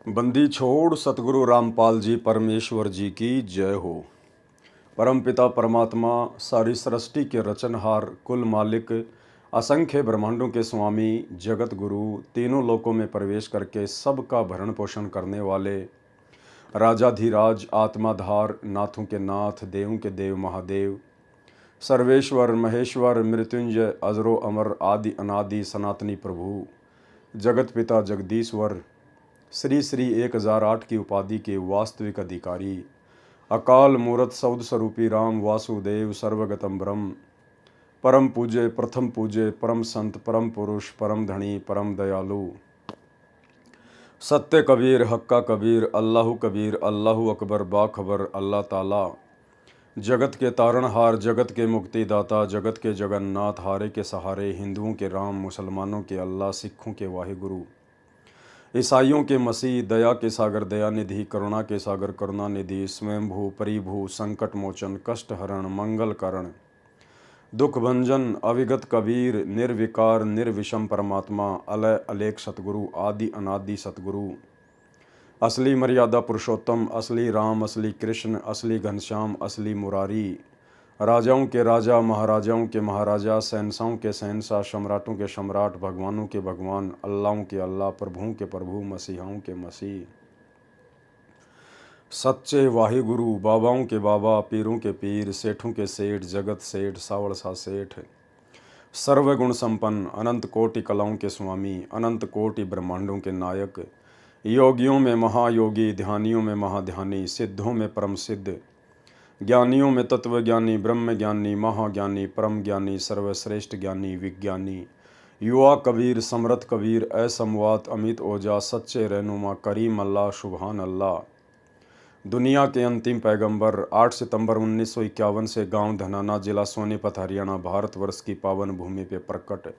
बंदी छोड़ सतगुरु रामपाल जी परमेश्वर जी की जय हो। परमपिता परमात्मा सारी सृष्टि के रचनहार कुल मालिक असंख्य ब्रह्मांडों के स्वामी जगत गुरु तीनों लोकों में प्रवेश करके सबका भरण पोषण करने वाले राजाधिराज आत्माधार नाथों के नाथ देवों के देव महादेव सर्वेश्वर महेश्वर मृत्युंजय अजरो अमर आदि अनादि सनातनी प्रभु जगत पिता जगदीश्वर श्री श्री 1008 की उपाधि के वास्तविक अधिकारी अकाल मूर्त सौद स्वरूपी राम वासुदेव सर्वगतम ब्रह्म परम पूज्य प्रथम पूज्य परम संत परम पुरुष परम धनी परम दयालु सत्य कबीर हक्का कबीर अल्लाह कबीर अल्लाह अकबर बाखबर अल्लाह ताला जगत के तारणहार जगत के मुक्तिदाता जगत के जगन्नाथ हारे के सहारे हिंदुओं के राम मुसलमानों के अल्लाह सिखों के वाहिगुरु ईसाइयों के मसीह दया के सागर दया निधि करुणा के सागर करुणा निधि स्वयंभू परिभू संकट मोचन कष्ट हरण मंगल कारण दुख भंजन अविगत कबीर निर्विकार निर्विषम परमात्मा अलय अलेख सतगुरु आदि अनादि सतगुरु असली मर्यादा पुरुषोत्तम असली राम असली कृष्ण असली घनश्याम असली मुरारी राजाओं के राजा महाराजाओं के महाराजा शहंशाहों के शहंशाह सम्राटों के सम्राट भगवानों के भगवान अल्लाहों के अल्लाह प्रभुओं के प्रभु मसीहाओं के मसीह सच्चे वाहिगुरु बाबाओं के बाबा पीरों के पीर सेठों के सेठ जगत सेठ सावड़सा सेठ सर्वगुण संपन्न अनंत कोटि कलाओं के स्वामी अनंत कोटि ब्रह्मांडों के नायक योगियों में महायोगी ध्यानियों में महाध्यानी सिद्धों में परम सिद्ध ज्ञानियों में तत्वज्ञानी ब्रह्म ज्ञानी महाज्ञानी परम ज्ञानी सर्वश्रेष्ठ ज्ञानी विज्ञानी युवा कबीर समरथ कबीर असमवात अमित ओजा सच्चे रहनुमा करीम अल्लाह सुबहान अल्लाह दुनिया के अंतिम पैगंबर 8 सितंबर 1951 से गांव धनाना जिला सोनीपत हरियाणा भारतवर्ष की पावन भूमि पे प्रकट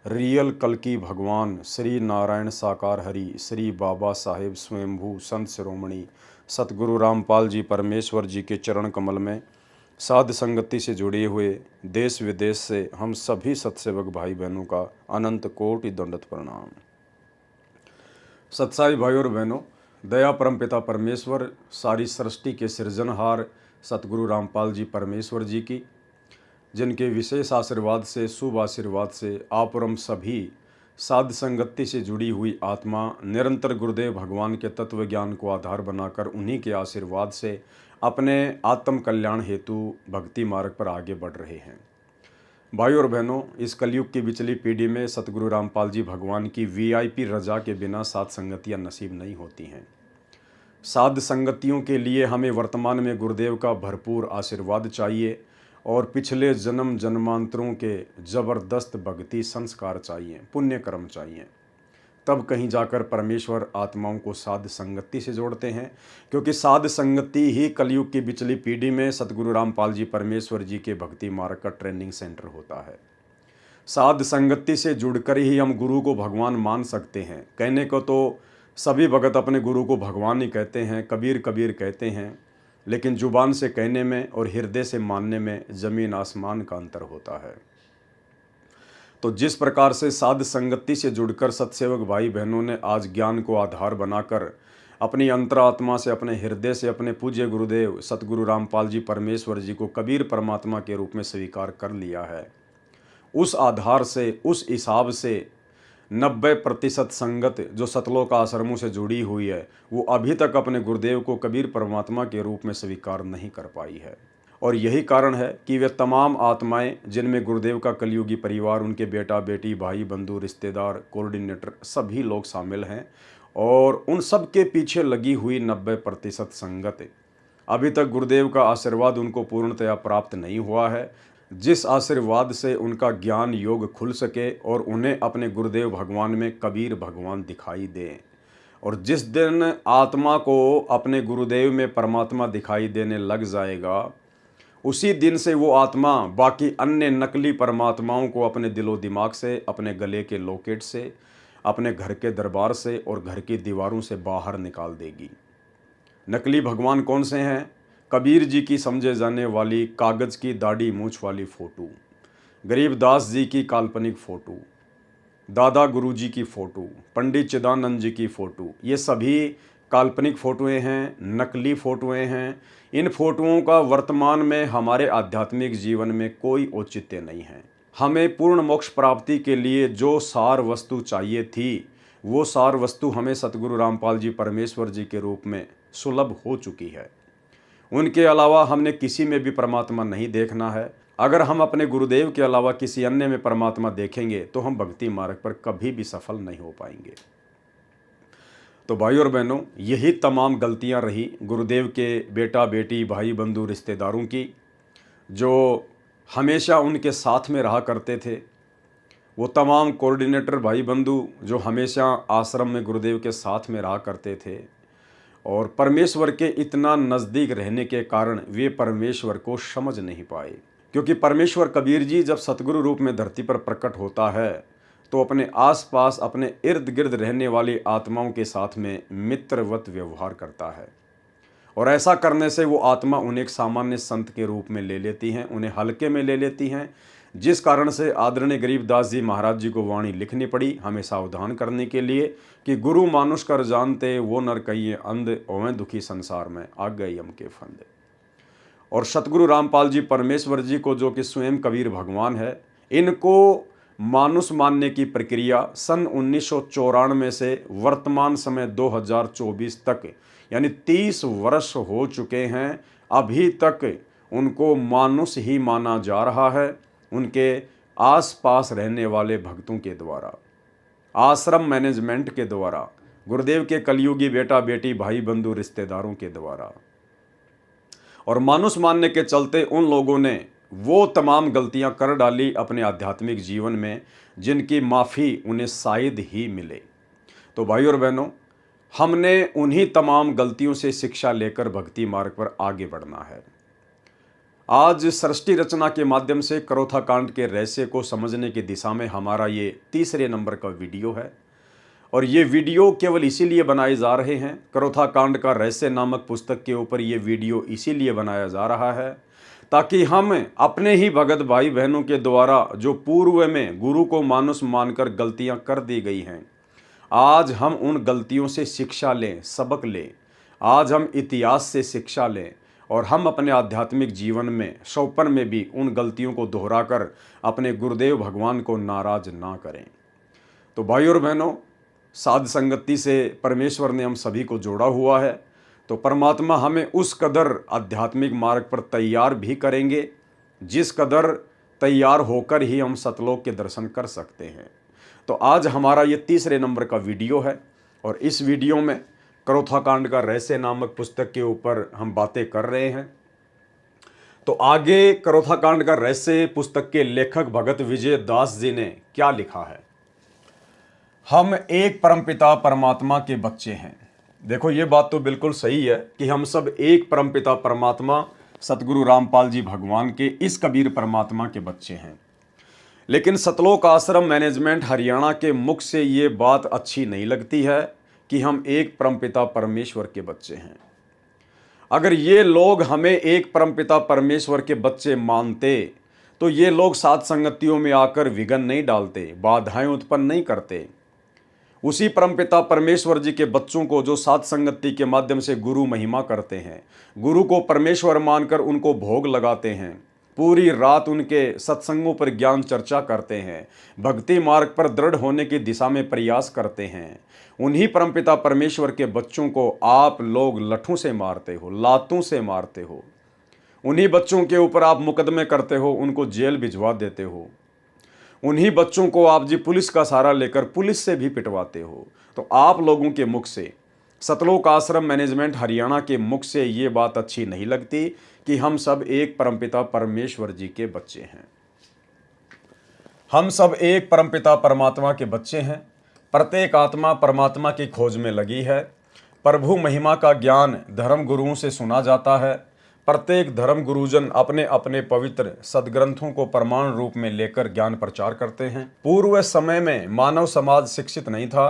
रियल कल्कि भगवान श्री नारायण साकार हरि श्री बाबा साहेब स्वयंभू संत शिरोमणि सतगुरु रामपाल जी परमेश्वर जी के चरण कमल में साध संगति से जुड़े हुए देश विदेश से हम सभी सत्सेवक भाई बहनों का अनंत कोटि दंडवत प्रणाम। सत्साई भाई और बहनों, दया परमपिता परमेश्वर सारी सृष्टि के सृजनहार सतगुरु रामपाल जी परमेश्वर जी की, जिनके विशेष आशीर्वाद से शुभ आशीर्वाद से आप और हम सभी साध संगति से जुड़ी हुई आत्मा निरंतर गुरुदेव भगवान के तत्व ज्ञान को आधार बनाकर उन्हीं के आशीर्वाद से अपने आत्म कल्याण हेतु भक्ति मार्ग पर आगे बढ़ रहे हैं। भाई और बहनों, इस कलयुग की बिचली पीढ़ी में सतगुरु रामपाल जी भगवान की वीआईपी रजा के बिना साध संगतियाँ नसीब नहीं होती हैं। साध संगतियों के लिए हमें वर्तमान में गुरुदेव का भरपूर आशीर्वाद चाहिए और पिछले जन्म जन्मांतरों के ज़बरदस्त भक्ति संस्कार चाहिए, पुण्य कर्म चाहिए। तब कहीं जाकर परमेश्वर आत्माओं को साध संगति से जोड़ते हैं, क्योंकि साध संगति ही कलयुग की बिचली पीढ़ी में सतगुरु रामपाल जी परमेश्वर जी के भक्ति मार्ग का ट्रेनिंग सेंटर होता है। साध संगति से जुड़कर ही हम गुरु को भगवान मान सकते हैं। कहने को तो सभी भगत अपने गुरु को भगवान ही कहते हैं, कबीर कबीर कहते हैं, लेकिन जुबान से कहने में और हृदय से मानने में जमीन आसमान का अंतर होता है। तो जिस प्रकार से साध संगति से जुड़कर सत्सेवक भाई बहनों ने आज ज्ञान को आधार बनाकर अपनी अंतरात्मा से अपने हृदय से अपने पूज्य गुरुदेव सतगुरु रामपाल जी परमेश्वर जी को कबीर परमात्मा के रूप में स्वीकार कर लिया है, उस आधार से उस हिसाब से 90% संगत जो सतलोक आश्रमों से जुड़ी हुई है वो अभी तक अपने गुरुदेव को कबीर परमात्मा के रूप में स्वीकार नहीं कर पाई है। और यही कारण है कि वे तमाम आत्माएं जिनमें गुरुदेव का कलयुगी परिवार, उनके बेटा बेटी भाई बंधु रिश्तेदार कोऑर्डिनेटर सभी लोग शामिल हैं, और उन सब के पीछे लगी हुई 90% संगत अभी तक गुरुदेव का आशीर्वाद उनको पूर्णतया प्राप्त नहीं हुआ है, जिस आशीर्वाद से उनका ज्ञान योग खुल सके और उन्हें अपने गुरुदेव भगवान में कबीर भगवान दिखाई दे। और जिस दिन आत्मा को अपने गुरुदेव में परमात्मा दिखाई देने लग जाएगा, उसी दिन से वो आत्मा बाकी अन्य नकली परमात्माओं को अपने दिलो दिमाग से, अपने गले के लॉकेट से, अपने घर के दरबार से और घर की दीवारों से बाहर निकाल देगी। नकली भगवान कौन से हैं? कबीर जी की समझे जाने वाली कागज़ की दाढ़ी मूछ वाली फ़ोटो, गरीबदास जी की काल्पनिक फ़ोटो, दादा गुरु जी की फ़ोटो, पंडित चिदानंद जी की फ़ोटो, ये सभी काल्पनिक फ़ोटोएँ हैं, नकली फ़ोटोएँ हैं। इन फ़ोटोओं का वर्तमान में हमारे आध्यात्मिक जीवन में कोई औचित्य नहीं है। हमें पूर्ण मोक्ष प्राप्ति के लिए जो सार वस्तु चाहिए थी, वो सार वस्तु हमें सतगुरु रामपाल जी परमेश्वर जी के रूप में सुलभ हो चुकी है। उनके अलावा हमने किसी में भी परमात्मा नहीं देखना है। अगर हम अपने गुरुदेव के अलावा किसी अन्य में परमात्मा देखेंगे तो हम भक्ति मार्ग पर कभी भी सफल नहीं हो पाएंगे। तो भाई और बहनों, यही तमाम गलतियां रही गुरुदेव के बेटा बेटी भाई बंधु रिश्तेदारों की, जो हमेशा उनके साथ में रहा करते थे। वो तमाम कोऑर्डिनेटर भाई बंधु जो हमेशा आश्रम में गुरुदेव के साथ में रहा करते थे, और परमेश्वर के इतना नज़दीक रहने के कारण वे परमेश्वर को समझ नहीं पाए। क्योंकि परमेश्वर कबीर जी जब सतगुरु रूप में धरती पर प्रकट होता है तो अपने आसपास अपने इर्द गिर्द रहने वाली आत्माओं के साथ में मित्रवत व्यवहार करता है, और ऐसा करने से वो आत्मा उन्हें एक सामान्य संत के रूप में ले लेती हैं, उन्हें हल्के में ले लेती हैं, जिस कारण से आदरणीय गरीबदास जी महाराज जी को वाणी लिखनी पड़ी हमें सावधान करने के लिए कि गुरु मानुष कर जानते वो नर कहिए अंध ओवें दुखी संसार में आ गए यम के फंदे। और सतगुरु रामपाल जी परमेश्वर जी को, जो कि स्वयं कबीर भगवान है, इनको मानुष मानने की प्रक्रिया सन 1994 से वर्तमान समय 2024 तक यानी 30 वर्ष हो चुके हैं। अभी तक उनको मानुष ही माना जा रहा है उनके आसपास रहने वाले भक्तों के द्वारा, आश्रम मैनेजमेंट के द्वारा, गुरुदेव के कलयुगी बेटा बेटी भाई बंधु रिश्तेदारों के द्वारा। और मानुष मानने के चलते उन लोगों ने वो तमाम गलतियां कर डाली अपने आध्यात्मिक जीवन में जिनकी माफ़ी उन्हें शायद ही मिले। तो भाई और बहनों, हमने उन्हीं तमाम गलतियों से शिक्षा लेकर भक्ति मार्ग पर आगे बढ़ना है। आज सृष्टि रचना के माध्यम से करोथा कांड के रहस्य को समझने की दिशा में हमारा ये तीसरे नंबर का वीडियो है, और ये वीडियो केवल इसीलिए बनाए जा रहे हैं, करोथा कांड का रहस्य नामक पुस्तक के ऊपर ये वीडियो इसीलिए बनाया जा रहा है ताकि हम अपने ही भगत भाई बहनों के द्वारा जो पूर्व में गुरु को मानुष मानकर गलतियां कर दी गई हैं, आज हम उन गलतियों से शिक्षा लें, सबक लें। आज हम इतिहास से शिक्षा लें और हम अपने आध्यात्मिक जीवन में सौपन में भी उन गलतियों को दोहराकर अपने गुरुदेव भगवान को नाराज ना करें। तो भाई और बहनों, साध संगति से परमेश्वर ने हम सभी को जोड़ा हुआ है, तो परमात्मा हमें उस कदर आध्यात्मिक मार्ग पर तैयार भी करेंगे जिस कदर तैयार होकर ही हम सतलोक के दर्शन कर सकते हैं। तो आज हमारा ये तीसरे नंबर का वीडियो है, और इस वीडियो में करोथा कांड का रहस्य नामक पुस्तक के ऊपर हम बातें कर रहे हैं। तो आगे करोथा कांड का रहस्य पुस्तक के लेखक भगत विजय दास जी ने क्या लिखा है। हम एक परमपिता परमात्मा के बच्चे हैं। देखो, ये बात तो बिल्कुल सही है कि हम सब एक परमपिता परमात्मा सतगुरु रामपाल जी भगवान के इस कबीर परमात्मा के बच्चे हैं, लेकिन सतलोक आश्रम मैनेजमेंट हरियाणा के मुख से ये बात अच्छी नहीं लगती है कि हम एक परमपिता परमेश्वर के बच्चे हैं। अगर ये लोग हमें एक परमपिता परमेश्वर के बच्चे मानते तो ये लोग साध संगतियों में आकर विघ्न नहीं डालते, बाधाएं उत्पन्न नहीं करते। उसी परमपिता परमेश्वर जी के बच्चों को जो साध संगति के माध्यम से गुरु महिमा करते हैं, गुरु को परमेश्वर मानकर उनको भोग लगाते हैं, पूरी रात उनके सत्संगों पर ज्ञान चर्चा करते हैं, भक्ति मार्ग पर दृढ़ होने की दिशा में प्रयास करते हैं, उन्हीं परमपिता परमेश्वर के बच्चों को आप लोग लठों से मारते हो, लातों से मारते हो। उन्हीं बच्चों के ऊपर आप मुकदमे करते हो, उनको जेल भिजवा देते हो। उन्हीं बच्चों को आप जी पुलिस का सहारा लेकर पुलिस से भी पिटवाते हो। तो आप लोगों के मुख से, सतलोक आश्रम मैनेजमेंट हरियाणा के मुख से ये बात अच्छी नहीं लगती कि हम सब एक परमपिता परमेश्वर जी के बच्चे हैं। हम सब एक परमपिता परमात्मा के बच्चे हैं। प्रत्येक आत्मा परमात्मा की खोज में लगी है। प्रभु महिमा का ज्ञान धर्म गुरुओं से सुना जाता है। प्रत्येक धर्म गुरुजन अपने अपने पवित्र सदग्रंथों को प्रमाण रूप में लेकर ज्ञान प्रचार करते हैं। पूर्व समय में मानव समाज शिक्षित नहीं था।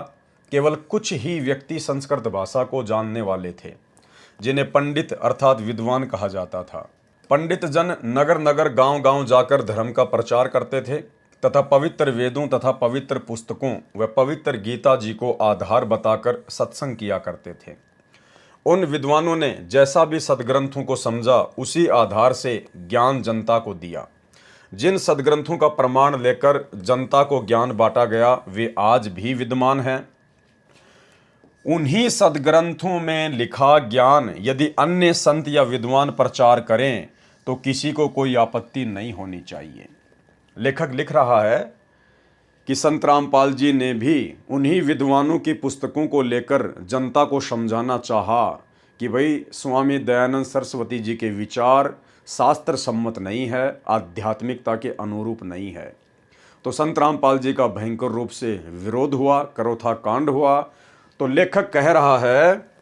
केवल कुछ ही व्यक्ति संस्कृत भाषा को जानने वाले थे, जिन्हें पंडित अर्थात विद्वान कहा जाता था। पंडित जन नगर नगर गांव गांव जाकर धर्म का प्रचार करते थे तथा पवित्र वेदों तथा पवित्र पुस्तकों व पवित्र गीता जी को आधार बताकर सत्संग किया करते थे। उन विद्वानों ने जैसा भी सदग्रंथों को समझा उसी आधार से ज्ञान जनता को दिया। जिन सदग्रंथों का प्रमाण लेकर जनता को ज्ञान बांटा गया वे आज भी विद्यमान हैं। उन्हीं सदग्रंथों में लिखा ज्ञान यदि अन्य संत या विद्वान प्रचार करें तो किसी को कोई आपत्ति नहीं होनी चाहिए। लेखक लिख रहा है कि संत रामपाल जी ने भी उन्हीं विद्वानों की पुस्तकों को लेकर जनता को समझाना चाहा कि भाई स्वामी दयानंद सरस्वती जी के विचार शास्त्र सम्मत नहीं है, आध्यात्मिकता के अनुरूप नहीं है। तो संत रामपाल जी का भयंकर रूप से विरोध हुआ, करोथा कांड हुआ। तो लेखक कह रहा है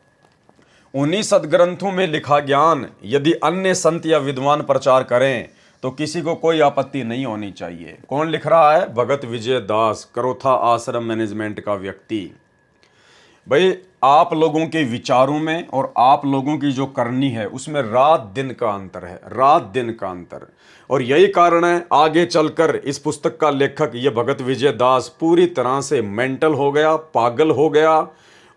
उन्हीं सदग्रंथों में लिखा ज्ञान यदि अन्य संत या विद्वान प्रचार करें तो किसी को कोई आपत्ति नहीं होनी चाहिए। कौन लिख रहा है? भगत विजय दास, करोथा आश्रम मैनेजमेंट का व्यक्ति। भाई आप लोगों के विचारों में और आप लोगों की जो करनी है उसमें रात दिन का अंतर है, रात दिन का अंतर। और यही कारण है आगे चलकर इस पुस्तक का लेखक ये भगत विजय दास पूरी तरह से मेंटल हो गया, पागल हो गया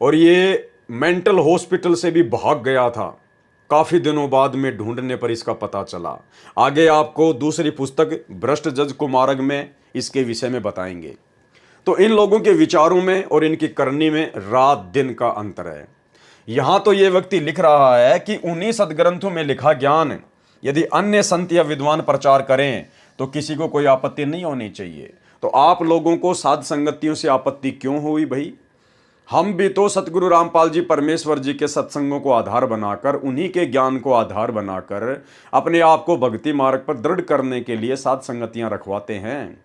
और ये मेंटल हॉस्पिटल से भी भाग गया था। काफ़ी दिनों बाद में ढूंढने पर इसका पता चला। आगे आपको दूसरी पुस्तक भ्रष्ट जज कुमारग में इसके विषय में बताएंगे। तो इन लोगों के विचारों में और इनकी करनी में रात दिन का अंतर है। यहाँ तो ये व्यक्ति लिख रहा है कि उन्हीं सदग्रंथों में लिखा ज्ञान यदि अन्य संत या विद्वान प्रचार करें तो किसी को कोई आपत्ति नहीं होनी चाहिए। तो आप लोगों को साध संगतियों से आपत्ति क्यों हुई भाई? हम भी तो सतगुरु रामपाल जी परमेश्वर जी के सत्संगों को आधार बनाकर, उन्हीं के ज्ञान को आधार बनाकर अपने आप को भक्ति मार्ग पर दृढ़ करने के लिए साध संगतियां रखवाते हैं।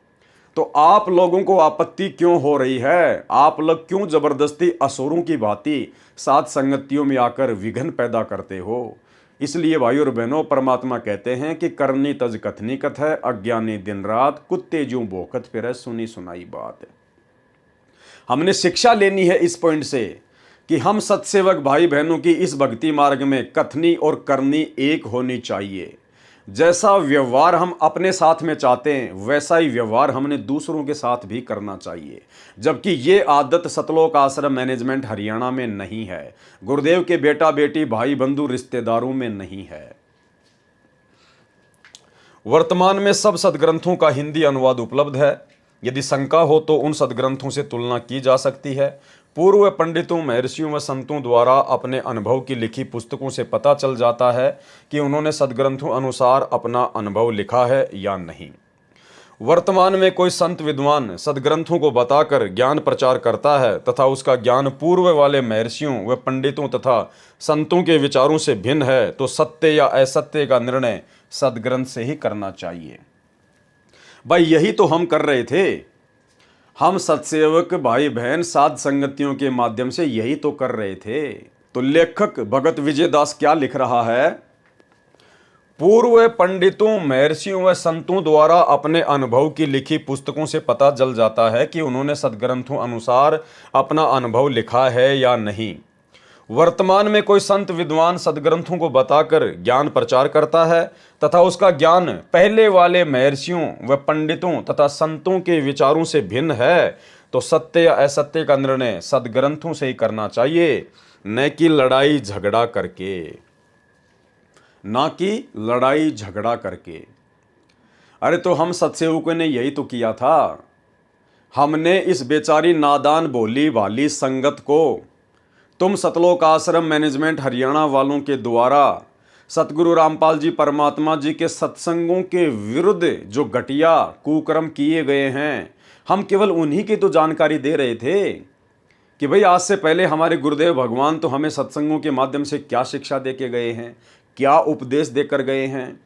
तो आप लोगों को आपत्ति क्यों हो रही है? आप लोग क्यों जबरदस्ती असुरों की भांति साध संगतियों में आकर विघ्न पैदा करते हो? इसलिए भाई और बहनों, परमात्मा कहते हैं कि करनी तज कथनी कथ है, अज्ञानी दिन रात, कुत्ते जूं भोकत फिरे, सुनी सुनाई बात है। हमने शिक्षा लेनी है इस पॉइंट से कि हम सत्सेवक भाई बहनों की इस भक्ति मार्ग में कथनी और करनी एक होनी चाहिए। जैसा व्यवहार हम अपने साथ में चाहते हैं वैसा ही व्यवहार हमने दूसरों के साथ भी करना चाहिए। जबकि ये आदत सतलोक आश्रम मैनेजमेंट हरियाणा में नहीं है, गुरुदेव के बेटा बेटी भाई बंधु रिश्तेदारों में नहीं है। वर्तमान में सब सदग्रंथों का हिंदी अनुवाद उपलब्ध है। यदि शंका हो तो उन सदग्रंथों से तुलना की जा सकती है। पूर्व पंडितों, महर्षियों व संतों द्वारा अपने अनुभव की लिखी पुस्तकों से पता चल जाता है कि उन्होंने सदग्रंथों अनुसार अपना अनुभव लिखा है या नहीं। वर्तमान में कोई संत विद्वान सदग्रंथों को बताकर ज्ञान प्रचार करता है तथा उसका ज्ञान पूर्व वाले महर्षियों व पंडितों तथा संतों के विचारों से भिन्न है तो सत्य या असत्य का निर्णय सदग्रंथ से ही करना चाहिए। भाई यही तो हम कर रहे थे। हम सत्सेवक भाई बहन साध संगतियों के माध्यम से यही तो कर रहे थे। तो लेखक भगत विजय दास क्या लिख रहा है? पूर्व पंडितों, महर्षियों व संतों द्वारा अपने अनुभव की लिखी पुस्तकों से पता चल जाता है कि उन्होंने सदग्रंथों अनुसार अपना अनुभव लिखा है या नहीं। वर्तमान में कोई संत विद्वान सदग्रंथों को बताकर ज्ञान प्रचार करता है तथा उसका ज्ञान पहले वाले महर्षियों व पंडितों तथा संतों के विचारों से भिन्न है तो सत्य या असत्य का निर्णय सदग्रंथों से ही करना चाहिए, न कि लड़ाई झगड़ा करके, ना कि लड़ाई झगड़ा करके। अरे तो हम सत्सेवकों ने यही तो किया था। हमने इस बेचारी नादान भोली भाली संगत को तुम सतलोक आश्रम मैनेजमेंट हरियाणा वालों के द्वारा सतगुरु रामपाल जी परमात्मा जी के सत्संगों के विरुद्ध जो घटिया कुकर्म किए गए हैं, हम केवल उन्हीं की तो जानकारी दे रहे थे कि भाई आज से पहले हमारे गुरुदेव भगवान तो हमें सत्संगों के माध्यम से क्या शिक्षा दे के गए हैं, क्या उपदेश देकर गए हैं।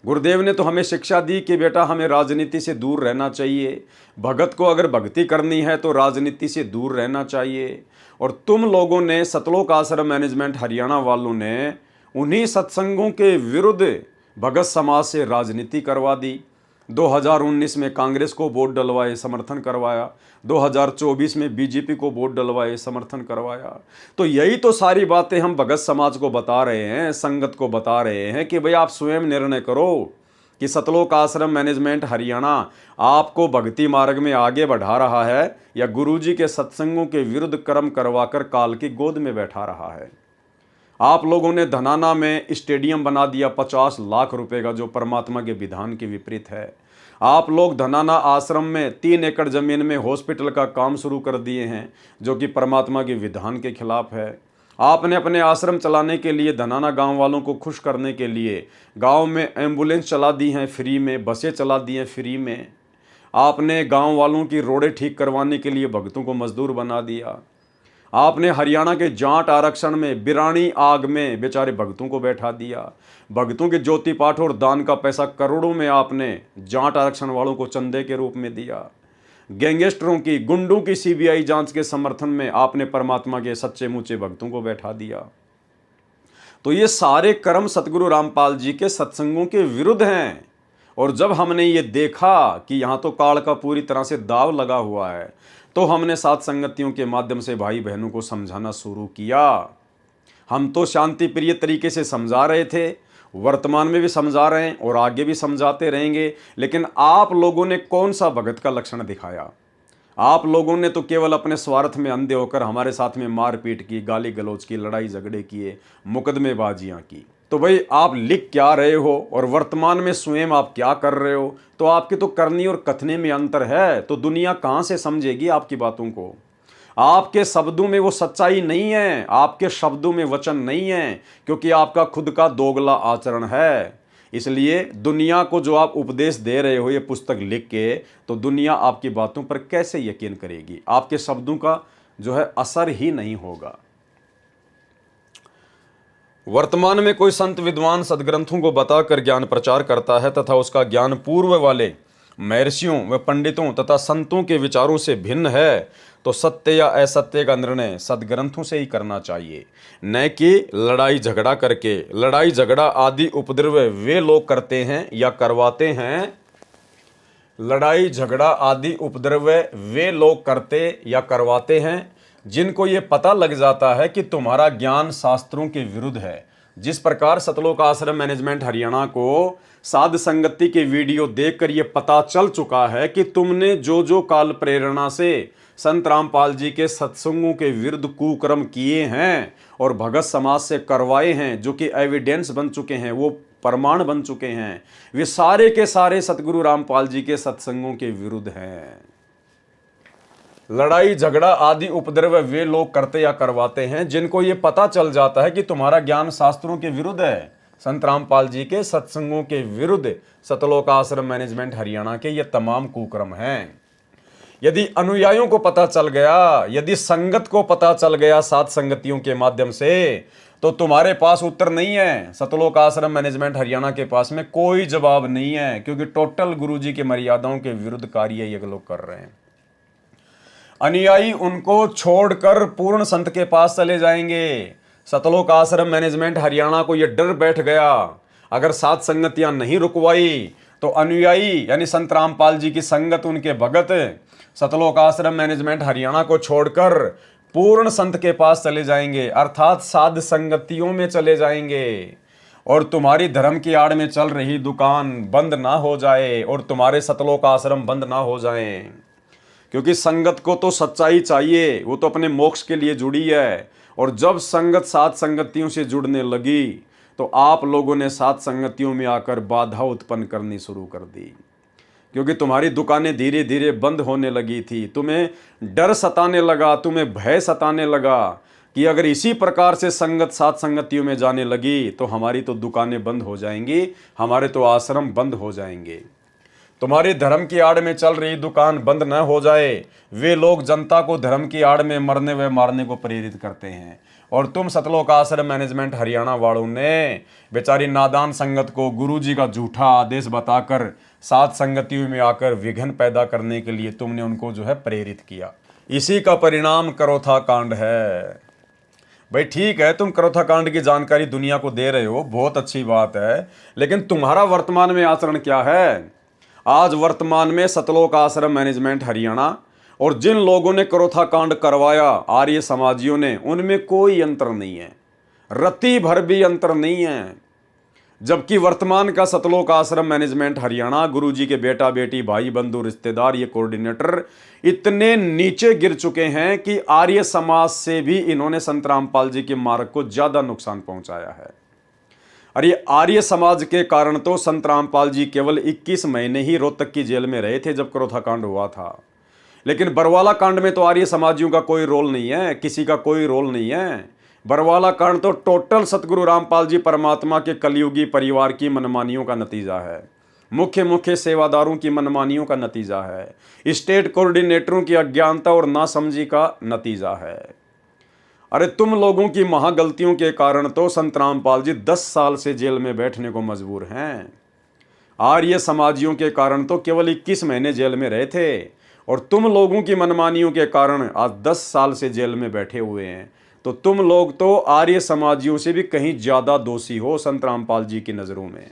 गुरुदेव ने तो हमें शिक्षा दी कि बेटा हमें राजनीति से दूर रहना चाहिए, भगत को अगर भक्ति करनी है तो राजनीति से दूर रहना चाहिए। और तुम लोगों ने सतलोक आश्रम मैनेजमेंट हरियाणा वालों ने उन्हीं सत्संगों के विरुद्ध भगत समाज से राजनीति करवा दी। 2019 में कांग्रेस को वोट डलवाए, समर्थन करवाया। 2024 में बीजेपी को वोट डलवाए, समर्थन करवाया। तो यही तो सारी बातें हम भगत समाज को बता रहे हैं, संगत को बता रहे हैं कि भाई आप स्वयं निर्णय करो कि सतलोक आश्रम मैनेजमेंट हरियाणा आपको भक्ति मार्ग में आगे बढ़ा रहा है या गुरुजी के सत्संगों के विरुद्ध कर्म करवाकर काल की गोद में बैठा रहा है। आप लोगों ने धनाना में स्टेडियम बना दिया 50 लाख रुपए का, जो परमात्मा के विधान के विपरीत है। आप लोग धनाना आश्रम में 3 एकड़ ज़मीन में हॉस्पिटल का काम शुरू कर दिए हैं, जो कि परमात्मा के विधान के खिलाफ है। आपने अपने आश्रम चलाने के लिए, धनाना गांव वालों को खुश करने के लिए गांव में एम्बुलेंस चला दी हैं फ्री में, बसें चला दी हैं फ्री में। आपने गांव वालों की रोडें ठीक करवाने के लिए भक्तों को मजदूर बना दिया। आपने हरियाणा के जाट आरक्षण में बिरानी आग में बेचारे भक्तों को बैठा दिया। भक्तों के ज्योति पाठ और दान का पैसा करोड़ों में आपने जाट आरक्षण वालों को चंदे के रूप में दिया। गैंगस्टरों की, गुंडों की सीबीआई जांच के समर्थन में आपने परमात्मा के सच्चे मुच्चे भक्तों को बैठा दिया। तो ये सारे कर्म सतगुरु रामपाल जी के सत्संगों के विरुद्ध हैं। और जब हमने ये देखा कि यहाँ तो काल का पूरी तरह से दाव लगा हुआ है, तो हमने सात संगतियों के माध्यम से भाई बहनों को समझाना शुरू किया। हम तो शांति प्रिय तरीके से समझा रहे थे, वर्तमान में भी समझा रहे हैं और आगे भी समझाते रहेंगे। लेकिन आप लोगों ने कौन सा भगत का लक्षण दिखाया? आप लोगों ने तो केवल अपने स्वार्थ में अंधे होकर हमारे साथ में मारपीट की, गाली गलौज की, लड़ाई झगड़े किए, मुकदमेबाजियां की। तो भाई आप लिख क्या रहे हो और वर्तमान में स्वयं आप क्या कर रहे हो? तो आपकी तो करनी और कथने में अंतर है। तो दुनिया कहां से समझेगी आपकी बातों को? आपके शब्दों में वो सच्चाई नहीं है, आपके शब्दों में वचन नहीं है, क्योंकि आपका खुद का दोगला आचरण है। इसलिए दुनिया को जो आप उपदेश दे रहे हो ये पुस्तक लिख के, तो दुनिया आपकी बातों पर कैसे यकीन करेगी? आपके शब्दों का जो है असर ही नहीं होगा। वर्तमान में कोई संत विद्वान सदग्रंथों को बताकर ज्ञान प्रचार करता है तथा उसका ज्ञान पूर्व वाले महर्षियों व पंडितों तथा संतों के विचारों से भिन्न है, तो सत्य या असत्य का निर्णय सदग्रंथों से ही करना चाहिए, न कि लड़ाई झगड़ा करके। लड़ाई झगड़ा आदि उपद्रव वे लोग करते हैं या करवाते हैं, लड़ाई झगड़ा आदि उपद्रव वे लोग करते या करवाते हैं जिनको ये पता लग जाता है कि तुम्हारा ज्ञान शास्त्रों के विरुद्ध है। जिस प्रकार सतलोक आश्रम मैनेजमेंट हरियाणा को साध संगति के वीडियो देखकर ये पता चल चुका है कि तुमने जो जो काल प्रेरणा से संत रामपाल जी के सत्संगों के विरुद्ध कुकर्म किए हैं और भगत समाज से करवाए हैं, जो कि एविडेंस बन चुके हैं, वो प्रमाण बन चुके हैं, वे सारे के सारे सतगुरु रामपाल जी के सत्संगों के विरुद्ध हैं। लड़ाई झगड़ा आदि उपद्रव वे लोग करते या करवाते हैं जिनको ये पता चल जाता है कि तुम्हारा ज्ञान शास्त्रों के विरुद्ध है, संत रामपाल जी के सत्संगों के विरुद्ध सतलोक आश्रम मैनेजमेंट हरियाणा के ये तमाम कुकर्म हैं। यदि अनुयायियों को पता चल गया, यदि संगत को पता चल गया सात संगतियों के माध्यम से, तो तुम्हारे पास उत्तर नहीं है। सतलोक आश्रम मैनेजमेंट हरियाणा के पास में कोई जवाब नहीं है, क्योंकि टोटल गुरुजी की मर्यादाओं के विरुद्ध कार्य ये लोग कर रहे हैं। अनुयायी उनको छोड़कर पूर्ण संत के पास चले जाएंगे। सतलोक आश्रम मैनेजमेंट हरियाणा को यह डर बैठ गया, अगर सात संगतियां नहीं रुकवाई तो अनुयायी यानी संत रामपाल जी की संगत, उनके भगत सतलोक आश्रम मैनेजमेंट हरियाणा को छोड़कर पूर्ण संत के पास चले जाएंगे, अर्थात साध संगतियों में चले जाएंगे। और तुम्हारी धर्म की आड़ में चल रही दुकान बंद ना हो जाए और तुम्हारे सतलोक आश्रम बंद ना हो जाए, क्योंकि संगत को तो सच्चाई चाहिए, वो तो अपने मोक्ष के लिए जुड़ी है। और जब संगत सात संगतियों से जुड़ने लगी तो आप लोगों ने सात संगतियों में आकर बाधा उत्पन्न करनी शुरू कर दी, क्योंकि तुम्हारी दुकानें धीरे धीरे बंद होने लगी थी। तुम्हें डर सताने लगा, तुम्हें भय सताने लगा कि अगर इसी प्रकार से संगत सात संगतियों में जाने लगी तो हमारी तो दुकानें बंद हो जाएंगी, हमारे तो आश्रम बंद हो जाएंगे। तुम्हारी धर्म की आड़ में चल रही दुकान बंद न हो जाए, वे लोग जनता को धर्म की आड़ में मरने व मारने को प्रेरित करते हैं। और तुम सतलोक आश्रम मैनेजमेंट हरियाणा वालों ने बेचारी नादान संगत को गुरुजी का झूठा आदेश बताकर सात संगतियों में आकर विघ्न पैदा करने के लिए तुमने उनको जो है प्रेरित किया। इसी का परिणाम करोथा कांड है। भाई ठीक है, तुम करोथा कांड की जानकारी दुनिया को दे रहे हो, बहुत अच्छी बात है, लेकिन तुम्हारा वर्तमान में आचरण क्या है? आज वर्तमान में सतलोक आश्रम मैनेजमेंट हरियाणा और जिन लोगों ने करोथा कांड करवाया आर्य समाजियों ने, उनमें कोई अंतर नहीं है, रत्ती भर भी अंतर नहीं है। जबकि वर्तमान का सतलोक आश्रम मैनेजमेंट हरियाणा, गुरुजी के बेटा बेटी भाई बंधु रिश्तेदार ये कोऑर्डिनेटर इतने नीचे गिर चुके हैं कि आर्य समाज से भी इन्होंने संत रामपाल जी के मार्ग को ज्यादा नुकसान पहुंचाया है। और ये आर्य समाज के कारण तो संत रामपाल जी केवल 21 महीने ही रोहतक की जेल में रहे थे जब करोथा कांड हुआ था। लेकिन बरवाला कांड में तो आर्य समाजियों का कोई रोल नहीं है, किसी का कोई रोल नहीं है। बरवाला कांड तो टोटल सतगुरु रामपाल जी परमात्मा के कलयुगी परिवार की मनमानियों का नतीजा है, मुख्य सेवादारों की मनमानियों का नतीजा है, स्टेट कोऑर्डिनेटरों की अज्ञानता और नासमझी का नतीजा है। अरे तुम लोगों की महागलतियों के कारण तो संत रामपाल जी 10 साल से जेल में बैठने को मजबूर हैं। आर्य समाजियों के कारण तो केवल 21 महीने जेल में रहे थे और तुम लोगों की मनमानियों के कारण आज 10 साल से जेल में बैठे हुए हैं। तो तुम लोग तो आर्य समाजियों से भी कहीं ज्यादा दोषी हो संत रामपाल जी की नजरों में।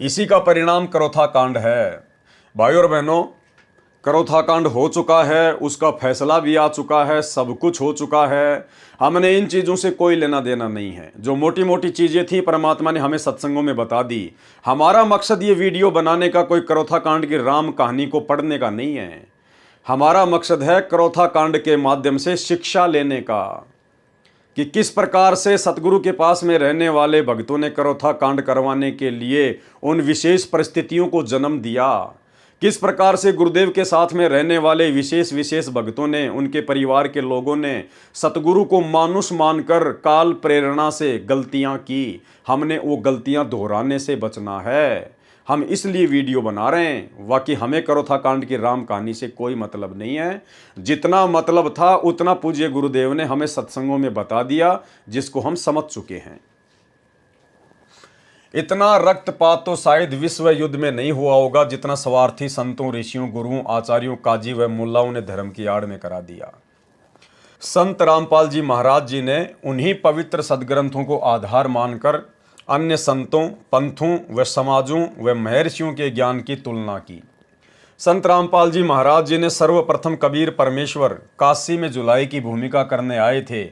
इसी का परिणाम करोथा कांड है। भाइयों और बहनों, करोथा कांड हो चुका है, उसका फैसला भी आ चुका है, सब कुछ हो चुका है। हमने इन चीज़ों से कोई लेना देना नहीं है। जो मोटी मोटी चीज़ें थी परमात्मा ने हमें सत्संगों में बता दी। हमारा मकसद ये वीडियो बनाने का कोई करोथा कांड की राम कहानी को पढ़ने का नहीं है। हमारा मकसद है करोथा कांड के माध्यम से शिक्षा लेने का कि किस प्रकार से सतगुरु के पास में रहने वाले भक्तों ने करोथा कांड करवाने के लिए उन विशेष परिस्थितियों को जन्म दिया, किस प्रकार से गुरुदेव के साथ में रहने वाले विशेष भक्तों ने, उनके परिवार के लोगों ने सतगुरु को मानुष मानकर काल प्रेरणा से गलतियां की। हमने वो गलतियां दोहराने से बचना है। हम इसलिए वीडियो बना रहे हैं। वाकई हमें करोथा कांड की राम कहानी से कोई मतलब नहीं है। जितना मतलब था उतना पूज्य गुरुदेव ने हमें सत्संगों में बता दिया, जिसको हम समझ चुके हैं। इतना रक्तपात तो शायद विश्व युद्ध में नहीं हुआ होगा जितना स्वार्थी संतों, ऋषियों, गुरुओं, आचार्यों, काजी व मुल्लाओं ने धर्म की आड़ में करा दिया। संत रामपाल जी महाराज जी ने उन्हीं पवित्र सदग्रंथों को आधार मानकर अन्य संतों, पंथों व समाजों व महर्षियों के ज्ञान की तुलना की। संत रामपाल जी महाराज जी ने सर्वप्रथम कबीर परमेश्वर काशी में जुलाई की भूमिका करने आए थे,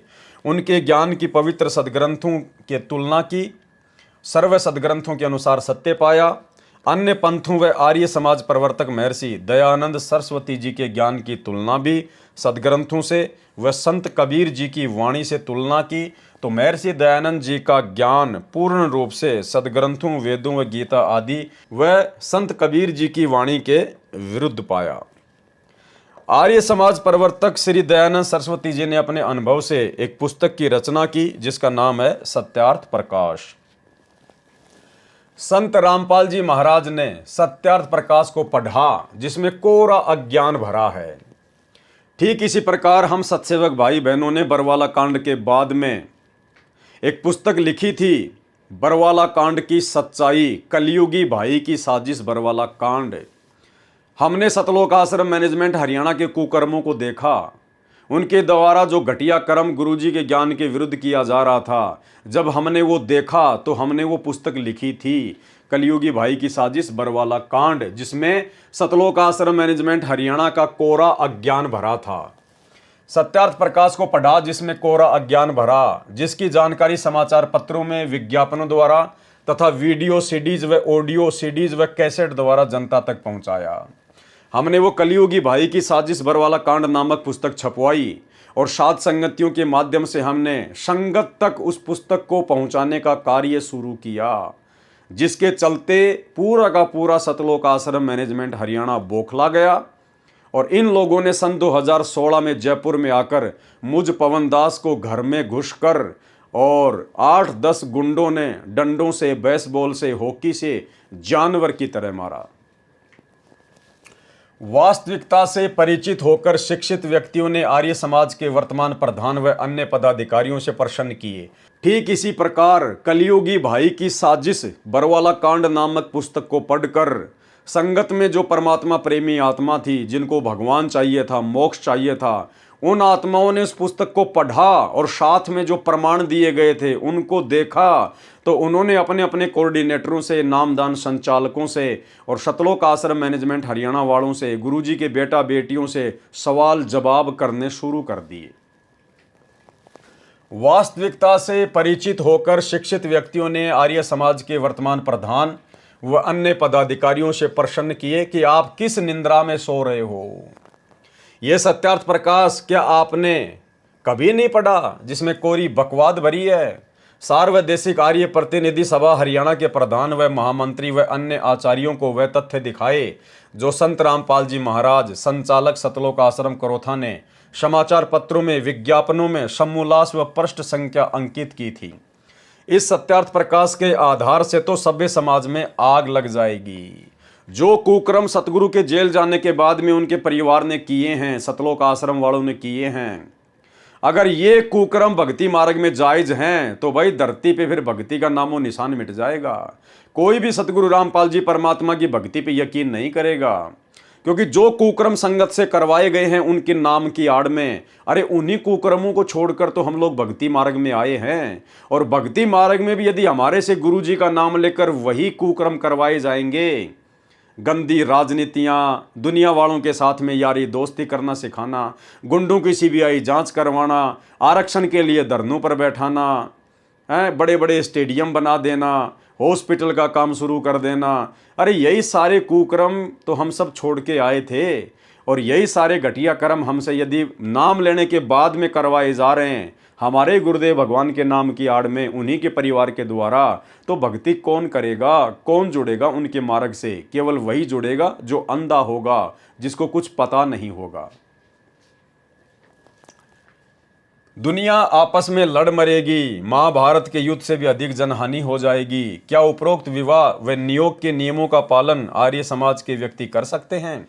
उनके ज्ञान की पवित्र सदग्रंथों की तुलना की, सर्व सदग्रंथों के अनुसार सत्य पाया। अन्य पंथों व आर्य समाज प्रवर्तक महर्षि दयानंद सरस्वती जी के ज्ञान की तुलना भी सदग्रंथों से व संत कबीर जी की वाणी से तुलना की तो महर्षि दयानंद जी का ज्ञान पूर्ण रूप से सदग्रंथों, वेदों व गीता आदि व संत कबीर जी की वाणी के विरुद्ध पाया। आर्य समाज प्रवर्तक श्री दयानंद सरस्वती जी ने अपने अनुभव से एक पुस्तक की रचना की जिसका नाम है सत्यार्थ प्रकाश। संत रामपाल जी महाराज ने सत्यार्थ प्रकाश को पढ़ा जिसमें कोरा अज्ञान भरा है। ठीक इसी प्रकार हम सत्सेवक भाई बहनों ने बरवाला कांड के बाद में एक पुस्तक लिखी थी, बरवाला कांड की सच्चाई, कलयुगी भाई की साजिश बरवाला कांड। हमने सतलोक आश्रम मैनेजमेंट हरियाणा के कुकर्मों को देखा, उनके द्वारा जो घटिया कर्म गुरुजी के ज्ञान के विरुद्ध किया जा रहा था। जब हमने वो देखा तो हमने वो पुस्तक लिखी थी, कलयुगी भाई की साजिश बरवाला कांड, जिसमें सतलोक आश्रम मैनेजमेंट हरियाणा का कोरा अज्ञान भरा था। सत्यार्थ प्रकाश को पढ़ा जिसमें कोरा अज्ञान भरा, जिसकी जानकारी समाचार पत्रों में, विज्ञापनों द्वारा तथा वीडियो सीडीज व ऑडियो सीडीज व कैसेट द्वारा जनता तक पहुंचाया। हमने वो कलयुगी भाई की साजिश बरवाला कांड नामक पुस्तक छपवाई और सात संगतियों के माध्यम से हमने संगत तक उस पुस्तक को पहुंचाने का कार्य शुरू किया, जिसके चलते पूरा का पूरा सतलोक आश्रम मैनेजमेंट हरियाणा बौखला गया। और इन लोगों ने सन 2016 में जयपुर में आकर मुझ पवन दास को घर में घुसकर और 8-10 गुंडों ने डंडों से, बेसबॉल से, हॉकी से जानवर की तरह मारा। वास्तविकता से परिचित होकर शिक्षित व्यक्तियों ने आर्य समाज के वर्तमान प्रधान व अन्य पदाधिकारियों से प्रश्न किए। ठीक इसी प्रकार कलयुगी भाई की साजिश बरवाला कांड नामक पुस्तक को पढ़कर संगत में जो परमात्मा प्रेमी आत्मा थी, जिनको भगवान चाहिए था, मोक्ष चाहिए था, उन आत्माओं ने उस पुस्तक को पढ़ा और साथ में जो प्रमाण दिए गए थे उनको देखा तो उन्होंने अपने अपने कोऑर्डिनेटरों से, नामदान संचालकों से और सतलोक आश्रम मैनेजमेंट हरियाणा वालों से, गुरुजी के बेटा बेटियों से सवाल जवाब करने शुरू कर दिए। वास्तविकता से परिचित होकर शिक्षित व्यक्तियों ने आर्य समाज के वर्तमान प्रधान व अन्य पदाधिकारियों से प्रश्न किए कि आप किस निंद्रा में सो रहे हो। यह सत्यार्थ प्रकाश क्या आपने कभी नहीं पढ़ा जिसमें कोरी बकवाद भरी है। सार्वदेशिक आर्य प्रतिनिधि सभा हरियाणा के प्रधान व महामंत्री व अन्य आचार्यों को वह तथ्य दिखाए जो संत रामपाल जी महाराज संचालक सतलोक आश्रम करोथा ने समाचार पत्रों में विज्ञापनों में समूलास व पृष्ठ संख्या अंकित की थी। इस सत्यार्थ प्रकाश के आधार से तो सभ्य समाज में आग लग जाएगी। जो कुक्रम सतगुरु के जेल जाने के बाद में उनके परिवार ने किए हैं, सतलोक आश्रम वालों ने किए हैं, अगर ये कुक्रम भक्ति मार्ग में जायज हैं तो भाई धरती पे फिर भक्ति का नामो निशान मिट जाएगा। कोई भी सतगुरु रामपाल जी परमात्मा की भक्ति पे यकीन नहीं करेगा, क्योंकि जो कुक्रम संगत से करवाए गए हैं उनके नाम की आड़ में, अरे उन्हीं कुक्रमों को छोड़कर तो हम लोग भक्ति मार्ग में आए हैं। और भक्ति मार्ग में भी यदि हमारे से गुरु जी का नाम लेकर वही कुक्रम करवाए जाएंगे, गंदी राजनीतियाँ, दुनिया वालों के साथ में यारी दोस्ती करना सिखाना, गुंडों की सीबीआई जांच करवाना, आरक्षण के लिए धरनों पर बैठाना, बड़े बड़े स्टेडियम बना देना, हॉस्पिटल का काम शुरू कर देना, अरे यही सारे कुकर्म तो हम सब छोड़ के आए थे। और यही सारे घटिया कर्म हमसे यदि नाम लेने के बाद में करवाए जा रहे हैं हमारे गुरुदेव भगवान के नाम की आड़ में, उन्हीं के परिवार के द्वारा, तो भक्ति कौन करेगा, कौन जुड़ेगा उनके मार्ग से? केवल वही जुड़ेगा जो अंधा होगा, जिसको कुछ पता नहीं होगा। दुनिया आपस में लड़ मरेगी, महाभारत के युद्ध से भी अधिक जनहानि हो जाएगी। क्या उपरोक्त विवाह व नियोग के नियमों का पालन आर्य समाज के व्यक्ति कर सकते हैं?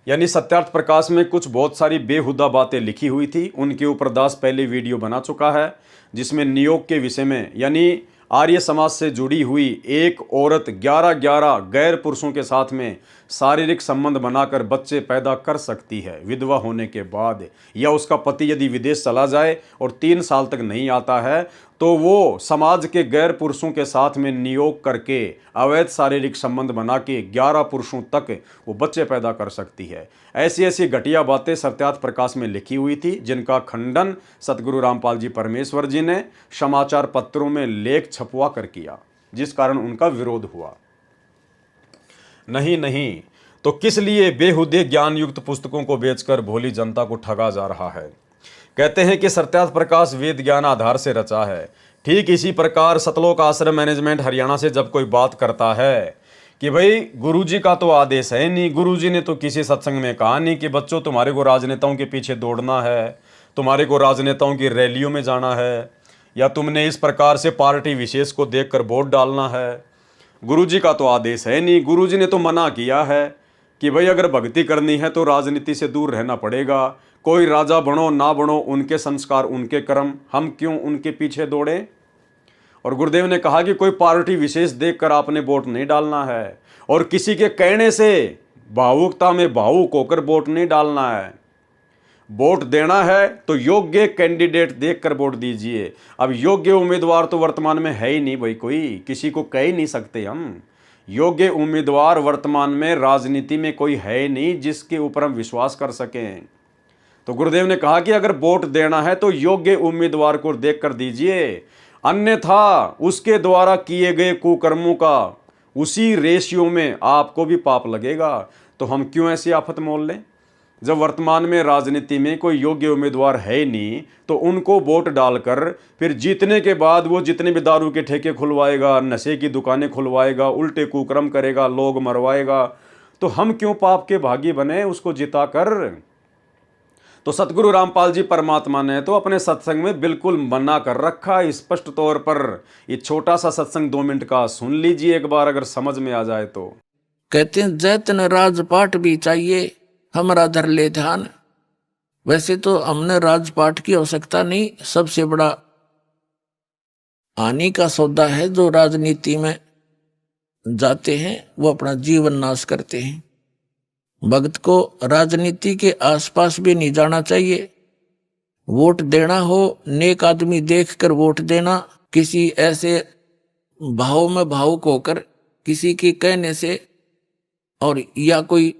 यानी सत्यार्थ प्रकाश में कुछ बहुत सारी बेहुदा बातें लिखी हुई थी, उनके ऊपर दास पहले वीडियो बना चुका है, जिसमें नियोग के विषय में, यानी आर्य समाज से जुड़ी हुई एक औरत 11 गैर पुरुषों के साथ में शारीरिक संबंध बनाकर बच्चे पैदा कर सकती है विधवा होने के बाद, या उसका पति यदि विदेश चला जाए और 3 साल तक नहीं आता है तो वो समाज के गैर पुरुषों के साथ में नियोग करके अवैध शारीरिक संबंध बना के 11 पुरुषों तक वो बच्चे पैदा कर सकती है। ऐसी ऐसी घटिया बातें सत्यार्थ प्रकाश में लिखी हुई थी, जिनका खंडन सतगुरु रामपाल जी परमेश्वर जी ने समाचार पत्रों में लेख छपवा कर किया, जिस कारण उनका विरोध हुआ। नहीं तो किस लिए बेहुदे ज्ञान युक्त पुस्तकों को बेचकर भोली जनता को ठगा जा रहा है? कहते हैं कि सत्यार्थ प्रकाश वेद ज्ञान आधार से रचा है। ठीक इसी प्रकार सतलोक आश्रम मैनेजमेंट हरियाणा से जब कोई बात करता है कि भाई गुरुजी का तो आदेश है नहीं, गुरुजी ने तो किसी सत्संग में कहा नहीं कि बच्चों तुम्हारे को राजनेताओं के पीछे दौड़ना है, तुम्हारे को राजनेताओं की रैलियों में जाना है, या तुमने इस प्रकार से पार्टी विशेष को देखकर वोट डालना है, गुरुजी का तो आदेश है नहीं। गुरुजी ने तो मना किया है कि भाई अगर भक्ति करनी है तो राजनीति से दूर रहना पड़ेगा, कोई राजा बनो ना बनो, उनके संस्कार उनके कर्म, हम क्यों उनके पीछे दौड़े। और गुरुदेव ने कहा कि कोई पार्टी विशेष देखकर आपने वोट नहीं डालना है, और किसी के कहने से भावुकता में भावुक होकर वोट नहीं डालना है। वोट देना है तो योग्य कैंडिडेट देखकर वोट दीजिए। अब योग्य उम्मीदवार तो वर्तमान में है ही नहीं भाई, कोई किसी को कह ही नहीं सकते हम। योग्य उम्मीदवार वर्तमान में राजनीति में कोई है ही नहीं जिसके ऊपर हम विश्वास कर सकें। तो गुरुदेव ने कहा कि अगर वोट देना है तो योग्य उम्मीदवार को देखकर दीजिए, अन्यथा उसके द्वारा किए गए कुकर्मों का उसी रेशियो में आपको भी पाप लगेगा। तो हम क्यों ऐसी आफत मोल लें? जब वर्तमान में राजनीति में कोई योग्य उम्मीदवार है नहीं तो उनको वोट डालकर फिर जीतने के बाद वो जितने भी दारू के ठेके खुलवाएगा, नशे की दुकानें खुलवाएगा, उल्टे कुकर्म करेगा, लोग मरवाएगा, तो हम क्यों पाप के भागी बने उसको जिताकर? तो सतगुरु रामपाल जी परमात्मा ने तो अपने सत्संग में बिल्कुल मना कर रखा स्पष्ट तौर पर। ये छोटा सा सत्संग 2 मिनट का सुन लीजिए एक बार, अगर समझ में आ जाए तो। कहते हैं जैतन राजपाट भी चाहिए हमारा धर ले ध्यान। वैसे तो हमने राजपाट की आवश्यकता नहीं, सबसे बड़ा हानि का सौदा है जो राजनीति में जाते हैं वो अपना जीवन नाश करते हैं। भक्त को राजनीति के आसपास भी नहीं जाना चाहिए। वोट देना हो नेक आदमी देखकर वोट देना, किसी ऐसे भाव में भावुक होकर किसी के कहने से और या कोई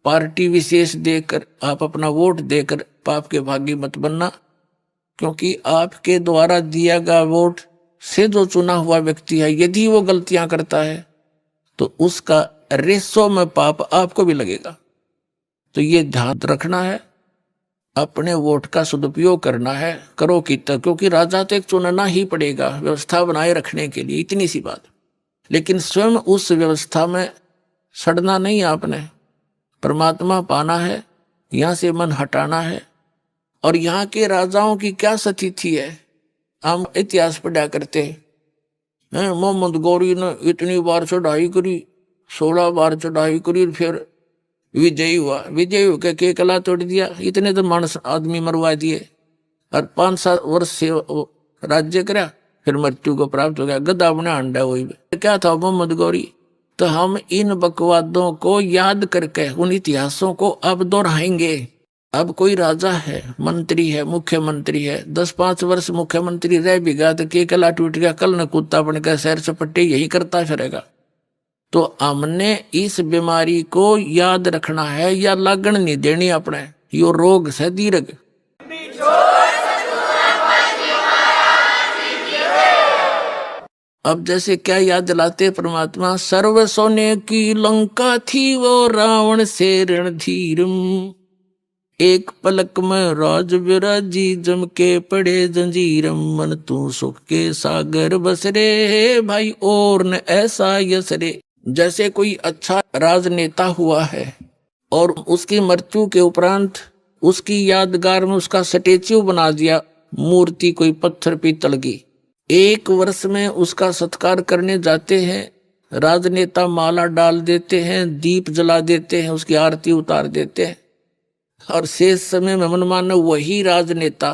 पार्टी विशेष देखकर आप अपना वोट देकर पाप के भागी मत बनना। क्योंकि आपके द्वारा दिया गया वोट से जो चुना हुआ व्यक्ति है, यदि वो गलतियां करता है तो उसका रेसो में पाप आपको भी लगेगा। तो ये ध्यान रखना है, अपने वोट का सदुपयोग करना है, करो कितना, क्योंकि राजा तो एक चुनना ही पड़ेगा व्यवस्था बनाए रखने के लिए, इतनी सी बात। लेकिन स्वयं उस व्यवस्था में सड़ना नहीं, आपने परमात्मा पाना है, यहाँ से मन हटाना है। और यहाँ के राजाओं की क्या स्थिति है, हम इतिहास पढ़ा करते हैं। मोहम्मद गौरी ने इतनी बार चढ़ाई करी, 16 बार चढ़ाई करी, फिर विजयी हुआ, विजयी होकर के कला तोड़ दिया, इतने तो मानस आदमी मरवा दिए, और 5-7 वर्ष से राज्य करा, फिर मृत्यु को प्राप्त हो गया, गधा अपने अंडा। वही क्या था मोहम्मद गौरी। तो हम इन बकवादों को याद करके उन इतिहासों को अब दोहराएंगे। अब कोई राजा है, मंत्री है, मुख्यमंत्री है, 10-5 वर्ष मुख्यमंत्री रह भी गया तो के कला टूट गया, कल न कुत्ता बन गया, सैर सपट्टे यही करता फिरेगा। तो हमने इस बीमारी को याद रखना है, या लगन नहीं देनी अपने, यो रोग से दीर्घ। अब जैसे क्या याद दिलाते परमात्मा, सर्व सोने की लंका थी वो रावण से रणधीरम, एक पलक में राज विराजी जम के पड़े जंजीरम, मन तू सुख के सागर बसरे भाई और न ऐसा यसरे। जैसे कोई अच्छा राजनेता हुआ है और उसकी मृत्यु के उपरांत उसकी यादगार में उसका स्टेच्यू बना दिया, मूर्ति कोई पत्थर पीतल की, 1 वर्ष में उसका सत्कार करने जाते हैं, राजनेता माला डाल देते हैं, दीप जला देते हैं, उसकी आरती उतार देते हैं, और शेष समय में मनमाना वही राजनेता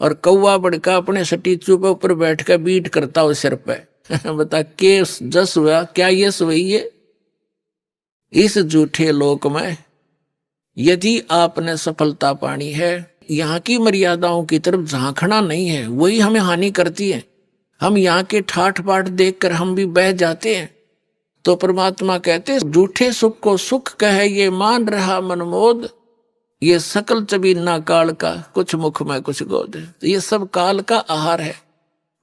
और कौवा बड़का अपने स्टेच्यू पे ऊपर बैठ कर बीट करता हो सिर पे। बता के जस हुआ, क्या यश हुई है? इस झूठे लोक में यदि आपने सफलता पानी है, यहाँ की मर्यादाओं की तरफ झांकना नहीं है, वही हमें हानि करती है। हम यहाँ के ठाठ बाट देखकर हम भी बह जाते हैं। तो परमात्मा कहते झूठे सुख को सुख कहे ये मान रहा मनमोद, ये सकल चबीना काल का, कुछ मुख में कुछ गोद। तो ये सब काल का आहार है,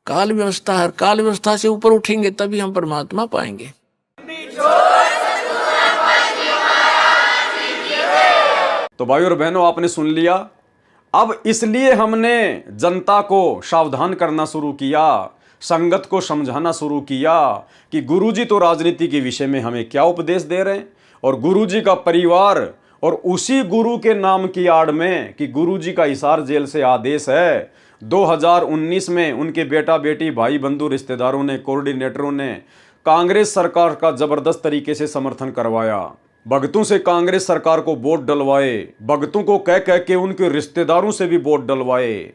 काल व्यवस्था है। काल व्यवस्था से ऊपर उठेंगे तभी हम परमात्मा पाएंगे। तो भाई और बहनों, आपने सुन लिया। अब इसलिए हमने जनता को सावधान करना शुरू किया, संगत को समझाना शुरू किया कि गुरुजी तो राजनीति के विषय में हमें क्या उपदेश दे रहे हैं, और गुरुजी का परिवार और उसी गुरु के नाम की आड़ में कि गुरुजी का हिसार जेल से आदेश है। 2019 में उनके बेटा बेटी भाई बंधु रिश्तेदारों ने, कोऑर्डिनेटरों ने कांग्रेस सरकार का जबरदस्त तरीके से समर्थन करवाया, भगतों से कांग्रेस सरकार को वोट डलवाए, भगतों को कह कह के उनके रिश्तेदारों से भी वोट डलवाए,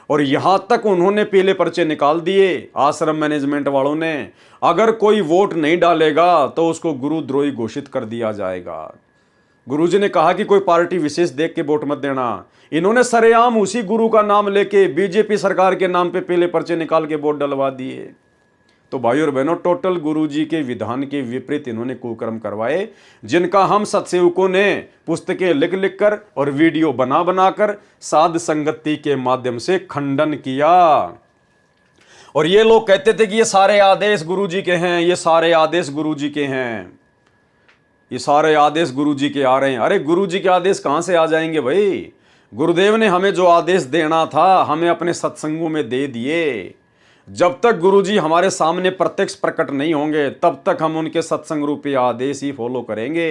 और यहां तक उन्होंने पीले पर्चे निकाल दिए आश्रम मैनेजमेंट वालों ने। अगर कोई वोट नहीं डालेगा तो उसको गुरुद्रोही घोषित कर दिया जाएगा। गुरुजी ने कहा कि कोई पार्टी विशेष देख के वोट मत देना। इन्होंने सरेआम उसी गुरु का नाम लेके बीजेपी सरकार के नाम पे पीले पर्चे निकाल के वोट डलवा दिए। तो भाई और बहनों, टोटल गुरुजी के विधान के विपरीत इन्होंने कुकर्म करवाए, जिनका हम सत्सेवकों ने पुस्तकें लिख लिख कर और वीडियो बना बनाकर साध संगति के माध्यम से खंडन किया। और ये लोग कहते थे कि ये सारे आदेश गुरुजी के हैं, ये सारे आदेश गुरुजी के हैं, ये सारे आदेश गुरुजी के आ रहे हैं। अरे गुरुजी के आदेश कहाँ से आ जाएंगे भाई? गुरुदेव ने हमें जो आदेश देना था हमें अपने सत्संगों में दे दिए। जब तक गुरुजी हमारे सामने प्रत्यक्ष प्रकट नहीं होंगे तब तक हम उनके सत्संग रूपी आदेश ही फॉलो करेंगे।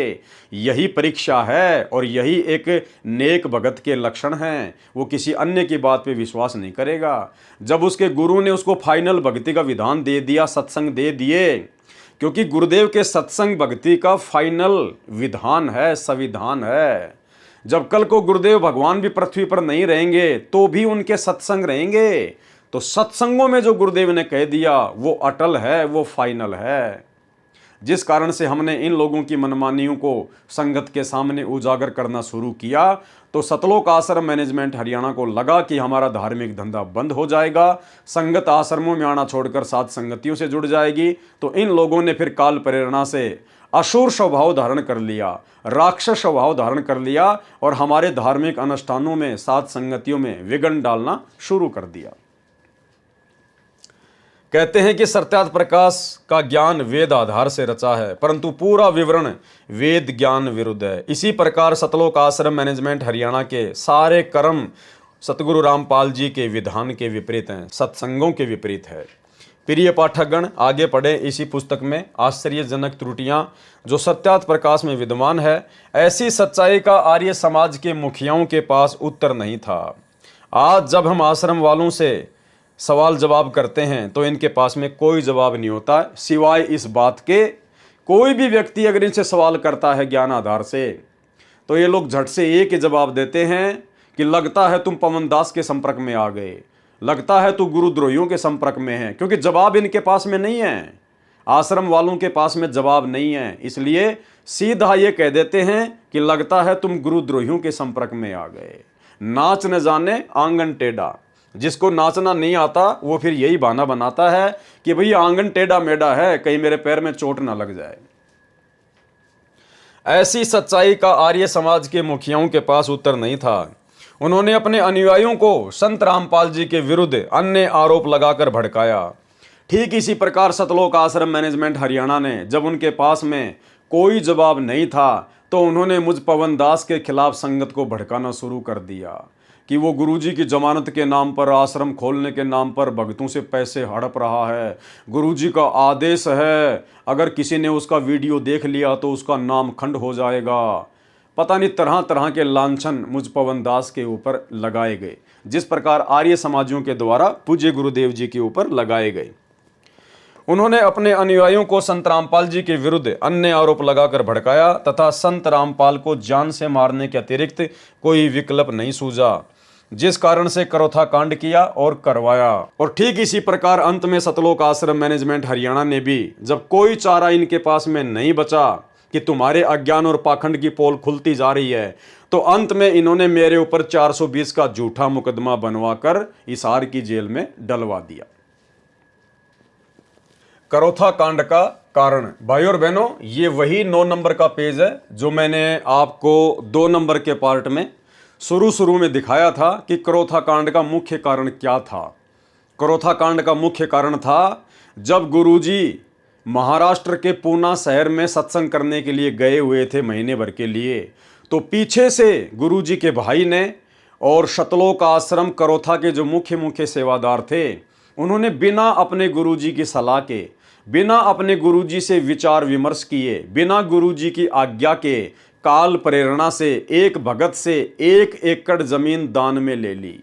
यही परीक्षा है और यही एक नेक भगत के लक्षण हैं। वो किसी अन्य की बात पे विश्वास नहीं करेगा। जब उसके गुरु ने उसको फाइनल भक्ति का विधान दे दिया, सत्संग दे दिए, क्योंकि गुरुदेव के सत्संग भक्ति का फाइनल विधान है, संविधान है। जब कल को गुरुदेव भगवान भी पृथ्वी पर नहीं रहेंगे तो भी उनके सत्संग रहेंगे। तो सत्संगों में जो गुरुदेव ने कह दिया वो अटल है, वो फाइनल है। जिस कारण से हमने इन लोगों की मनमानियों को संगत के सामने उजागर करना शुरू किया, तो सतलोक आश्रम मैनेजमेंट हरियाणा को लगा कि हमारा धार्मिक धंधा बंद हो जाएगा, संगत आश्रमों में आना छोड़कर साथ संगतियों से जुड़ जाएगी। तो इन लोगों ने फिर काल प्रेरणा से असुर स्वभाव धारण कर लिया, राक्षस स्वभाव धारण कर लिया और हमारे धार्मिक अनुष्ठानों में, साध संगतियों में विघ्न डालना शुरू कर दिया। कहते हैं कि सत्यार्थ प्रकाश का ज्ञान वेद आधार से रचा है, परंतु पूरा विवरण वेद ज्ञान विरुद्ध है। इसी प्रकार सतलोक आश्रम मैनेजमेंट हरियाणा के सारे कर्म सतगुरु रामपाल जी के विधान के विपरीत हैं, सत्संगों के विपरीत है। प्रिय पाठकगण, आगे पढ़े इसी पुस्तक में आश्चर्यजनक त्रुटियां जो सत्यार्थ प्रकाश में विद्यमान है। ऐसी सच्चाई का आर्य समाज के मुखियाओं के पास उत्तर नहीं था। आज जब हम आश्रम वालों से सवाल जवाब करते हैं तो इनके पास में कोई जवाब नहीं होता, सिवाय इस बात के, कोई भी व्यक्ति अगर इनसे सवाल करता है ज्ञान आधार से तो ये लोग झट से एक ही जवाब देते हैं कि लगता है तुम पवन दास के संपर्क में आ गए, लगता है तू गुरुद्रोहियों के संपर्क में है, क्योंकि जवाब इनके पास में नहीं है, आश्रम वालों के पास में जवाब नहीं है। इसलिए सीधा ये कह देते हैं कि लगता है तुम गुरुद्रोहियों के संपर्क में आ गए। नाच न जाने आंगन टेढ़ा, जिसको नाचना नहीं आता वो फिर यही बहाना बनाता है कि भई आंगन टेढ़ा मेढ़ा है, कहीं मेरे पैर में चोट ना लग जाए। ऐसी सच्चाई का आर्य समाज के मुखियाओं के पास उत्तर नहीं था। उन्होंने अपने अनुयायियों को संत रामपाल जी के विरुद्ध अन्य आरोप लगाकर भड़काया। ठीक इसी प्रकार सतलोक आश्रम मैनेजमेंट हरियाणा ने जब उनके पास में कोई जवाब नहीं था तो उन्होंने मुझ पवन दास के खिलाफ संगत को भड़काना शुरू कर दिया कि वो गुरुजी की जमानत के नाम पर, आश्रम खोलने के नाम पर भक्तों से पैसे हड़प रहा है। गुरुजी का आदेश है, अगर किसी ने उसका वीडियो देख लिया तो उसका नाम खंड हो जाएगा। पता नहीं तरह तरह के लांछन मुझ पवन दास के ऊपर लगाए गए, जिस प्रकार आर्य समाजियों के द्वारा पूज्य गुरुदेव जी के ऊपर लगाए गए। उन्होंने अपने अनुयायियों को संत रामपाल जी के विरुद्ध अन्य आरोप लगाकर भड़काया तथा संत रामपाल को जान से मारने के अतिरिक्त कोई विकल्प नहीं सूझा, जिस कारण से करोथा कांड किया और करवाया। और ठीक इसी प्रकार अंत में सतलोक आश्रम मैनेजमेंट हरियाणा ने भी जब कोई चारा इनके पास में नहीं बचा कि तुम्हारे अज्ञान और पाखंड की पोल खुलती जा रही है, तो अंत में इन्होंने मेरे ऊपर 420 का झूठा मुकदमा बनवाकर हिसार की जेल में डलवा दिया। करोथा कांड का कारण, भाई और बहनों, ये वही 9 नंबर का पेज है जो मैंने आपको 2 नंबर के पार्ट में शुरू में दिखाया था कि करोथा कांड का मुख्य कारण क्या था। करोथा कांड का मुख्य कारण था जब गुरुजी महाराष्ट्र के पूना शहर में सत्संग करने के लिए गए हुए थे महीने भर के लिए, तो पीछे से गुरुजी के भाई ने और सतलोक आश्रम करोथा के जो मुख्य सेवादार थे, उन्होंने बिना अपने गुरुजी की सलाह के, बिना अपने गुरुजी से विचार विमर्श किए, बिना गुरुजी की आज्ञा के, काल प्रेरणा से एक भगत से 1 एकड़ जमीन दान में ले ली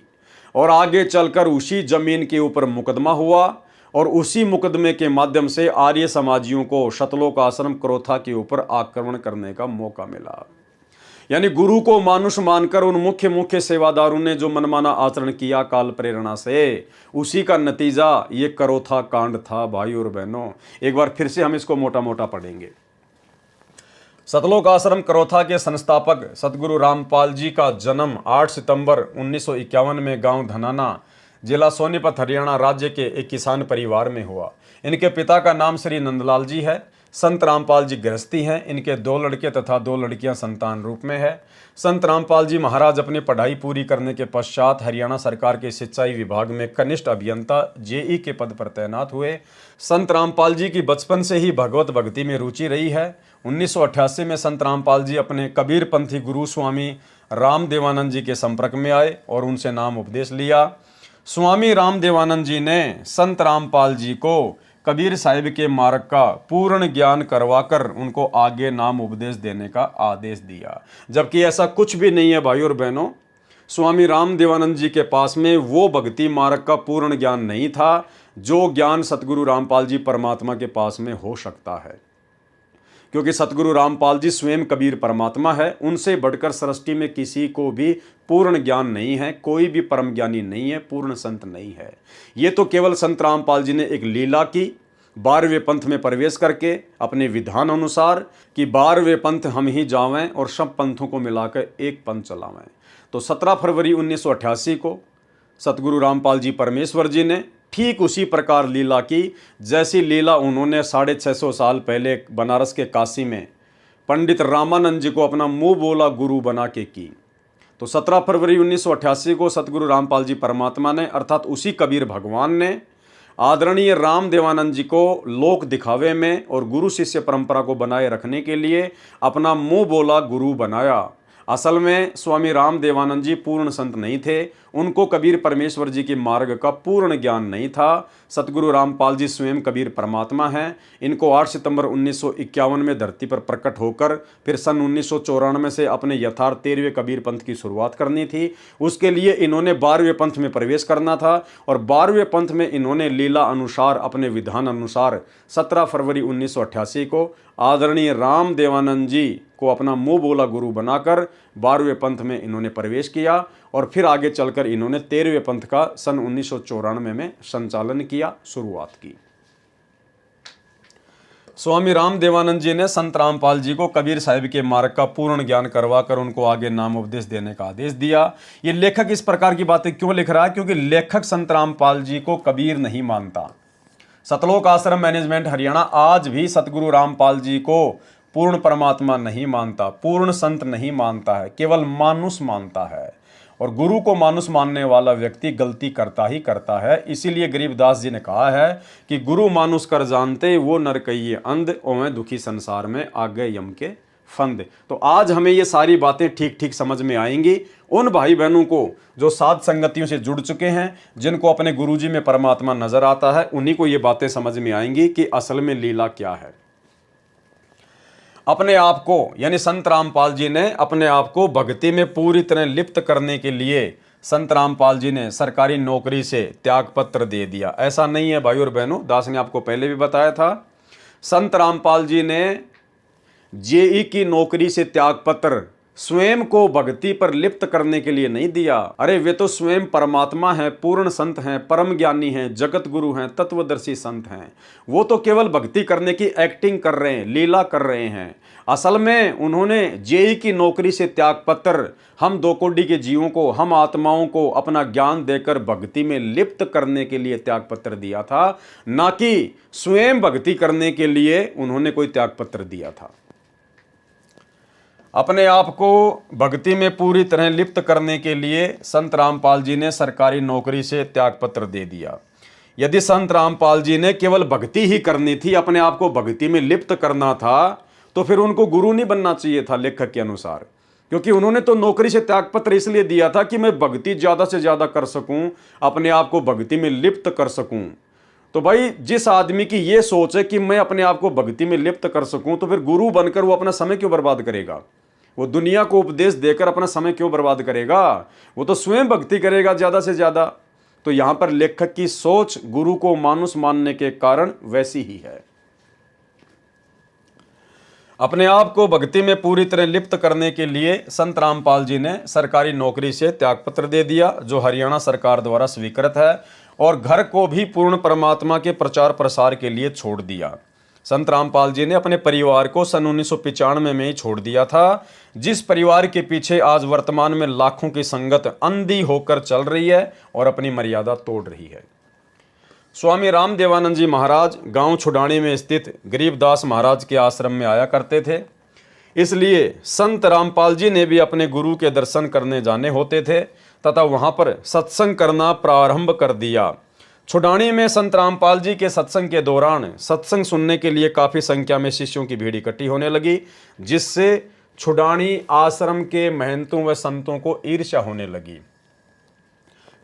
और आगे चलकर उसी जमीन के ऊपर मुकदमा हुआ और उसी मुकदमे के माध्यम से आर्य समाजियों को सतलोक आश्रम करोथा के ऊपर आक्रमण करने का मौका मिला। यानी गुरु को मानुष मानकर उन मुख्य सेवादारों ने जो मनमाना आचरण किया काल प्रेरणा से, उसी का नतीजा ये करोथा कांड था। भाई और बहनों, एक बार फिर से हम इसको मोटा मोटा पढ़ेंगे। सतलोक आश्रम करोथा के संस्थापक सतगुरु रामपाल जी का जन्म 8 सितंबर 1951 में गांव धनाना, जिला सोनीपत, हरियाणा राज्य के एक किसान परिवार में हुआ। इनके पिता का नाम श्री नंदलाल जी है। संत रामपाल जी गृहस्थी हैं। इनके 2 लड़के तथा 2 लड़कियां संतान रूप में है। संत रामपाल जी महाराज अपनी पढ़ाई पूरी करने के पश्चात हरियाणा सरकार के सिंचाई विभाग में कनिष्ठ अभियंता जेई के पद पर तैनात हुए। संत रामपाल जी की बचपन से ही भगवत भक्ति में रुचि रही है। 1988 में संत रामपाल जी अपने कबीरपंथी गुरु स्वामी रामदेवानंद जी के संपर्क में आए और उनसे नाम उपदेश लिया। स्वामी रामदेवानंद जी ने संत रामपाल जी को कबीर साहिब के मार्ग का पूर्ण ज्ञान करवाकर उनको आगे नाम उपदेश देने का आदेश दिया। जबकि ऐसा कुछ भी नहीं है भाई और बहनों, स्वामी रामदेवानंद जी के पास में वो भक्ति मार्ग का पूर्ण ज्ञान नहीं था जो ज्ञान सतगुरु रामपाल जी परमात्मा के पास में हो सकता है, क्योंकि सतगुरु रामपाल जी स्वयं कबीर परमात्मा है। उनसे बढ़कर सृष्टि में किसी को भी पूर्ण ज्ञान नहीं है, कोई भी परम ज्ञानी नहीं है, पूर्ण संत नहीं है। ये तो केवल संत रामपाल जी ने एक लीला की 12वें पंथ में प्रवेश करके अपने विधान अनुसार कि 12वें पंथ हम ही जावें और सब पंथों को मिलाकर एक पंथ चलावें। तो 17 फरवरी 1988 को सतगुरु रामपाल जी परमेश्वर जी ने ठीक उसी प्रकार लीला की जैसी लीला उन्होंने 650 साल पहले बनारस के काशी में पंडित रामानंद जी को अपना मुंह बोला गुरु बना के की। तो 17 फरवरी 1988 को सतगुरु रामपाल जी परमात्मा ने अर्थात उसी कबीर भगवान ने आदरणीय राम देवानंद जी को लोक दिखावे में और गुरु शिष्य परंपरा को बनाए रखने के लिए अपना मुंह बोला गुरु बनाया। असल में स्वामी राम देवानंद जी पूर्ण संत नहीं थे, उनको कबीर परमेश्वर जी के मार्ग का पूर्ण ज्ञान नहीं था। सतगुरु रामपाल जी स्वयं कबीर परमात्मा हैं। इनको 8 सितंबर 1951 में धरती पर प्रकट होकर फिर सन 1994 से अपने यथार्थ 13वें कबीर पंथ की शुरुआत करनी थी। उसके लिए इन्होंने 12वें पंथ में प्रवेश करना था और 12वें पंथ में इन्होंने लीला अनुसार अपने विधान अनुसार 17 फरवरी 1988 को आदरणीय राम देवानंद जी को अपना मुंह बोला गुरु बनाकर 12वें पंथ में इन्होंने प्रवेश किया और फिर आगे चलकर इन्होंने 13वें पंथ का सन 1994 में संचालन किया, शुरुआत की। स्वामी राम देवानंद जी ने संत रामपाल जी को कबीर साहिब के मार्ग का पूर्ण ज्ञान करवाकर उनको आगे नाम उपदेश देने का आदेश दिया। ये लेखक इस प्रकार की बातें क्यों लिख रहा है? क्योंकि लेखक संत रामपाल जी को कबीर नहीं मानता। सतलोक आश्रम मैनेजमेंट हरियाणा आज भी सतगुरु रामपाल जी को पूर्ण परमात्मा नहीं मानता, पूर्ण संत नहीं मानता है, केवल मानुष मानता है। और गुरु को मानुष मानने वाला व्यक्ति गलती करता ही करता है। इसीलिए गरीबदास जी ने कहा है कि गुरु मानुष कर जानते वो नर कहिए अंध, ओवें दुखी संसार में आगे यम के फंद। तो आज हमें ये सारी बातें ठीक ठीक समझ में आएंगी। उन भाई बहनों को जो साध संगतियों से जुड़ चुके हैं, जिनको अपने गुरुजी में परमात्मा नजर आता है, उन्हीं को ये बातें समझ में आएंगी कि असल में लीला क्या है। अपने आप को यानी संत रामपाल जी ने अपने आप को भक्ति में पूरी तरह लिप्त करने के लिए संत रामपाल जी ने सरकारी नौकरी से त्याग पत्र दे दिया। ऐसा नहीं है भाई और बहनों, दास ने आपको पहले भी बताया था। संत रामपाल जी ने जेई की नौकरी से त्याग पत्र स्वयं को भक्ति पर लिप्त करने के लिए नहीं दिया। अरे वे तो स्वयं परमात्मा है, पूर्ण संत हैं, परम ज्ञानी हैं, जगत गुरु हैं, तत्वदर्शी संत हैं। वो तो केवल भक्ति करने की एक्टिंग कर रहे हैं, लीला कर रहे हैं। असल में उन्होंने जेई की नौकरी से त्याग पत्र हम दो कोटि के जीवों को, हम आत्माओं को अपना ज्ञान देकर भक्ति में लिप्त करने के लिए त्याग पत्र दिया था, ना कि स्वयं भक्ति करने के लिए उन्होंने कोई त्याग पत्र दिया था। अपने आप को भक्ति में पूरी तरह लिप्त करने के लिए संत रामपाल जी ने सरकारी नौकरी से त्यागपत्र दे दिया। यदि संत रामपाल जी ने केवल भक्ति ही करनी थी, अपने आप को भक्ति में लिप्त करना था, तो फिर उनको गुरु नहीं बनना चाहिए था लेखक के अनुसार। क्योंकि उन्होंने तो नौकरी से त्यागपत्र इसलिए दिया था कि मैं भक्ति ज़्यादा से ज़्यादा कर सकूं, अपने आप को भक्ति में लिप्त कर सकूं। तो भाई जिस आदमी की ये सोच है कि मैं अपने आप को भक्ति में लिप्त कर सकूं, तो फिर गुरु बनकर वो अपना समय क्यों बर्बाद करेगा? वो दुनिया को उपदेश देकर अपना समय क्यों बर्बाद करेगा? वो तो स्वयं भक्ति करेगा ज़्यादा से ज़्यादा। तो यहाँ पर लेखक की सोच गुरु को मानुष मानने के कारण वैसी ही है। अपने आप को भक्ति में पूरी तरह लिप्त करने के लिए संत रामपाल जी ने सरकारी नौकरी से त्यागपत्र दे दिया, जो हरियाणा सरकार द्वारा स्वीकृत है, और घर को भी पूर्ण परमात्मा के प्रचार प्रसार के लिए छोड़ दिया। संत रामपाल जी ने अपने परिवार को सन 1995 में ही छोड़ दिया था, जिस परिवार के पीछे आज वर्तमान में लाखों की संगत अंधी होकर चल रही है और अपनी मर्यादा तोड़ रही है। स्वामी राम देवानंद जी महाराज गांव छुडानी में स्थित गरीबदास महाराज के आश्रम में आया करते थे। इसलिए संत रामपाल जी ने भी अपने गुरु के दर्शन करने जाने होते थे तथा वहां पर सत्संग करना प्रारंभ कर दिया। छुडानी में संत रामपाल जी के सत्संग के दौरान सत्संग सुनने के लिए काफ़ी संख्या में शिष्यों की भीड़ इकट्ठी होने लगी, जिससे छुडानी आश्रम के महंतों व संतों को ईर्ष्या होने लगी।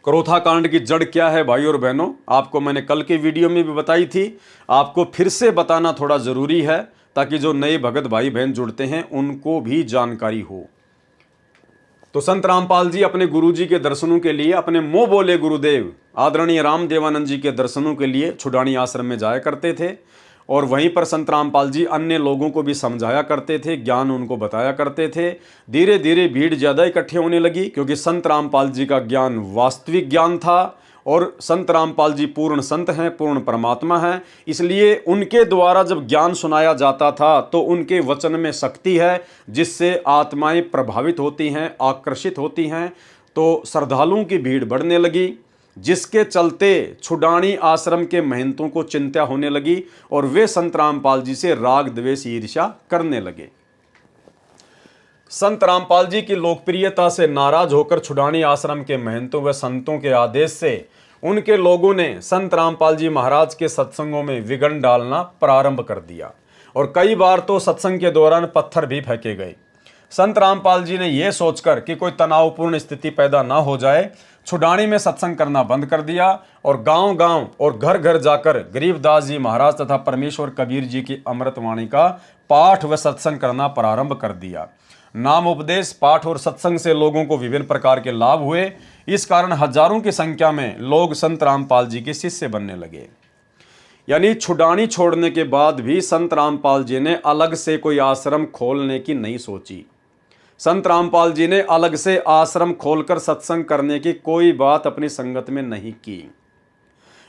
क्रोथा कांड की जड़ क्या है भाई और बहनों, आपको मैंने कल के वीडियो में भी बताई थी, आपको फिर से बताना थोड़ा ज़रूरी है ताकि जो नए भगत भाई बहन जुड़ते हैं उनको भी जानकारी हो। तो संत रामपाल जी अपने गुरुजी के दर्शनों के लिए, अपने मुंह बोले गुरुदेव आदरणीय राम देवानंद जी के दर्शनों के लिए छुडानी आश्रम में जाया करते थे, और वहीं पर संत रामपाल जी अन्य लोगों को भी समझाया करते थे, ज्ञान उनको बताया करते थे। धीरे धीरे भीड़ ज़्यादा इकट्ठी होने लगी, क्योंकि संत रामपाल जी का ज्ञान वास्तविक ज्ञान था और संत रामपाल जी पूर्ण संत हैं, पूर्ण परमात्मा हैं। इसलिए उनके द्वारा जब ज्ञान सुनाया जाता था तो उनके वचन में शक्ति है, जिससे आत्माएं प्रभावित होती हैं, आकर्षित होती हैं। तो श्रद्धालुओं की भीड़ बढ़ने लगी जिसके चलते छुडानी आश्रम के महंतों को चिंता होने लगी और वे संत रामपाल जी से राग द्वेष ईर्ष्या करने लगे। संत रामपाल जी की लोकप्रियता से नाराज होकर छुडानी आश्रम के महंतों व संतों के आदेश से उनके लोगों ने संत रामपाल जी महाराज के सत्संगों में विघ्न डालना प्रारंभ कर दिया और कई बार तो सत्संग के दौरान पत्थर भी फेंके गए। संत रामपाल जी ने यह सोचकर कि कोई तनावपूर्ण स्थिति पैदा ना हो जाए, छुडानी में सत्संग करना बंद कर दिया और गांव-गांव और घर-घर जाकर गरीबदास जी महाराज तथा परमेश्वर कबीर जी की अमृतवाणी का पाठ व सत्संग करना प्रारंभ कर दिया। नाम उपदेश, पाठ और सत्संग से लोगों को विभिन्न प्रकार के लाभ हुए। इस कारण हजारों की संख्या में लोग संत रामपाल जी के शिष्य बनने लगे। यानी छुडानी छोड़ने के बाद भी संत रामपाल जी ने अलग से कोई आश्रम खोलने की नहीं सोची। संत रामपाल जी ने अलग से आश्रम खोलकर सत्संग करने की कोई बात अपनी संगत में नहीं की,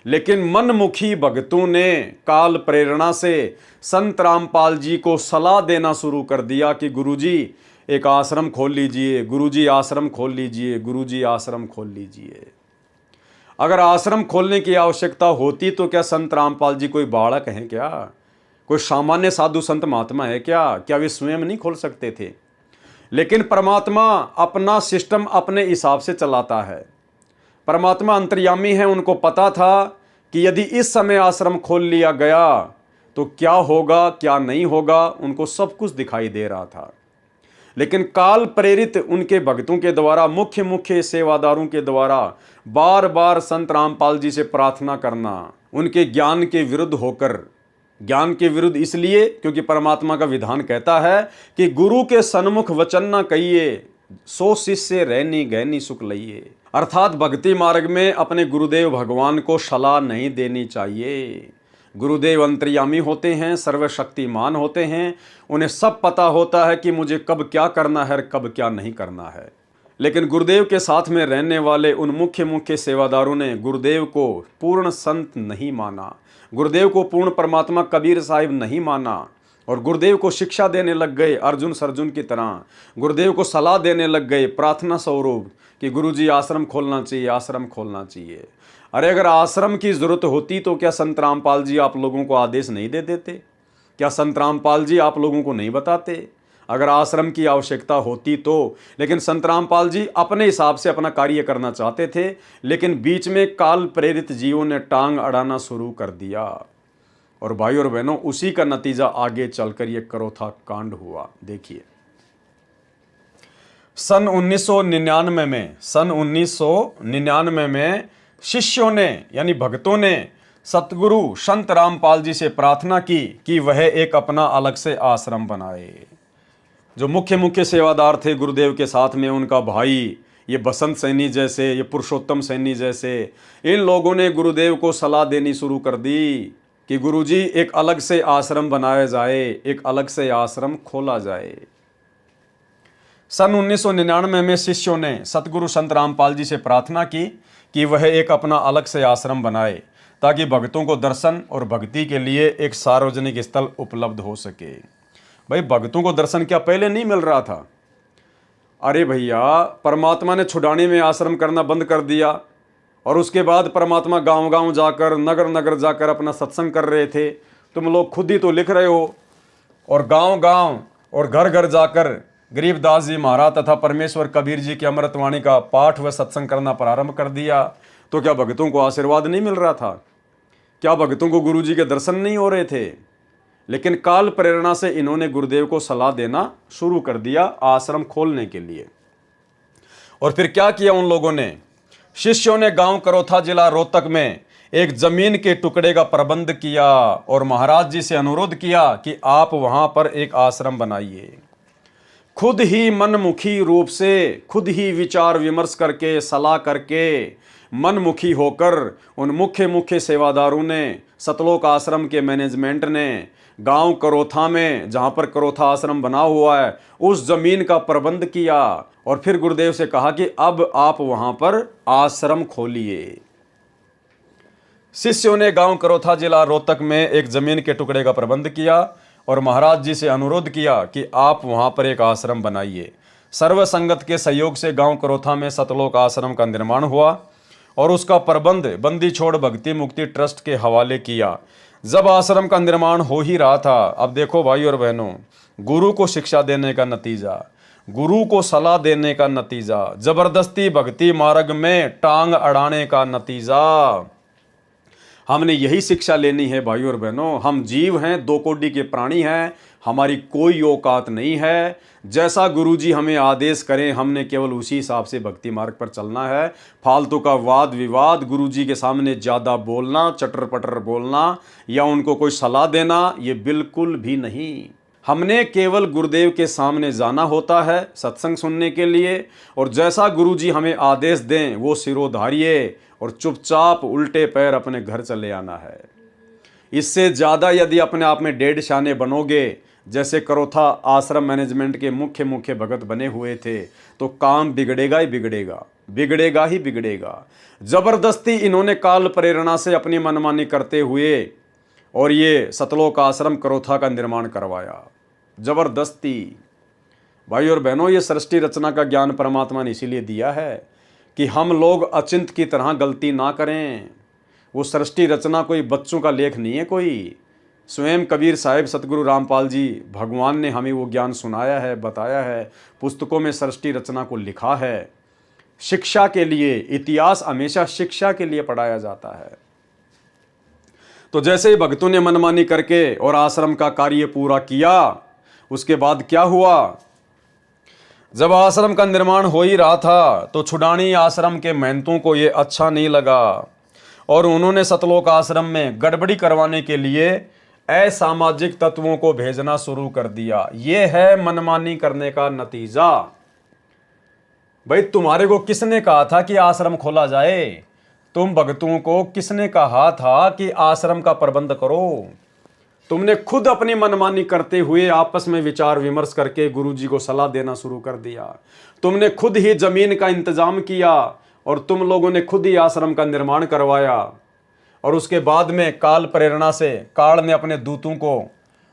लेकिन मनमुखी भक्तों ने काल प्रेरणा से संत रामपाल जी को सलाह देना शुरू कर दिया कि गुरुजी एक आश्रम खोल लीजिए, गुरुजी आश्रम खोल लीजिए, गुरुजी आश्रम खोल लीजिए। अगर आश्रम खोलने की आवश्यकता होती तो क्या संत रामपाल जी कोई बालक हैं क्या? कोई सामान्य साधु संत महात्मा है क्या? क्या वे स्वयं नहीं खोल सकते थे? लेकिन परमात्मा अपना सिस्टम अपने हिसाब से चलाता है। परमात्मा अंतर्यामी है, उनको पता था कि यदि इस समय आश्रम खोल लिया गया तो क्या होगा क्या नहीं होगा, उनको सब कुछ दिखाई दे रहा था। लेकिन काल प्रेरित उनके भक्तों के द्वारा, मुख्य सेवादारों के द्वारा बार बार संत रामपाल जी से प्रार्थना करना, उनके ज्ञान के विरुद्ध होकर, ज्ञान के विरुद्ध इसलिए क्योंकि परमात्मा का विधान कहता है कि गुरु के सन्मुख वचन न कहिए, सो शिष्य रहनी गहनी सुख लइए। अर्थात भक्ति मार्ग में अपने गुरुदेव भगवान को सलाह नहीं देनी चाहिए। गुरुदेव अंतर्यामी होते हैं, सर्वशक्तिमान होते हैं, उन्हें सब पता होता है कि मुझे कब क्या करना है और कब क्या नहीं करना है। लेकिन गुरुदेव के साथ में रहने वाले उन मुख्य सेवादारों ने गुरुदेव को पूर्ण संत नहीं माना, गुरुदेव को पूर्ण परमात्मा कबीर साहिब नहीं माना और गुरुदेव को शिक्षा देने लग गए अर्जुन सर्जुन की तरह। गुरुदेव को सलाह देने लग गए प्रार्थना स्वरूप कि गुरुजी आश्रम खोलना चाहिए, आश्रम खोलना चाहिए। अरे अगर आश्रम की जरूरत होती तो क्या संत रामपाल जी आप लोगों को आदेश नहीं दे देते? क्या संत रामपाल जी आप लोगों को नहीं बताते अगर आश्रम की आवश्यकता होती तो? लेकिन संत रामपाल जी अपने हिसाब से अपना कार्य करना चाहते थे, लेकिन बीच में काल प्रेरित जीवों ने टांग अड़ाना शुरू कर दिया और भाई और बहनों उसी का नतीजा आगे चलकर ये करोथा कांड हुआ। देखिए सन 1999 में शिष्यों ने यानी भक्तों ने सतगुरु संत रामपाल जी से प्रार्थना की कि वह एक अपना अलग से आश्रम बनाए। जो मुख्य सेवादार थे गुरुदेव के साथ में, उनका भाई ये बसंत सैनी जैसे, ये पुरुषोत्तम सैनी जैसे, इन लोगों ने गुरुदेव को सलाह देनी शुरू कर दी कि गुरुजी एक अलग से आश्रम बनाया जाए, एक अलग से आश्रम खोला जाए। सन 1999 में शिष्यों ने सतगुरु संत रामपाल जी से प्रार्थना की कि वह एक अपना अलग से आश्रम बनाए ताकि भक्तों को दर्शन और भक्ति के लिए एक सार्वजनिक स्थल उपलब्ध हो सके। भाई भक्तों को दर्शन क्या पहले नहीं मिल रहा था? अरे भैया, परमात्मा ने छुडानी में आश्रम करना बंद कर दिया और उसके बाद परमात्मा गांव-गांव जाकर, नगर-नगर जाकर अपना सत्संग कर रहे थे। तुम लोग खुद ही तो लिख रहे हो। और गांव-गांव और घर-घर जाकर गरीबदास जी महाराज तथा परमेश्वर कबीर जी की अमृतवाणी का पाठ व सत्संग करना प्रारंभ कर दिया। तो क्या भक्तों को आशीर्वाद नहीं मिल रहा था? क्या भक्तों को गुरु जी के दर्शन नहीं हो रहे थे? लेकिन काल प्रेरणा से इन्होंने गुरुदेव को सलाह देना शुरू कर दिया आश्रम खोलने के लिए। और फिर क्या किया उन लोगों ने? शिष्यों ने गांव करोथा जिला रोहतक में एक जमीन के टुकड़े का प्रबंध किया और महाराज जी से अनुरोध किया कि आप वहां पर एक आश्रम बनाइए। खुद ही मनमुखी रूप से, खुद ही विचार विमर्श करके, सलाह करके, मनमुखी होकर उन मुख्य सेवादारों ने, सतलोक आश्रम के मैनेजमेंट ने गांव करोथा में, जहां पर करोथा आश्रम बना हुआ है, उस जमीन का प्रबंध किया और फिर गुरुदेव से कहा कि अब आप वहां पर आश्रम खोलिए। शिष्यों ने गांव करोथा जिला रोहतक में एक जमीन के टुकड़े का प्रबंध किया और महाराज जी से अनुरोध किया कि आप वहां पर एक आश्रम बनाइए। सर्व संगत के सहयोग से गांव करोथा में सतलोक आश्रम का निर्माण हुआ और उसका प्रबंध बंदी छोड़ भक्ति मुक्ति ट्रस्ट के हवाले किया। जब आश्रम का निर्माण हो ही रहा था, अब देखो भाई और बहनों, गुरु को शिक्षा देने का नतीजा, गुरु को सलाह देने का नतीजा, जबरदस्ती भक्ति मार्ग में टांग अड़ाने का नतीजा। हमने यही शिक्षा लेनी है भाई और बहनों। हम जीव हैं, दो कोटि के प्राणी हैं, हमारी कोई औकात नहीं है। जैसा गुरुजी हमें आदेश करें, हमने केवल उसी हिसाब से भक्ति मार्ग पर चलना है। फालतू का वाद विवाद, गुरुजी के सामने ज़्यादा बोलना, चटर पटर बोलना या उनको कोई सलाह देना, ये बिल्कुल भी नहीं। हमने केवल गुरुदेव के सामने जाना होता है सत्संग सुनने के लिए, और जैसा गुरुजी हमें आदेश दें वो सिरोधारिये और चुपचाप उल्टे पैर अपने घर चले आना है। इससे ज़्यादा यदि अपने आप में डेढ़ शाने बनोगे, जैसे करोथा आश्रम मैनेजमेंट के मुख्य भगत बने हुए थे, तो काम बिगड़ेगा ही बिगड़ेगा, बिगड़ेगा ही बिगड़ेगा। जबरदस्ती इन्होंने काल प्रेरणा से अपनी मनमानी करते हुए और ये सतलोक आश्रम करोथा का निर्माण करवाया, जबरदस्ती। भाई और बहनों, ये सृष्टि रचना का ज्ञान परमात्मा ने इसीलिए दिया है कि हम लोग अचिंत की तरह गलती ना करें। वो सृष्टि रचना कोई बच्चों का लेख नहीं है कोई। स्वयं कबीर साहिब, सतगुरु रामपाल जी, भगवान ने हमें वो ज्ञान सुनाया है, बताया है, पुस्तकों में सृष्टि रचना को लिखा है। शिक्षा के लिए, इतिहास हमेशा शिक्षा के लिए पढ़ाया जाता है। तो जैसे ही भक्तों ने मनमानी करके और आश्रम का कार्य पूरा किया, उसके बाद क्या हुआ? जब आश्रम का निर्माण हो ही रहा था तो छुडानी आश्रम के महंतों को ये अच्छा नहीं लगा और उन्होंने सतलोक आश्रम में गड़बड़ी करवाने के लिए असामाजिक तत्वों को भेजना शुरू कर दिया। ये है मनमानी करने का नतीजा। भाई, तुम्हारे को किसने कहा था कि आश्रम खोला जाए? तुम भक्तों को किसने कहा था कि आश्रम का प्रबंध करो? तुमने खुद अपनी मनमानी करते हुए आपस में विचार विमर्श करके गुरुजी को सलाह देना शुरू कर दिया। तुमने खुद ही जमीन का इंतजाम किया और तुम लोगों ने खुद ही आश्रम का निर्माण करवाया, और उसके बाद में काल प्रेरणा से काल ने अपने दूतों को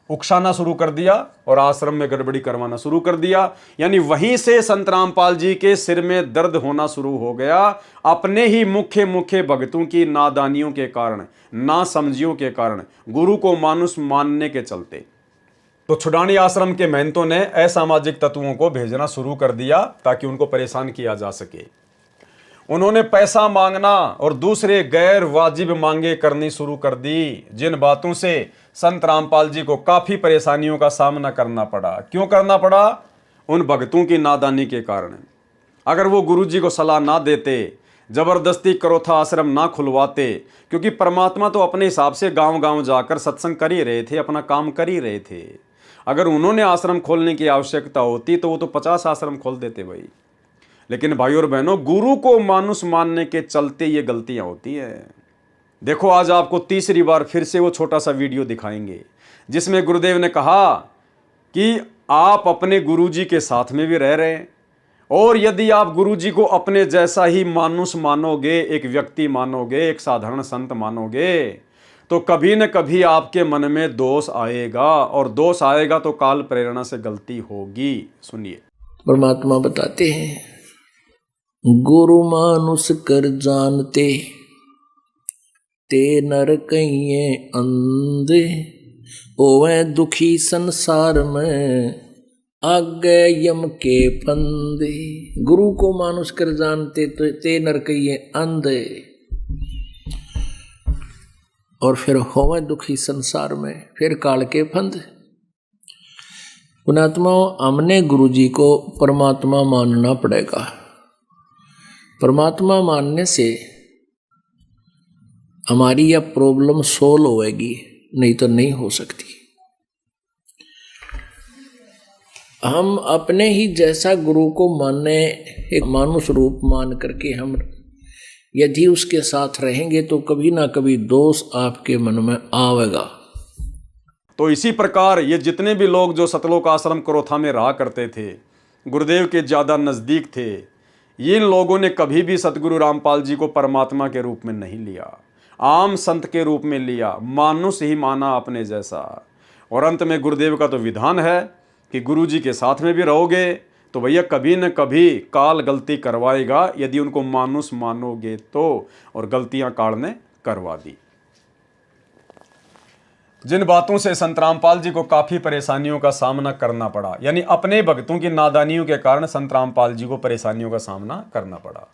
उकसाना शुरू कर दिया और आश्रम में गड़बड़ी करवाना शुरू कर दिया। यानी वहीं से संत रामपाल जी के सिर में दर्द होना शुरू हो गया, अपने ही मुख्य भक्तों की नादानियों के कारण, नासमझियों के कारण, गुरु को मानुष मानने के चलते। तो छुडानी आश्रम के महंतों ने असामाजिक तत्वों को भेजना शुरू कर दिया ताकि उनको परेशान किया जा सके। उन्होंने पैसा मांगना और दूसरे गैर वाजिब मांगे करनी शुरू कर दी, जिन बातों से संत रामपाल जी को काफी परेशानियों का सामना करना पड़ा। क्यों करना पड़ा? उन भक्तों की नादानी के कारण। अगर वो गुरुजी को सलाह ना देते, जबरदस्ती करोथा आश्रम ना खुलवाते, क्योंकि परमात्मा तो अपने हिसाब से गांव-गांव जाकर सत्संग कर ही रहे थे, अपना काम कर ही रहे थे। अगर उन्होंने आश्रम खोलने की आवश्यकता होती तो वो तो 50 आश्रम खोल देते भाई। लेकिन भाई और बहनों, गुरु को मानुष मानने के चलते ये गलतियां होती हैं। देखो, आज आपको तीसरी बार फिर से वो छोटा सा वीडियो दिखाएंगे जिसमें गुरुदेव ने कहा कि आप अपने गुरुजी के साथ में भी रह रहे हैं, और यदि आप गुरुजी को अपने जैसा ही मानुष मानोगे, एक व्यक्ति मानोगे, एक साधारण संत मानोगे, तो कभी न कभी आपके मन में दोष आएगा, और दोष आएगा तो काल प्रेरणा से गलती होगी। सुनिए, परमात्मा बताते हैं, गुरु मानुष कर जानते ते नर कहिए अंधे, ओवे दुखी संसार में आगे यम के फंदे। गुरु को मानुष कर जानते तो ते नर कहिए अंधे, और फिर होवे दुखी संसार में, फिर काल के फंद। पुणात्मा, हमने गुरुजी को परमात्मा मानना पड़ेगा। परमात्मा मानने से हमारी यह प्रॉब्लम सोल्व होएगी, नहीं तो नहीं हो सकती। हम अपने ही जैसा गुरु को माने, एक मानुष रूप मान करके हम यदि उसके साथ रहेंगे तो कभी ना कभी दोष आपके मन में आवेगा। तो इसी प्रकार ये जितने भी लोग जो सतलोक आश्रम करोथा में रहा करते थे, गुरुदेव के ज़्यादा नज़दीक थे, इन लोगों ने कभी भी सतगुरु रामपाल जी को परमात्मा के रूप में नहीं लिया, आम संत के रूप में लिया, मानुष ही माना अपने जैसा। और अंत में गुरुदेव का तो विधान है कि गुरु जी के साथ में भी रहोगे तो भैया कभी न कभी काल गलती करवाएगा यदि उनको मानुस मानोगे तो, और गलतियां काल ने करवा दी। जिन बातों से संत रामपाल जी को काफी परेशानियों का सामना करना पड़ा, यानी अपने भक्तों की नादानियों के कारण संत रामपाल जी को परेशानियों का सामना करना पड़ा।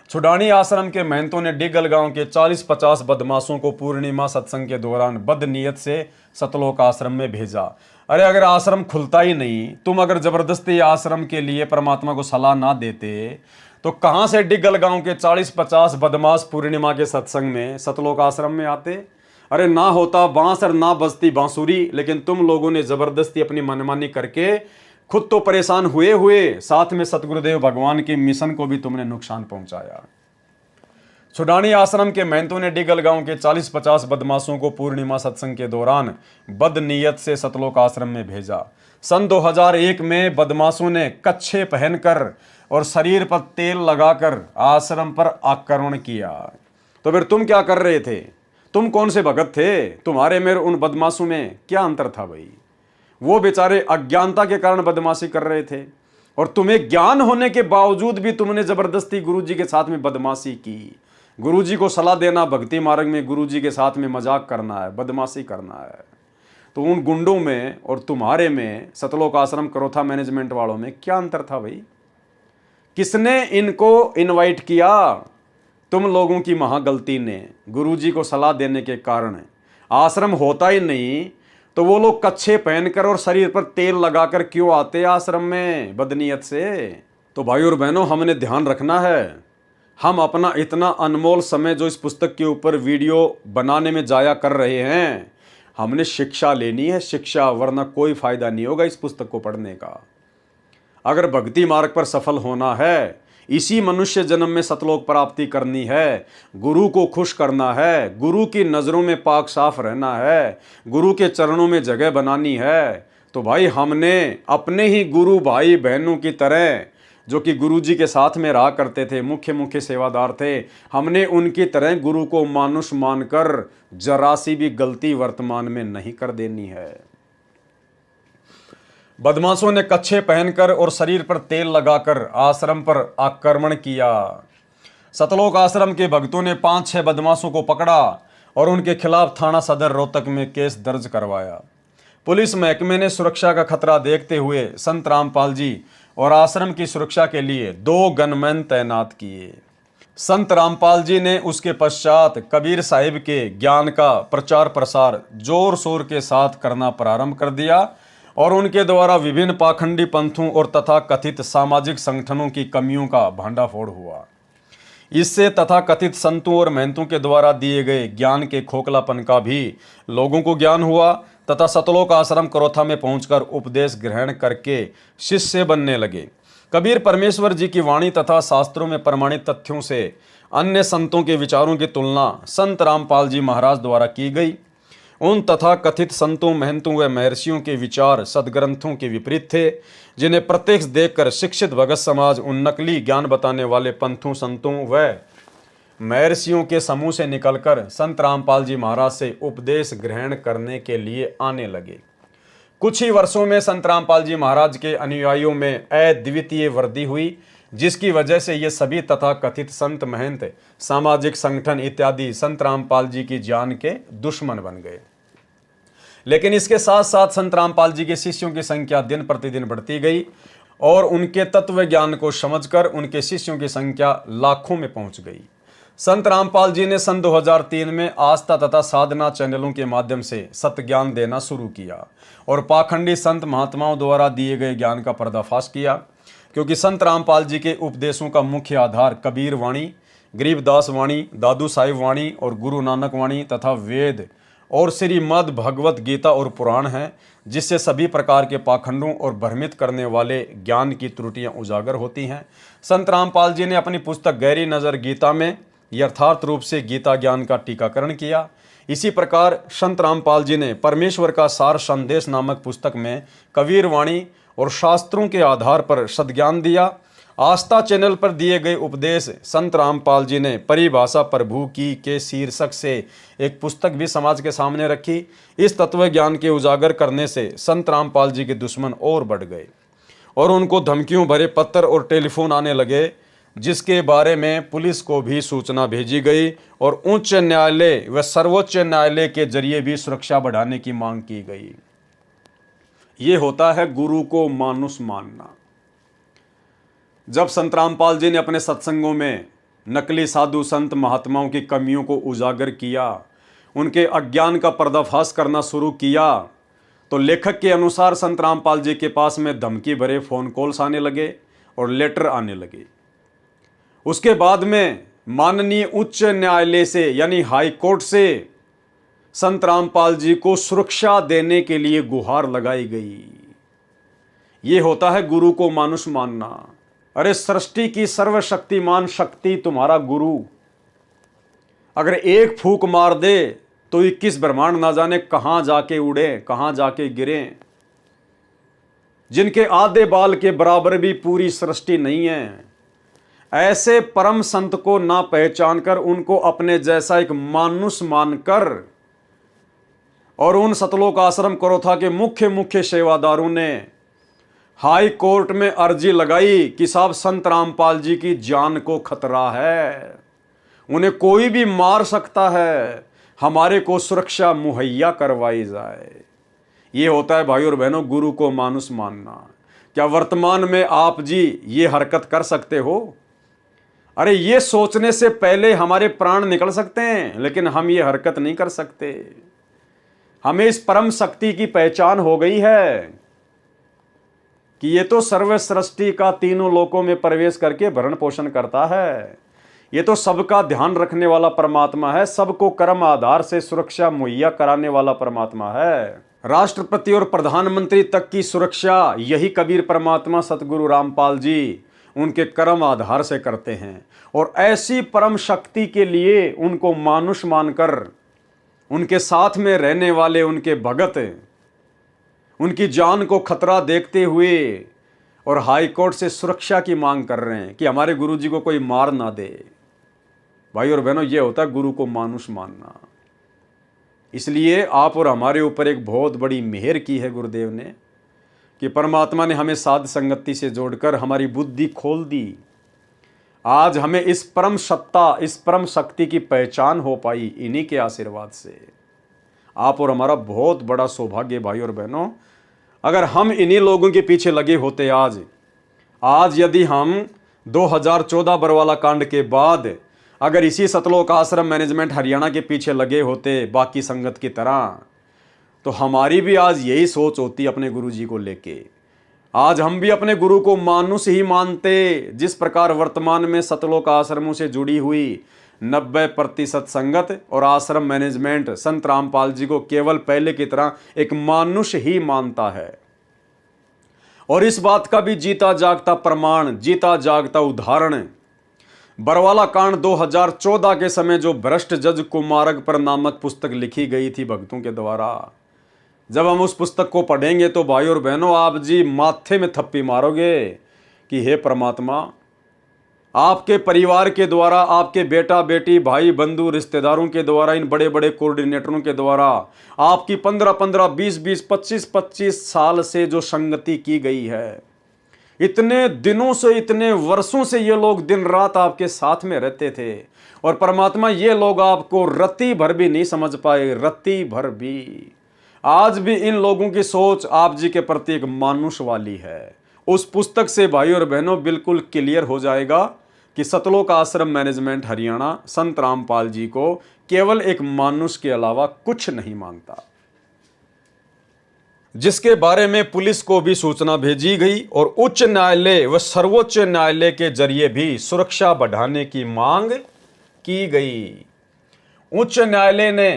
छुडानी आश्रम के महंतों ने डिगल गांव के 40-50 बदमाशों को पूर्णिमा सत्संग के दौरान बदनीयत से सतलोक आश्रम में भेजा। अरे अगर आश्रम खुलता ही नहीं, तुम अगर जबरदस्ती आश्रम के लिए परमात्मा को सलाह ना देते तो कहां से डिगल गांव के 40-50 बदमाश पूर्णिमा के सत्संग में सतलोक आश्रम में आते। अरे ना होता बांस और ना बजती बांसुरी, लेकिन तुम लोगों ने जबरदस्ती अपनी मनमानी करके खुद तो परेशान हुए साथ में सतगुरुदेव भगवान के मिशन को भी तुमने नुकसान पहुंचाया। छुडानी आश्रम के महंतों ने डिगल गांव के 40-50 बदमाशों को पूर्णिमा सत्संग के दौरान बदनीयत से सतलोक आश्रम में भेजा। सन 2001 में बदमाशों ने कच्छे पहनकर और शरीर पर तेल लगाकर आश्रम पर आक्रमण किया। तो फिर तुम क्या कर रहे थे? तुम कौन से भगत थे? तुम्हारे मेरे उन बदमाशों में क्या अंतर था भाई? वो बेचारे अज्ञानता के कारण बदमाशी कर रहे थे, और तुम्हें ज्ञान होने के बावजूद भी तुमने जबरदस्ती गुरुजी के साथ में बदमाशी की। गुरुजी को सलाह देना भक्ति मार्ग में, गुरुजी के साथ में मजाक करना है, बदमाशी करना है। तो उन गुंडों में और तुम्हारे में, सतलोक आश्रम करोथा मैनेजमेंट वालों में क्या अंतर था भाई? किसने इनको इनवाइट किया? तुम लोगों की महागलती ने गुरुजी को सलाह देने के कारण आश्रम होता ही नहीं, तो वो लोग कच्छे पहनकर और शरीर पर तेल लगाकर क्यों आते आश्रम में बदनीयत से? तो भाई और बहनों, हमने ध्यान रखना है। हम अपना इतना अनमोल समय जो इस पुस्तक के ऊपर वीडियो बनाने में जाया कर रहे हैं, हमने शिक्षा लेनी है, शिक्षा, वरना कोई फायदा नहीं होगा इस पुस्तक को पढ़ने का। अगर भक्ति मार्ग पर सफल होना है, इसी मनुष्य जन्म में सतलोक प्राप्ति करनी है, गुरु को खुश करना है, गुरु की नज़रों में पाक साफ रहना है, गुरु के चरणों में जगह बनानी है, तो भाई हमने अपने ही गुरु भाई बहनों की तरह, जो कि गुरु जी के साथ में रहा करते थे, मुख्य सेवादार थे, हमने उनकी तरह गुरु को मानुष मानकर जरा सी भी गलती वर्तमान में नहीं कर देनी है। बदमाशों ने कच्छे पहनकर और शरीर पर तेल लगाकर आश्रम पर आक्रमण किया। सतलोक आश्रम के भक्तों ने 5-6 बदमाशों को पकड़ा और उनके खिलाफ थाना सदर रोहतक में केस दर्ज करवाया। पुलिस महकमे ने सुरक्षा का खतरा देखते हुए संत रामपाल जी और आश्रम की सुरक्षा के लिए 2 गनमैन तैनात किए। संत रामपाल जी ने उसके पश्चात कबीर साहिब के ज्ञान का प्रचार प्रसार जोर शोर के साथ करना प्रारंभ कर दिया, और उनके द्वारा विभिन्न पाखंडी पंथों और तथा कथित सामाजिक संगठनों की कमियों का भांडाफोड़ हुआ। इससे तथा कथित संतों और महंतों के द्वारा दिए गए ज्ञान के खोखलापन का भी लोगों को ज्ञान हुआ, तथा सतलोक आश्रम करोथा में पहुंचकर उपदेश ग्रहण करके शिष्य बनने लगे। कबीर परमेश्वर जी की वाणी तथा शास्त्रों में प्रमाणित तथ्यों से अन्य संतों के विचारों की तुलना संत रामपाल जी महाराज द्वारा की गई। उन तथा कथित संतों, महंतों व महर्षियों के विचार सदग्रंथों के विपरीत थे, जिन्हें प्रत्यक्ष देखकर शिक्षित भगत समाज उन नकली ज्ञान बताने वाले पंथों, संतों व महर्षियों के समूह से निकलकर संत रामपाल जी महाराज से उपदेश ग्रहण करने के लिए आने लगे। कुछ ही वर्षों में संत रामपाल जी महाराज के अनुयायियों में अद्वितीय वृद्धि हुई, जिसकी वजह से ये सभी तथा कथित संत, महंत, सामाजिक संगठन इत्यादि संत रामपाल जी की जान के दुश्मन बन गए। लेकिन इसके साथ साथ संत रामपाल जी के शिष्यों की संख्या दिन प्रतिदिन बढ़ती गई, और उनके तत्व ज्ञान को समझकर उनके शिष्यों की संख्या लाखों में पहुंच गई। संत रामपाल जी ने सन 2003 में आस्था तथा साधना चैनलों के माध्यम से सत्य ज्ञान देना शुरू किया और पाखंडी संत महात्माओं द्वारा दिए गए ज्ञान का पर्दाफाश किया। क्योंकि संत रामपाल जी के उपदेशों का मुख्य आधार कबीर वाणी, गरीबदास वाणी, दादू साहिब वाणी और गुरु नानक वाणी तथा वेद और श्रीमद् भगवत गीता और पुराण है, जिससे सभी प्रकार के पाखंडों और भ्रमित करने वाले ज्ञान की त्रुटियां उजागर होती हैं। संत रामपाल जी ने अपनी पुस्तक गहरी नज़र गीता में यथार्थ रूप से गीता ज्ञान का टीकाकरण किया। इसी प्रकार संत रामपाल जी ने परमेश्वर का सार संदेश नामक पुस्तक में कबीर वाणी और शास्त्रों के आधार पर सद्ज्ञान दिया। आस्था चैनल पर दिए गए उपदेश संत रामपाल जी ने परिभाषा प्रभु की के शीर्षक से एक पुस्तक भी समाज के सामने रखी। इस तत्व ज्ञान के उजागर करने से संत रामपाल जी के दुश्मन और बढ़ गए और उनको धमकियों भरे पत्र और टेलीफोन आने लगे, जिसके बारे में पुलिस को भी सूचना भेजी गई और उच्च न्यायालय व सर्वोच्च न्यायालय के जरिए भी सुरक्षा बढ़ाने की मांग की गई। ये होता है गुरु को मानुष मानना। जब संत रामपाल जी ने अपने सत्संगों में नकली साधु संत महात्माओं की कमियों को उजागर किया, उनके अज्ञान का पर्दाफाश करना शुरू किया, तो लेखक के अनुसार संत रामपाल जी के पास में धमकी भरे फ़ोन कॉल्स आने लगे और लेटर आने लगे। उसके बाद में माननीय उच्च न्यायालय से यानी हाई कोर्ट से संत रामपाल जी को सुरक्षा देने के लिए गुहार लगाई गई। ये होता है गुरु को मानुष मानना। अरे सृष्टि की सर्वशक्तिमान शक्ति तुम्हारा गुरु अगर एक फूंक मार दे तो 21 ब्रह्मांड ना जाने कहां जाके उड़े, कहां जाके गिरे। जिनके आधे बाल के बराबर भी पूरी सृष्टि नहीं है, ऐसे परम संत को ना पहचान कर उनको अपने जैसा एक मानुष मानकर और उन सतलोक आश्रम करोथा के मुख्य सेवादारों ने हाई कोर्ट में अर्जी लगाई कि साहब संत रामपाल जी की जान को खतरा है, उन्हें कोई भी मार सकता है, हमारे को सुरक्षा मुहैया करवाई जाए। ये होता है भाई और बहनों गुरु को मानुष मानना। क्या वर्तमान में आप जी ये हरकत कर सकते हो? अरे ये सोचने से पहले हमारे प्राण निकल सकते हैं, लेकिन हम ये हरकत नहीं कर सकते। हमें इस परम शक्ति की पहचान हो गई है कि ये तो सर्व सृष्टि का तीनों लोकों में प्रवेश करके भरण पोषण करता है। ये तो सबका ध्यान रखने वाला परमात्मा है, सबको कर्म आधार से सुरक्षा मुहैया कराने वाला परमात्मा है। राष्ट्रपति और प्रधानमंत्री तक की सुरक्षा यही कबीर परमात्मा सतगुरु रामपाल जी उनके कर्म आधार से करते हैं। और ऐसी परम शक्ति के लिए उनको मानुष मानकर उनके साथ में रहने वाले उनके भगत उनकी जान को खतरा देखते हुए और हाई कोर्ट से सुरक्षा की मांग कर रहे हैं कि हमारे गुरु जी को कोई मार ना दे। भाई और बहनों, ये होता है गुरु को मानुष मानना। इसलिए आप और हमारे ऊपर एक बहुत बड़ी मेहर की है गुरुदेव ने कि परमात्मा ने हमें साध संगति से जोड़कर हमारी बुद्धि खोल दी। आज हमें इस परम सत्ता, इस परम शक्ति की पहचान हो पाई इन्हीं के आशीर्वाद से। आप और हमारा बहुत बड़ा सौभाग्य भाई और बहनों। अगर हम इन्हीं लोगों के पीछे लगे होते आज यदि हम 2014 बरवाला कांड के बाद अगर इसी सतलोक आश्रम मैनेजमेंट हरियाणा के पीछे लगे होते बाकी संगत की तरह, तो हमारी भी आज यही सोच होती अपने गुरु जी को लेके। आज हम भी अपने गुरु को मानुष ही मानते। जिस प्रकार वर्तमान में सतलोक आश्रमों से जुड़ी हुई 90% संगत और आश्रम मैनेजमेंट संत रामपाल जी को केवल पहले की तरह एक मानुष ही मानता है। और इस बात का भी जीता जागता प्रमाण, जीता जागता उदाहरण बरवाला कांड 2014 के समय जो भ्रष्ट जज कुमारक पर नामक पुस्तक लिखी गई थी भक्तों के द्वारा। जब हम उस पुस्तक को पढ़ेंगे तो भाई और बहनों आप जी माथे में थप्पी मारोगे कि हे परमात्मा, आपके परिवार के द्वारा, आपके बेटा बेटी भाई बंधु रिश्तेदारों के द्वारा, इन बड़े बड़े कोऑर्डिनेटरों के द्वारा आपकी 15-15, 20-20, 25-25 साल से जो संगति की गई है, इतने दिनों से, इतने वर्षों से ये लोग दिन रात आपके साथ में रहते थे और परमात्मा ये लोग आपको रत्ती भर भी नहीं समझ पाए, रत्ती भर भी। आज भी इन लोगों की सोच आप जी के प्रति एक मानुष वाली है। उस पुस्तक से भाई और बहनों बिल्कुल क्लियर हो जाएगा कि सतलोक आश्रम मैनेजमेंट हरियाणा संत रामपाल जी को केवल एक मानुष के अलावा कुछ नहीं मानता, जिसके बारे में पुलिस को भी सूचना भेजी गई और उच्च न्यायालय व सर्वोच्च न्यायालय के जरिए भी सुरक्षा बढ़ाने की मांग की गई। उच्च न्यायालय ने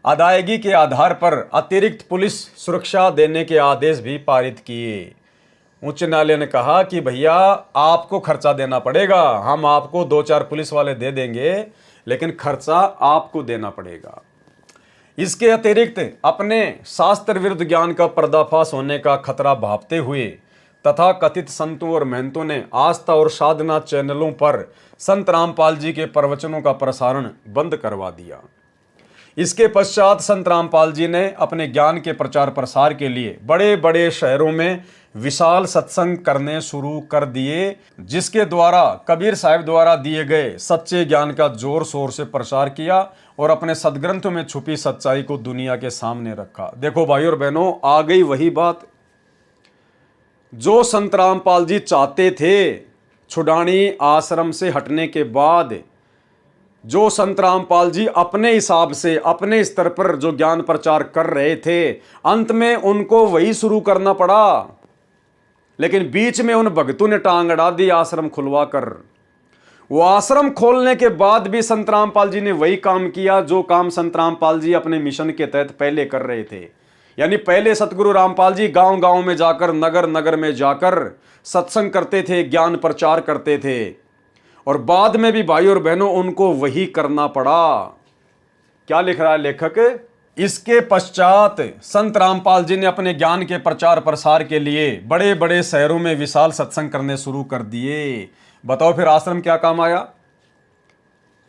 अदायगी के आधार पर अतिरिक्त पुलिस सुरक्षा देने के आदेश भी पारित किए। उच्च न्यायालय ने कहा कि भैया आपको खर्चा देना पड़ेगा, हम आपको 2-4 पुलिस वाले दे देंगे, लेकिन खर्चा आपको देना पड़ेगा। इसके अतिरिक्त अपने शास्त्र विरुद्ध ज्ञान का पर्दाफाश होने का खतरा भांपते हुए तथा कथित संतों और महंतों ने आस्था और साधना चैनलों पर संत रामपाल जी के प्रवचनों का प्रसारण बंद करवा दिया। इसके पश्चात संत रामपाल जी ने अपने ज्ञान के प्रचार प्रसार के लिए बड़े बड़े शहरों में विशाल सत्संग करने शुरू कर दिए, जिसके द्वारा कबीर साहब द्वारा दिए गए सच्चे ज्ञान का जोर शोर से प्रसार किया और अपने सदग्रंथों में छुपी सच्चाई को दुनिया के सामने रखा। देखो भाई और बहनों, आ गई वही बात जो संत रामपाल जी चाहते थे। छुडानी आश्रम से हटने के बाद जो संत रामपाल जी अपने हिसाब से अपने स्तर पर जो ज्ञान प्रचार कर रहे थे, अंत में उनको वही शुरू करना पड़ा। लेकिन बीच में उन भगतों ने टांग अड़ा दी आश्रम खुलवा कर। वो आश्रम खोलने के बाद भी संत रामपाल जी ने वही काम किया जो काम संत रामपाल जी अपने मिशन के तहत पहले कर रहे थे। यानी पहले सतगुरु रामपाल जी गांव गांव में जाकर, नगर नगर में जाकर सत्संग करते थे, ज्ञान प्रचार करते थे, और बाद में भी भाई और बहनों उनको वही करना पड़ा। क्या लिख रहा है लेखक? इसके पश्चात संत रामपाल जी ने अपने ज्ञान के प्रचार प्रसार के लिए बड़े बड़े शहरों में विशाल सत्संग करने शुरू कर दिए। बताओ फिर आश्रम क्या काम आया?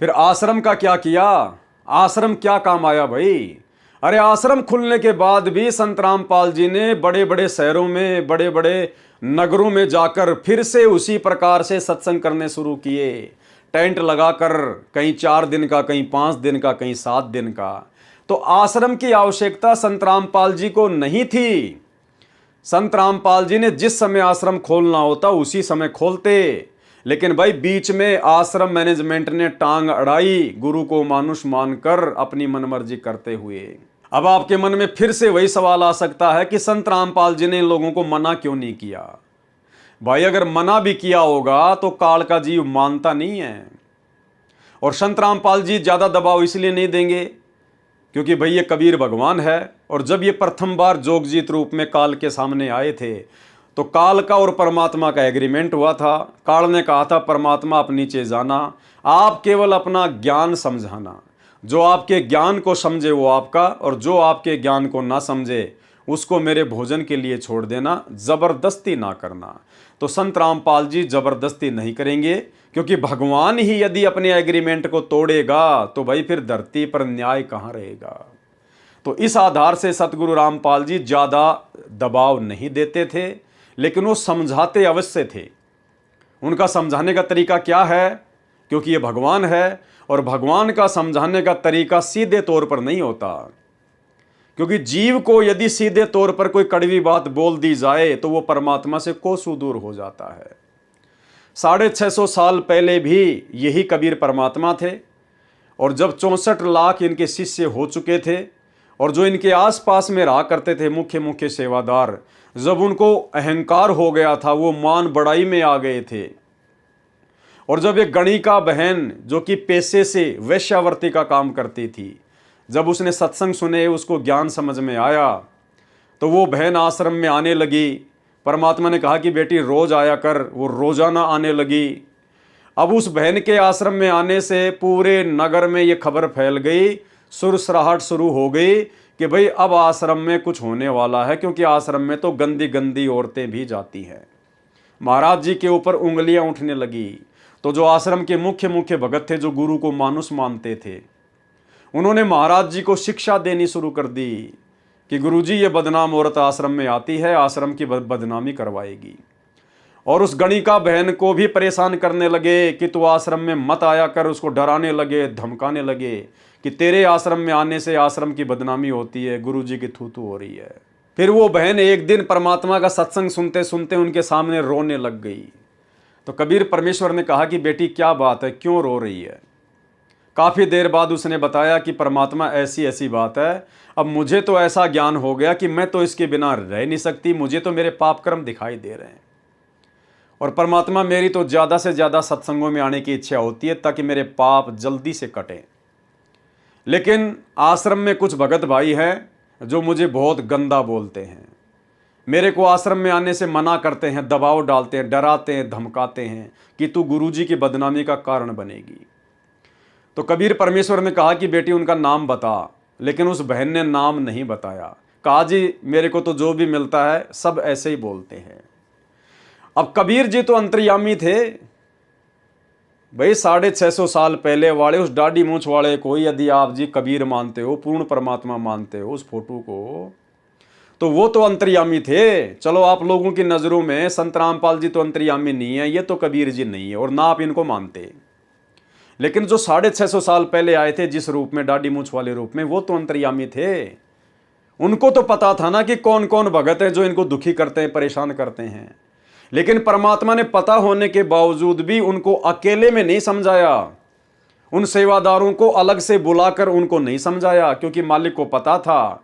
फिर आश्रम का क्या किया? आश्रम क्या काम आया भाई? अरे आश्रम खुलने के बाद भी संत रामपाल जी ने बड़े बड़े शहरों में, बड़े बड़े नगरों में जाकर फिर से उसी प्रकार से सत्संग करने शुरू किए। टेंट लगाकर, कहीं 4 दिन का, कहीं 5 दिन का, कहीं 7 दिन का। तो आश्रम की आवश्यकता संत रामपाल जी को नहीं थी। संत रामपाल जी ने जिस समय आश्रम खोलना होता उसी समय खोलते। लेकिन भाई बीच में आश्रम मैनेजमेंट ने टांग अड़ाई, गुरु को मानुष मानकर अपनी मनमर्जी करते हुए। अब आपके मन में फिर से वही सवाल आ सकता है कि संत रामपाल जी ने इन लोगों को मना क्यों नहीं किया? भाई अगर मना भी किया होगा तो काल का जीव मानता नहीं है, और संत रामपाल जी ज्यादा दबाव इसलिए नहीं देंगे क्योंकि भाई ये कबीर भगवान है। और जब ये प्रथम बार जोगजीत रूप में काल के सामने आए थे तो काल का और परमात्मा का एग्रीमेंट हुआ था। काल ने कहा था, परमात्मा आप नीचे जाना, आप केवल अपना ज्ञान समझाना, जो आपके ज्ञान को समझे वो आपका, और जो आपके ज्ञान को ना समझे उसको मेरे भोजन के लिए छोड़ देना, जबरदस्ती ना करना। तो संत रामपाल जी जबरदस्ती नहीं करेंगे, क्योंकि भगवान ही यदि अपने एग्रीमेंट को तोड़ेगा तो भाई फिर धरती पर न्याय कहाँ रहेगा। तो इस आधार से सतगुरु रामपाल जी ज़्यादा दबाव नहीं देते थे, लेकिन वो समझाते अवश्य थे। उनका समझाने का तरीका क्या है? क्योंकि ये भगवान है, और भगवान का समझाने का तरीका सीधे तौर पर नहीं होता। क्योंकि जीव को यदि सीधे तौर पर कोई कड़वी बात बोल दी जाए तो वो परमात्मा से कोसों दूर हो जाता है। 650 साल पहले भी यही कबीर परमात्मा थे, और जब 64 लाख इनके शिष्य हो चुके थे, और जो इनके आसपास में रहा करते थे मुख्य मुख्य सेवादार, जब उनको अहंकार हो गया था, वो मान बढ़ाई में आ गए थे। और जब एक गणिका बहन जो कि पेशे से वेश्यावृत्ति का काम करती थी, जब उसने सत्संग सुने, उसको ज्ञान समझ में आया, तो वो बहन आश्रम में आने लगी। परमात्मा ने कहा कि बेटी रोज आया कर, वो रोजाना आने लगी। अब उस बहन के आश्रम में आने से पूरे नगर में ये खबर फैल गई, सुरसराहट शुरू हो गई कि भाई अब आश्रम में कुछ होने वाला है, क्योंकि आश्रम में तो गंदी गंदी औरतें भी जाती हैं। महाराज जी के ऊपर उंगलियां उठने लगी। तो जो आश्रम के मुख्य मुख्य भगत थे, जो गुरु को मानुष मानते थे, उन्होंने महाराज जी को शिक्षा देनी शुरू कर दी कि गुरुजी ये बदनाम औरत आश्रम में आती है, आश्रम की बदनामी करवाएगी। और उस गणिका बहन को भी परेशान करने लगे कि तू आश्रम में मत आया कर, उसको डराने लगे, धमकाने लगे कि तेरे आश्रम में आने से आश्रम की बदनामी होती है, गुरुजी की थू-थू हो रही है। फिर वो बहन एक दिन परमात्मा का सत्संग सुनते सुनते उनके सामने रोने लग गई। तो कबीर परमेश्वर ने कहा कि बेटी क्या बात है, क्यों रो रही है? काफ़ी देर बाद उसने बताया कि परमात्मा ऐसी ऐसी बात है, अब मुझे तो ऐसा ज्ञान हो गया कि मैं तो इसके बिना रह नहीं सकती, मुझे तो मेरे पाप कर्म दिखाई दे रहे हैं, और परमात्मा मेरी तो ज़्यादा से ज़्यादा सत्संगों में आने की इच्छा होती है ताकि मेरे पाप जल्दी से कटें। लेकिन आश्रम में कुछ भगत भाई हैं जो मुझे बहुत गंदा बोलते हैं, मेरे को आश्रम में आने से मना करते हैं, दबाव डालते हैं, डराते हैं, धमकाते हैं कि तू गुरुजी की बदनामी का कारण बनेगी। तो कबीर परमेश्वर ने कहा कि बेटी उनका नाम बता, लेकिन उस बहन ने नाम नहीं बताया। कहा जी मेरे को तो जो भी मिलता है सब ऐसे ही बोलते हैं। अब कबीर जी तो अंतर्यामी थे, भाई 650 साल पहले वाले उस दाढ़ी मूंछ वाले को यदि आप जी कबीर मानते हो, पूर्ण परमात्मा मानते हो उस फोटो को, तो वो तो अंतर्यामी थे। चलो आप लोगों की नज़रों में संत रामपाल जी तो अंतर्यामी नहीं है, ये तो कबीर जी नहीं है और ना आप इनको मानते। लेकिन जो 650 साल पहले आए थे जिस रूप में, दाढ़ी मूंछ वाले रूप में, वो तो अंतर्यामी थे। उनको तो पता था ना कि कौन कौन भगत है जो इनको दुखी करते हैं, परेशान करते हैं। लेकिन परमात्मा ने पता होने के बावजूद भी उनको अकेले में नहीं समझाया, उन सेवादारों को अलग से बुलाकर उनको नहीं समझाया, क्योंकि मालिक को पता था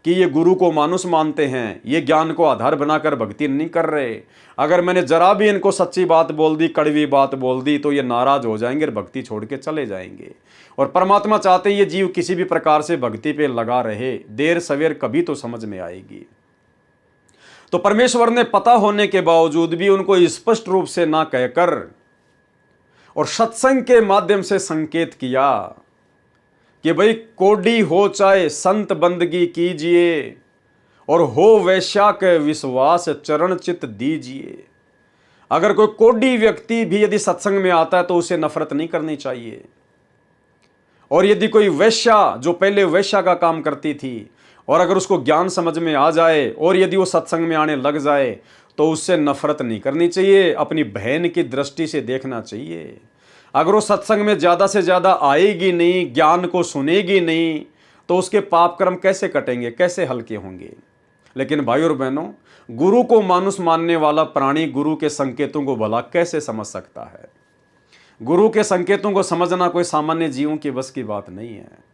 कि ये गुरु को मानुष मानते हैं, ये ज्ञान को आधार बनाकर भक्ति नहीं कर रहे। अगर मैंने जरा भी इनको सच्ची बात बोल दी, कड़वी बात बोल दी, तो ये नाराज हो जाएंगे और भक्ति छोड़ के चले जाएंगे। और परमात्मा चाहते ये जीव किसी भी प्रकार से भक्ति पे लगा रहे, देर सवेर कभी तो समझ में आएगी। तो परमेश्वर ने पता होने के बावजूद भी उनको स्पष्ट रूप से ना कहकर और सत्संग के माध्यम से संकेत किया कि भाई कोडी हो चाहे संत बंदगी कीजिए, और हो वैश्या के विश्वास चरण चित दीजिए। अगर कोई कोडी व्यक्ति भी यदि सत्संग में आता है तो उसे नफरत नहीं करनी चाहिए। और यदि कोई वैश्या जो पहले वैश्या का काम करती थी, और अगर उसको ज्ञान समझ में आ जाए और यदि वो सत्संग में आने लग जाए तो उससे नफरत नहीं करनी चाहिए, अपनी बहन की दृष्टि से देखना चाहिए। अगर वो सत्संग में ज़्यादा से ज़्यादा आएगी नहीं, ज्ञान को सुनेगी नहीं, तो उसके पाप कर्म कैसे कटेंगे, कैसे हल्के होंगे। लेकिन भाई और बहनों, गुरु को मानुष मानने वाला प्राणी गुरु के संकेतों को भला कैसे समझ सकता है। गुरु के संकेतों को समझना कोई सामान्य जीवों की बस की बात नहीं है।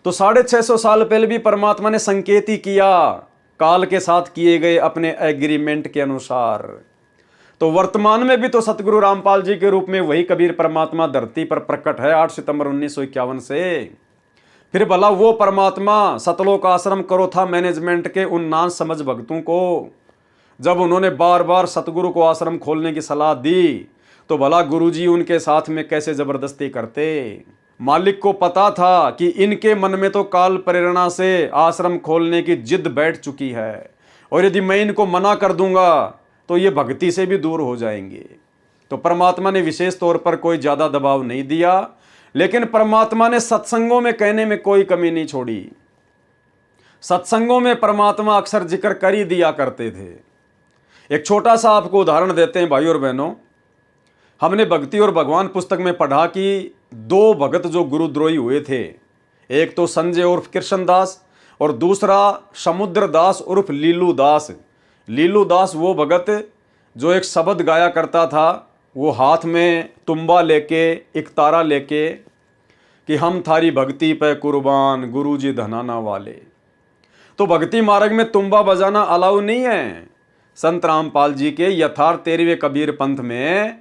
तो 650 साल पहले भी परमात्मा ने संकेत ही किया, काल के साथ किए गए अपने एग्रीमेंट के अनुसार। तो वर्तमान में भी तो सतगुरु रामपाल जी के रूप में वही कबीर परमात्मा धरती पर प्रकट है 8 सितंबर 1951 से। फिर भला वो परमात्मा सतलोक आश्रम करो था मैनेजमेंट के उन नान समझ भक्तों को, जब उन्होंने बार बार सतगुरु को आश्रम खोलने की सलाह दी, तो भला गुरुजी उनके साथ में कैसे जबरदस्ती करते। मालिक को पता था कि इनके मन में तो काल प्रेरणा से आश्रम खोलने की जिद बैठ चुकी है, और यदि मैं इनको मना कर दूंगा तो ये भक्ति से भी दूर हो जाएंगे। तो परमात्मा ने विशेष तौर पर कोई ज़्यादा दबाव नहीं दिया, लेकिन परमात्मा ने सत्संगों में कहने में कोई कमी नहीं छोड़ी। सत्संगों में परमात्मा अक्सर जिक्र कर ही दिया करते थे। एक छोटा सा आपको उदाहरण देते हैं भाई और बहनों। हमने भक्ति और भगवान पुस्तक में पढ़ा कि 2 भगत जो गुरुद्रोही हुए थे, एक तो संजय उर्फ कृष्णदास और दूसरा समुद्र दास उर्फ लीलू दास। लीलू दास वो भगत जो एक शब्द गाया करता था, वो हाथ में तुम्बा लेके, एक तारा लेके, कि हम थारी भक्ति पे कुर्बान गुरुजी धनाना वाले। तो भक्ति मार्ग में तुम्बा बजाना अलाउ नहीं है। संत रामपाल जी के यथार्थ 13वें कबीर पंथ में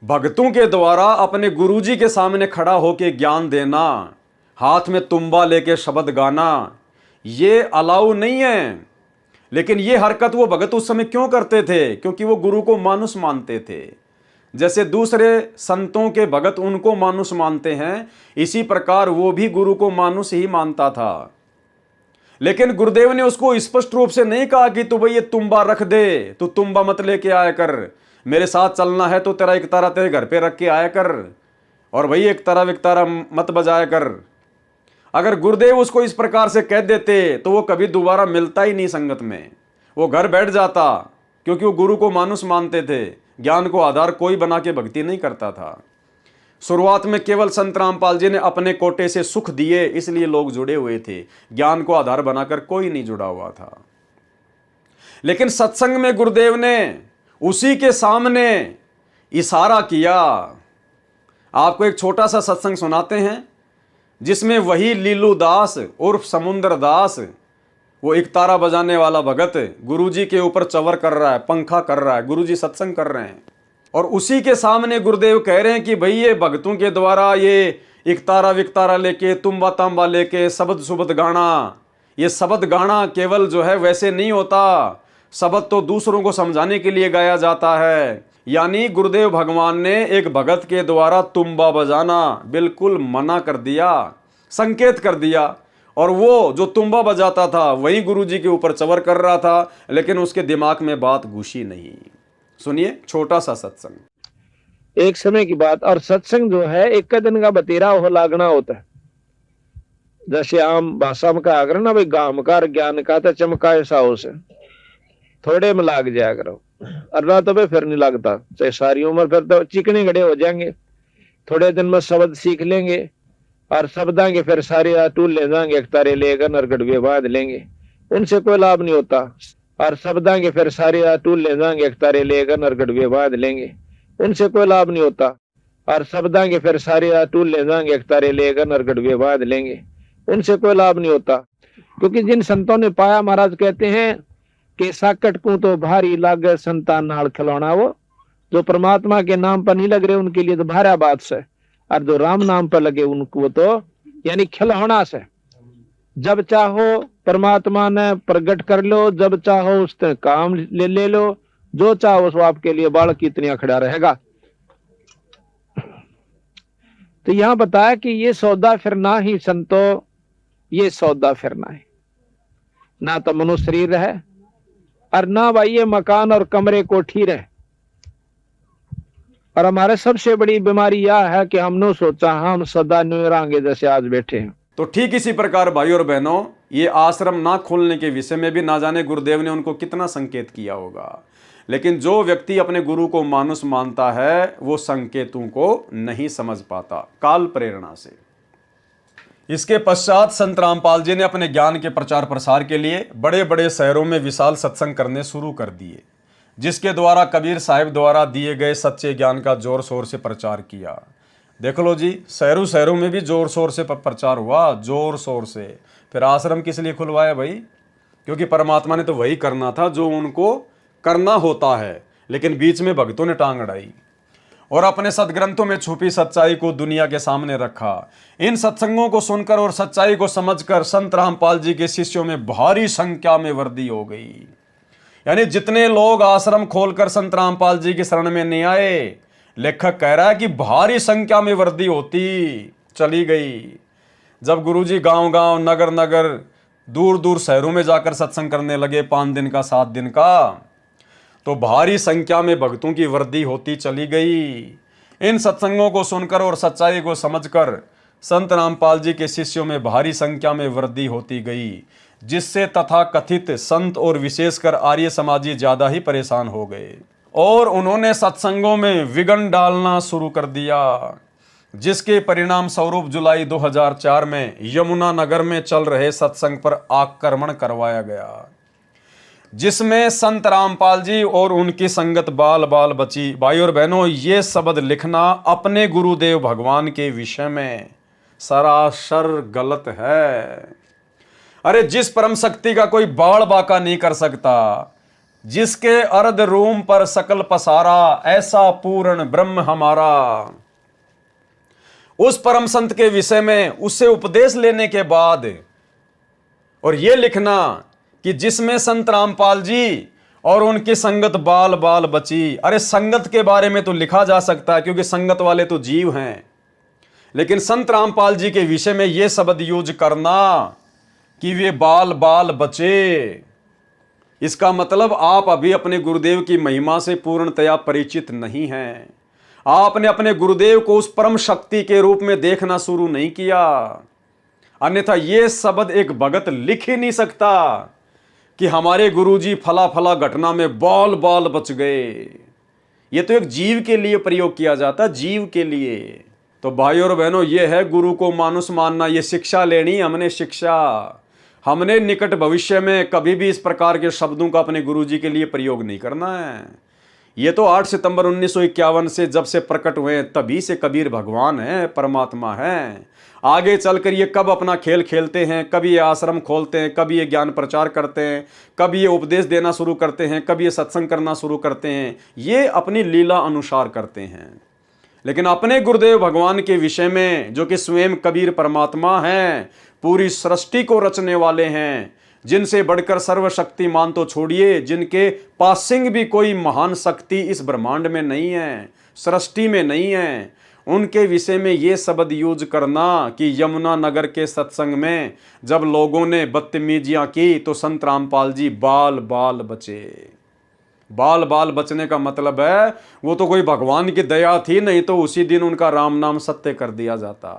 भक्तों के द्वारा अपने गुरुजी के सामने खड़ा होके ज्ञान देना, हाथ में तुम्बा लेके शब्द गाना, ये अलाउ नहीं है। लेकिन ये हरकत वो भगत उस समय क्यों करते थे? क्योंकि वो गुरु को मानुष मानते थे। जैसे दूसरे संतों के भगत उनको मानुष मानते हैं, इसी प्रकार वो भी गुरु को मानुष ही मानता था। लेकिन गुरुदेव ने उसको स्पष्ट रूप से नहीं कहा कि तू भाई ये तुम्बा रख दे, तू तुम्बा मत लेके आया कर, मेरे साथ चलना है तो तेरा एक तारा तेरे घर पे रख के आया कर, और भाई एक तारा विकतारा मत बजाया कर। अगर गुरुदेव उसको इस प्रकार से कह देते तो वो कभी दोबारा मिलता ही नहीं संगत में, वो घर बैठ जाता, क्योंकि वो गुरु को मानुष मानते थे, ज्ञान को आधार कोई बना के भक्ति नहीं करता था। शुरुआत में केवल संत रामपाल जी ने अपने कोटे से सुख दिए, इसलिए लोग जुड़े हुए थे, ज्ञान को आधार बनाकर कोई नहीं जुड़ा हुआ था। लेकिन सत्संग में गुरुदेव ने उसी के सामने इशारा किया। आपको एक छोटा सा सत्संग सुनाते हैं जिसमें वही लीलू दास उर्फ समुद्र दास, वो एक तारा बजाने वाला भगत, गुरुजी के ऊपर चवर कर रहा है, पंखा कर रहा है, गुरुजी सत्संग कर रहे हैं, और उसी के सामने गुरुदेव कह रहे हैं कि भाई ये भक्तों के द्वारा ये एक तारा विकतारा लेके, तुम्बा तांबा लेके शब्द सुबद गाना, ये शब्द गाना केवल जो है वैसे नहीं होता, शब्द तो दूसरों को समझाने के लिए गाया जाता है। यानी गुरुदेव भगवान ने एक भगत के द्वारा तुम्बा बजाना बिल्कुल मना कर दिया, संकेत कर दिया, और वो जो तुम्बा बजाता था वही गुरुजी के ऊपर चवर कर रहा था, लेकिन उसके दिमाग में बात घुसी नहीं। सुनिए छोटा सा सत्संग। एक समय की बात। और सत्संग जो है एक दिन का बतेरा हो लागना होता है। जैसे आम भाषा में कहा करो ना भाई, गामकार ज्ञान का तो चमका ऐसा हो से थोड़े में लाग जाया करो, और ना तो फिर नहीं लगता, चाहे सारी उम्र फिर तो चिकने गड़े हो जाएंगे। थोड़े दिन में शब्द सीख लेंगे और शब्दा के फिर सारे टूल ले जाएंगे, एक तारे लेकर नरगढ़ बांध लेंगे, उनसे कोई लाभ नहीं होता। और शब्दा के फिर सारे टूल ले जाएंगे, एक तारे लेकर नरगढ़ बांध लेंगे, उनसे कोई लाभ नहीं होता। और शब्दा के फिर सारे टूल ले जाएंगे, एक तारे लेकर नरगढ़ बांध लेंगे, उनसे कोई लाभ नहीं होता। क्योंकि जिन संतों ने पाया, महाराज कहते हैं कि साकट को तो भारी लागे संतान नाल खिलौना, वो जो परमात्मा के नाम पर नहीं लग रहे उनके लिए तो भारा बात से, और जो राम नाम पर लगे उनको तो यानी खिलौना से। जब चाहो परमात्मा ने प्रकट कर लो, जब चाहो उससे काम ले लो, जो चाहो वो आपके लिए बालक की इतनी खड़ा रहेगा। तो यहां बताया कि ये सौदा फिरना ही संतो, ये सौदा फिरना है, ना तो मनुष्य शरीर है और ना भाई ये मकान और कमरे कोठी रहे। और हमारे सबसे बड़ी बीमारी यह है कि हमने सोचा हम सदा न्यूरांगे जैसे आज बैठे हैं। तो ठीक इसी प्रकार भाई और बहनों, ये आश्रम ना खोलने के विषय में भी ना जाने गुरुदेव ने उनको कितना संकेत किया होगा, लेकिन जो व्यक्ति अपने गुरु को मानुष मानता है वो संकेतों को नहीं समझ पाता काल प्रेरणा से। इसके पश्चात संत रामपाल जी ने अपने ज्ञान के प्रचार प्रसार के लिए बड़े बड़े शहरों में विशाल सत्संग करने शुरू कर दिए, जिसके द्वारा कबीर साहिब द्वारा दिए गए सच्चे ज्ञान का जोर शोर से प्रचार किया। देख लो जी, शहरों शहरों में भी जोर शोर से प्रचार हुआ, जोर शोर से। फिर आश्रम किस लिए खुलवाया भाई? क्योंकि परमात्मा ने तो वही करना था जो उनको करना होता है, लेकिन बीच में भक्तों ने टांग अड़ाई और अपने सदग्रंथों में छुपी सच्चाई को दुनिया के सामने रखा। इन सत्संगों को सुनकर और सच्चाई को समझकर संत रामपाल जी के शिष्यों में भारी संख्या में वृद्धि हो गई। यानी जितने लोग आश्रम खोलकर संत रामपाल जी की शरण में नहीं आए, लेखक कह रहा है कि भारी संख्या में वृद्धि होती चली गई। जब गुरुजी गांव गांव, नगर नगर, दूर दूर शहरों में जाकर सत्संग करने लगे 5 दिन का 7 दिन का, तो भारी संख्या में भक्तों की वृद्धि होती चली गई। इन सत्संगों को सुनकर और सच्चाई को समझकर संत रामपाल जी के शिष्यों में भारी संख्या में वृद्धि होती गई, जिससे तथाकथित संत और विशेषकर आर्य समाजी ज्यादा ही परेशान हो गए और उन्होंने सत्संगों में विघ्न डालना शुरू कर दिया, जिसके परिणाम स्वरूप जुलाई 2004 में यमुना नगर में चल रहे सत्संग पर आक्रमण करवाया गया, जिसमें संत रामपाल जी और उनकी संगत बाल बाल बची। भाई और बहनों, ये शब्द लिखना अपने गुरुदेव भगवान के विषय में सरासर गलत है। अरे जिस परम शक्ति का कोई बाड़ बाका नहीं कर सकता, जिसके अर्ध रूम पर सकल पसारा, ऐसा पूर्ण ब्रह्म हमारा, उस परम संत के विषय में उससे उपदेश लेने के बाद और ये लिखना कि जिसमें संत रामपाल जी और उनकी संगत बाल बाल बची। अरे संगत के बारे में तो लिखा जा सकता है क्योंकि संगत वाले तो जीव हैं, लेकिन संत रामपाल जी के विषय में यह शब्द यूज करना कि वे बाल बाल बचे, इसका मतलब आप अभी अपने गुरुदेव की महिमा से पूर्णतया परिचित नहीं हैं। आपने अपने गुरुदेव को उस परम शक्ति के रूप में देखना शुरू नहीं किया, अन्यथा यह शब्द एक भगत लिख ही नहीं सकता कि हमारे गुरुजी फला फला घटना में बाल बाल बच गए। ये तो एक जीव के लिए प्रयोग किया जाता, जीव के लिए। तो भाई और बहनों, ये है गुरु को मानुष मानना, ये शिक्षा लेनी हमने शिक्षा। हमने निकट भविष्य में कभी भी इस प्रकार के शब्दों का अपने गुरुजी के लिए प्रयोग नहीं करना है। ये तो 8 सितंबर 1951 से जब से प्रकट हुए तभी से कबीर भगवान है, परमात्मा है। आगे चलकर ये कब अपना खेल खेलते हैं, कभी ये आश्रम खोलते हैं, कभी ये ज्ञान प्रचार करते हैं, कभी ये उपदेश देना शुरू करते हैं, कभी ये सत्संग करना शुरू करते हैं, ये अपनी लीला अनुसार करते हैं। लेकिन अपने गुरुदेव भगवान के विषय में, जो कि स्वयं कबीर परमात्मा हैं, पूरी सृष्टि को रचने वाले हैं, जिनसे बढ़कर सर्वशक्तिमान तो छोड़िए, जिनके पासिंग भी कोई महान शक्ति इस ब्रह्मांड में नहीं है, सृष्टि में नहीं है, उनके विषय में ये शब्द यूज करना कि यमुना नगर के सत्संग में जब लोगों ने बदतमीजियां की तो संत रामपाल जी बाल बाल बचे। बाल बाल बचने का मतलब है वो तो कोई भगवान की दया थी, नहीं तो उसी दिन उनका राम नाम सत्य कर दिया जाता।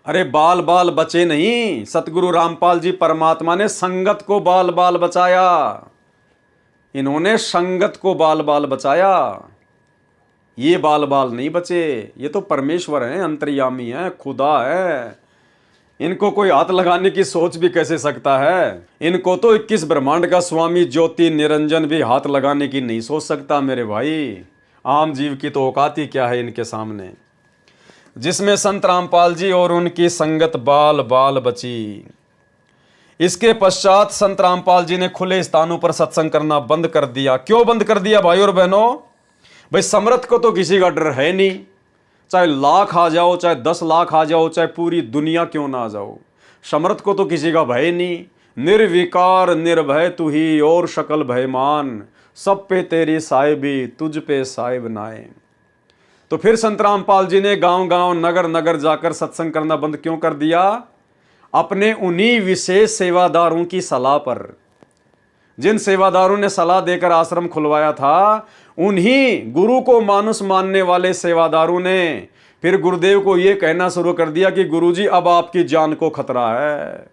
अरे बाल बाल बचे नहीं, सतगुरु रामपाल जी परमात्मा ने संगत को बाल बाल बचाया। इन्होंने संगत को बाल बाल बचाया, ये बाल बाल नहीं बचे। ये तो परमेश्वर हैं, अंतर्यामी हैं, खुदा है। इनको कोई हाथ लगाने की सोच भी कैसे सकता है? इनको तो 21 ब्रह्मांड का स्वामी ज्योति निरंजन भी हाथ लगाने की नहीं सोच सकता मेरे भाई। आम जीव की तो औकात ही क्या है इनके सामने, जिसमें संत रामपाल जी और उनकी संगत बाल बाल बची। इसके पश्चात संत रामपाल जी ने खुले स्थानों पर सत्संग करना बंद कर दिया। क्यों बंद कर दिया भाई और बहनों? भाई समर्थ को तो किसी का डर है नहीं, चाहे लाख आ जाओ, चाहे 10 लाख आ जाओ, चाहे पूरी दुनिया क्यों ना आ जाओ, समर्थ को तो किसी का भय नहीं। निर्विकार निर्भय तू ही और शकल भयमान, सब पे तेरी साहिबी तुझ पे साहिब नाए। तो फिर संत रामपाल जी ने गांव गांव नगर नगर जाकर सत्संग करना बंद क्यों कर दिया? अपने उन्हीं विशेष सेवादारों की सलाह पर। जिन सेवादारों ने सलाह देकर आश्रम खुलवाया था, उन्हीं गुरु को मानुष मानने वाले सेवादारों ने फिर गुरुदेव को यह कहना शुरू कर दिया कि गुरुजी अब आपकी जान को खतरा है,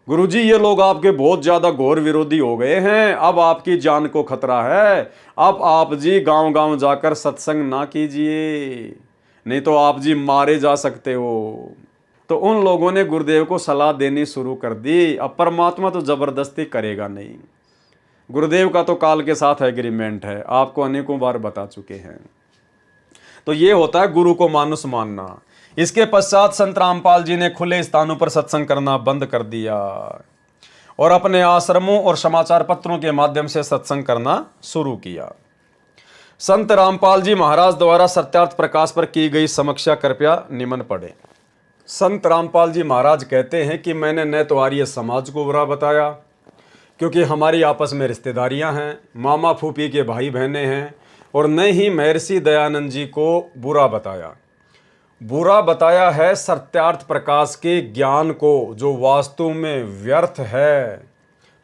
गुरुजी ये लोग आपके बहुत ज्यादा घोर विरोधी हो गए हैं, अब आपकी जान को खतरा है, अब आप जी गांव गांव जाकर सत्संग ना कीजिए, नहीं तो आप जी मारे जा सकते हो। तो उन लोगों ने गुरुदेव को सलाह देनी शुरू कर दी। अब परमात्मा तो जबरदस्ती करेगा नहीं, गुरुदेव का तो काल के साथ एग्रीमेंट है, आपको अनेकों बार बता चुके हैं। तो ये होता है गुरु को मानुष मानना। इसके पश्चात संत रामपाल जी ने खुले स्थानों पर सत्संग करना बंद कर दिया और अपने आश्रमों और समाचार पत्रों के माध्यम से सत्संग करना शुरू किया। संत रामपाल जी महाराज द्वारा सत्यार्थ प्रकाश पर की गई समीक्षा कृपया निम्न पढ़ें। संत रामपाल जी महाराज कहते हैं कि मैंने न तो आर्य समाज को बुरा बताया, क्योंकि हमारी आपस में रिश्तेदारियां हैं, मामा फूफी के भाई बहनें हैं, और न ही महर्षि दयानंद जी को बुरा बताया। बुरा बताया है सत्यार्थ प्रकाश के ज्ञान को, जो वास्तव में व्यर्थ है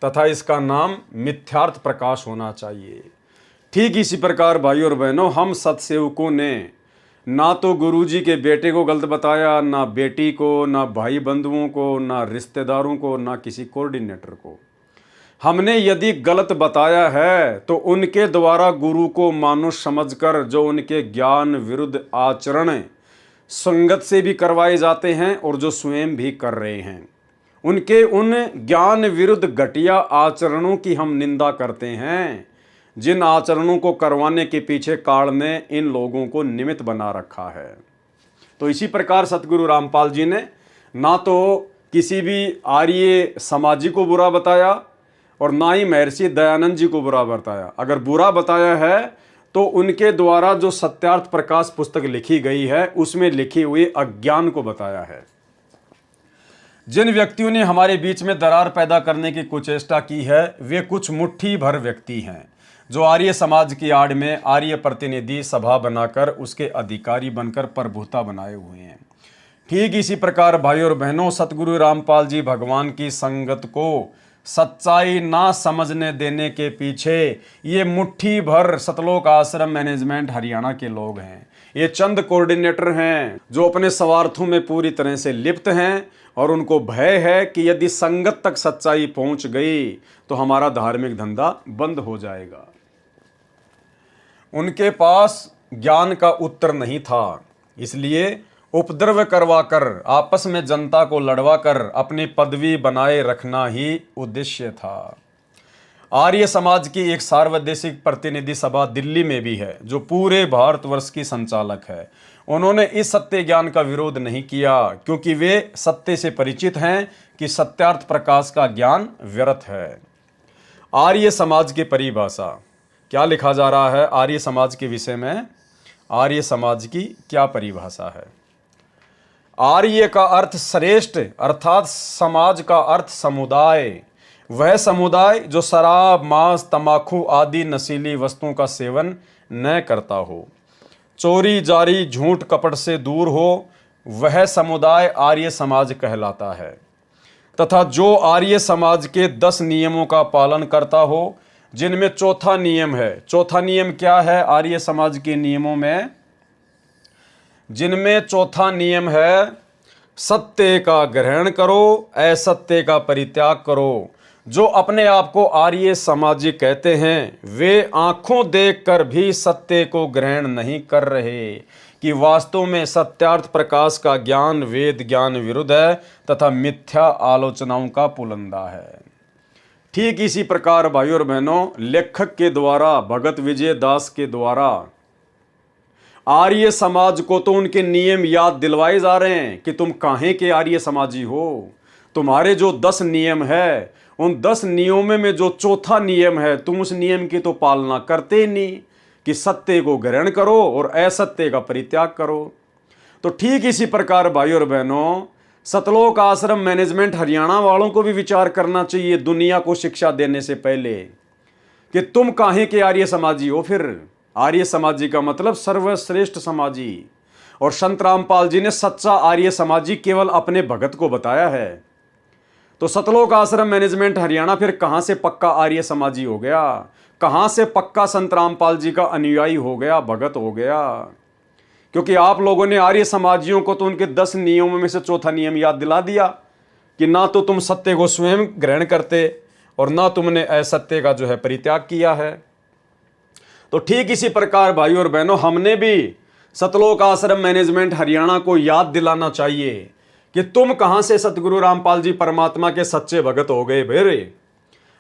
तथा इसका नाम मिथ्यार्थ प्रकाश होना चाहिए। ठीक इसी प्रकार भाई और बहनों, हम सत्सेवकों ने ना तो गुरुजी के बेटे को गलत बताया, ना बेटी को, ना भाई बंधुओं को, ना रिश्तेदारों को, ना किसी कोऑर्डिनेटर को। हमने यदि गलत बताया है तो उनके द्वारा गुरु को मानुष समझकर जो उनके ज्ञान विरुद्ध आचरण संगत से भी करवाए जाते हैं और जो स्वयं भी कर रहे हैं, उनके उन ज्ञान विरुद्ध घटिया आचरणों की हम निंदा करते हैं, जिन आचरणों को करवाने के पीछे काल ने इन लोगों को निमित्त बना रखा है। तो इसी प्रकार सतगुरु रामपाल जी ने ना तो किसी भी आर्य समाजी को बुरा बताया और ना ही महर्षि दयानंद जी को बुरा बताया। अगर बुरा बताया है तो उनके द्वारा जो सत्यार्थ प्रकाश पुस्तक लिखी गई है उसमें लिखी हुई अज्ञान को बताया है। जिन व्यक्तियों ने हमारे बीच में दरार पैदा करने की कुचेष्टा की है, वे कुछ मुट्ठी भर व्यक्ति हैं जो आर्य समाज की आड़ में आर्य प्रतिनिधि सभा बनाकर उसके अधिकारी बनकर प्रभुता बनाए हुए हैं। ठीक इसी प्रकार भाई और बहनों, सतगुरु रामपाल जी भगवान की संगत को सच्चाई ना समझने देने के पीछे ये मुट्ठी भर सतलोक आश्रम मैनेजमेंट हरियाणा के लोग हैं। ये चंद कोऑर्डिनेटर हैं जो अपने स्वार्थों में पूरी तरह से लिप्त हैं और उनको भय है कि यदि संगत तक सच्चाई पहुंच गई तो हमारा धार्मिक धंधा बंद हो जाएगा। उनके पास ज्ञान का उत्तर नहीं था, इसलिए उपद्रव करवाकर आपस में जनता को लड़वाकर अपनी पदवी बनाए रखना ही उद्देश्य था। आर्य समाज की एक सार्वदेशिक प्रतिनिधि सभा दिल्ली में भी है जो पूरे भारतवर्ष की संचालक है। उन्होंने इस सत्य ज्ञान का विरोध नहीं किया क्योंकि वे सत्य से परिचित हैं कि सत्यार्थ प्रकाश का ज्ञान व्यर्थ है। आर्य समाज की परिभाषा क्या लिखा जा रहा है? आर्य समाज के विषय में आर्य समाज की क्या परिभाषा है? आर्य का अर्थ श्रेष्ठ, अर्थात समाज का अर्थ समुदाय, वह समुदाय जो शराब, मांस, तंबाकू आदि नशीली वस्तुओं का सेवन न करता हो, चोरी जारी झूठ कपट से दूर हो, वह समुदाय आर्य समाज कहलाता है। तथा जो आर्य समाज के 10 नियमों का पालन करता हो, जिनमें चौथा नियम है। चौथा नियम क्या है आर्य समाज के नियमों में? जिनमें चौथा नियम है, सत्य का ग्रहण करो, असत्य का परित्याग करो। जो अपने आप को आर्य समाजी कहते हैं, वे आंखों देखकर भी सत्य को ग्रहण नहीं कर रहे कि वास्तव में सत्यार्थ प्रकाश का ज्ञान वेद ज्ञान विरुद्ध है तथा मिथ्या आलोचनाओं का पुलंदा है। ठीक इसी प्रकार भाइयों और बहनों, लेखक के द्वारा, भगत विजय दास के द्वारा आर्य समाज को तो उनके नियम याद दिलवाए जा रहे हैं कि तुम काहे के आर्य समाजी हो। तुम्हारे जो 10 नियम है, उन 10 नियमों में जो चौथा नियम है, तुम उस नियम की तो पालना करते ही नहीं कि सत्य को ग्रहण करो और असत्य का परित्याग करो। तो ठीक इसी प्रकार भाइयों और बहनों, सतलोक आश्रम मैनेजमेंट हरियाणा वालों को भी विचार करना चाहिए दुनिया को शिक्षा देने से पहले कि तुम काहे के आर्य समाजी हो। फिर आर्य समाजी का मतलब सर्वश्रेष्ठ समाजी, और संत रामपाल जी ने सच्चा आर्य समाजी केवल अपने भगत को बताया है। तो सतलोक आश्रम मैनेजमेंट हरियाणा फिर कहां से पक्का आर्य समाजी हो गया, कहां से पक्का संत रामपाल जी का अनुयायी हो गया, भगत हो गया? क्योंकि आप लोगों ने आर्य समाजियों को तो उनके 10 नियमों में से चौथा नियम याद दिला दिया कि ना तो तुम सत्य को स्वयं ग्रहण करते और ना तुमने असत्य का जो है परित्याग किया है। तो ठीक इसी प्रकार भाइयों और बहनों, हमने भी सतलोक आश्रम मैनेजमेंट हरियाणा को याद दिलाना चाहिए कि तुम कहां से सतगुरु रामपाल जी परमात्मा के सच्चे भगत हो गए भेरे।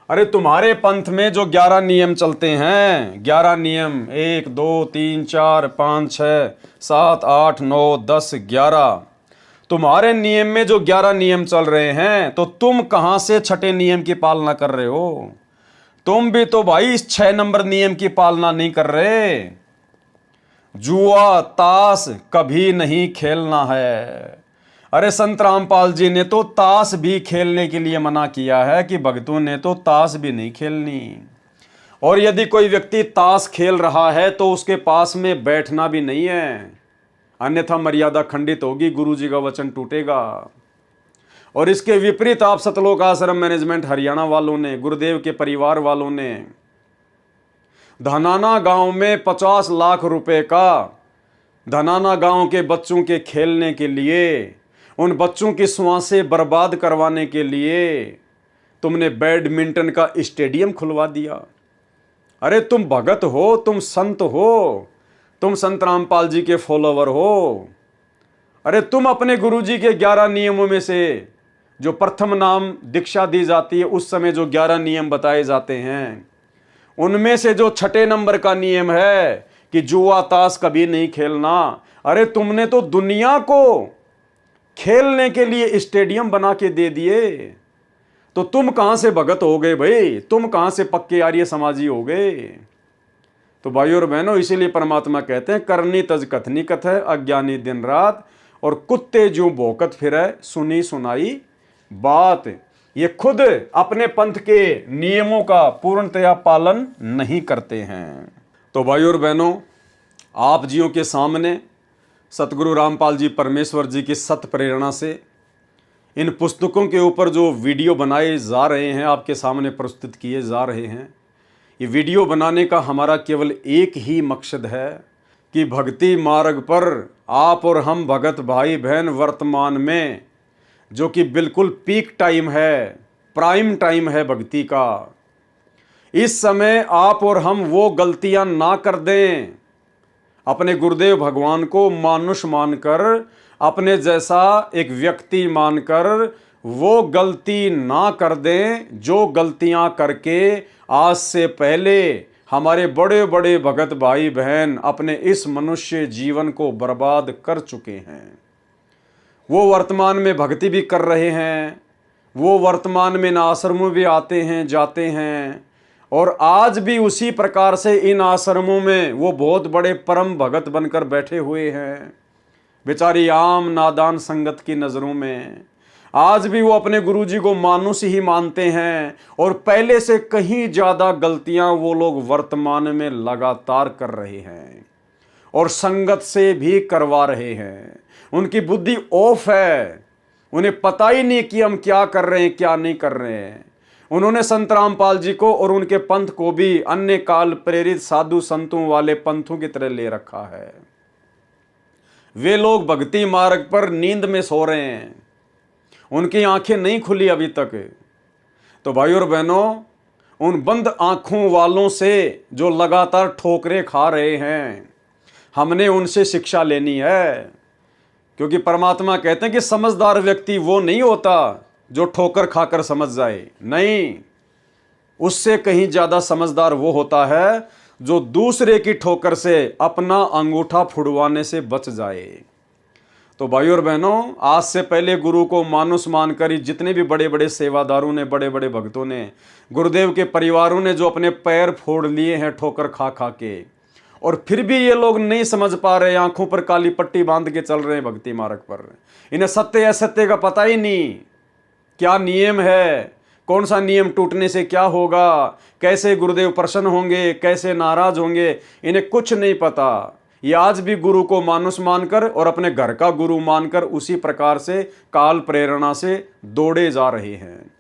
अरे तुम्हारे पंथ में जो 11 नियम चलते हैं, 11 नियम, 1 2 3 4 5 6 7 8 9 10 11, तुम्हारे नियम में जो 11 नियम चल रहे हैं, तो तुम कहां से छठे नियम की पालना कर रहे हो? तुम भी तो भाई इस 6 नंबर नियम की पालना नहीं कर रहे। जुआ ताश कभी नहीं खेलना है। अरे संत रामपाल जी ने तो ताश भी खेलने के लिए मना किया है कि भक्तों ने तो ताश भी नहीं खेलनी। और यदि कोई व्यक्ति ताश खेल रहा है तो उसके पास में बैठना भी नहीं है, अन्यथा मर्यादा खंडित होगी, गुरु जी का वचन टूटेगा। और इसके विपरीत आप सतलोक आश्रम मैनेजमेंट हरियाणा वालों ने, गुरुदेव के परिवार वालों ने धनाना गांव में 50 लाख रुपए का धनाना गांव के बच्चों के खेलने के लिए, उन बच्चों की श्वासें बर्बाद करवाने के लिए तुमने बैडमिंटन का स्टेडियम खुलवा दिया। अरे तुम भगत हो, तुम संत हो, तुम संत रामपाल जी के फॉलोवर हो। अरे तुम अपने गुरु जी के 11 नियमों में से, जो प्रथम नाम दीक्षा दी जाती है उस समय जो 11 नियम बताए जाते हैं, उनमें से जो छठे नंबर का नियम है कि जुआ ताश कभी नहीं खेलना, अरे तुमने तो दुनिया को खेलने के लिए स्टेडियम बना के दे दिए। तो तुम कहां से भगत हो गए भाई? तुम कहां से पक्के आर्य समाजी हो गए? तो भाइयों और बहनों, इसीलिए परमात्मा कहते हैं, करनी तज कथनी कथ है, अज्ञानी दिन रात, और कुत्ते जो भौंकत फिरे, सुनी सुनाई बात। ये खुद अपने पंथ के नियमों का पूर्णतया पालन नहीं करते हैं। तो भाइयों और बहनों, आप जियों के सामने सतगुरु रामपाल जी परमेश्वर जी की सत प्रेरणा से इन पुस्तकों के ऊपर जो वीडियो बनाए जा रहे हैं, आपके सामने प्रस्तुत किए जा रहे हैं, ये वीडियो बनाने का हमारा केवल एक ही मकसद है कि भक्ति मार्ग पर आप और हम भगत भाई बहन वर्तमान में, जो कि बिल्कुल पीक टाइम है, प्राइम टाइम है भक्ति का, इस समय आप और हम वो गलतियां ना कर दें। अपने गुरुदेव भगवान को मानुष मानकर, अपने जैसा एक व्यक्ति मानकर वो गलती ना कर दें जो गलतियां करके आज से पहले हमारे बड़े बड़े भगत भाई बहन अपने इस मनुष्य जीवन को बर्बाद कर चुके हैं। वो वर्तमान में भक्ति भी कर रहे हैं, वो वर्तमान में इन आश्रमों भी आते हैं जाते हैं, और आज भी उसी प्रकार से इन आश्रमों में वो बहुत बड़े परम भगत बनकर बैठे हुए हैं। बेचारी आम नादान संगत की नज़रों में आज भी वो अपने गुरुजी को मानुष ही मानते हैं, और पहले से कहीं ज़्यादा गलतियां वो लोग वर्तमान में लगातार कर रहे हैं और संगत से भी करवा रहे हैं। उनकी बुद्धि ऑफ है, उन्हें पता ही नहीं कि हम क्या कर रहे हैं क्या नहीं कर रहे हैं। उन्होंने संत रामपाल जी को और उनके पंथ को भी अन्य काल प्रेरित साधु संतों वाले पंथों की तरह ले रखा है। वे लोग भक्ति मार्ग पर नींद में सो रहे हैं, उनकी आंखें नहीं खुली अभी तक। तो भाई और बहनों, उन बंद आंखों वालों से जो लगातार ठोकरें खा रहे हैं, हमने उनसे शिक्षा लेनी है। क्योंकि परमात्मा कहते हैं कि समझदार व्यक्ति वो नहीं होता जो ठोकर खाकर समझ जाए, नहीं, उससे कहीं ज्यादा समझदार वो होता है जो दूसरे की ठोकर से अपना अंगूठा फुड़वाने से बच जाए। तो भाई और बहनों, आज से पहले गुरु को मानुष मानकर ही जितने भी बड़े बड़े सेवादारों ने, बड़े बड़े भक्तों ने, गुरुदेव के परिवारों ने जो अपने पैर फोड़ लिए हैं ठोकर खा खा के, और फिर भी ये लोग नहीं समझ पा रहे, आंखों पर काली पट्टी बांध के चल रहे हैं भक्ति मार्ग पर। इन्हें सत्य असत्य का पता ही नहीं, क्या नियम है, कौन सा नियम टूटने से क्या होगा, कैसे गुरुदेव प्रसन्न होंगे, कैसे नाराज होंगे, इन्हें कुछ नहीं पता। ये आज भी गुरु को मानुष मानकर और अपने घर का गुरु मानकर उसी प्रकार से काल प्रेरणा से दौड़े जा रहे हैं।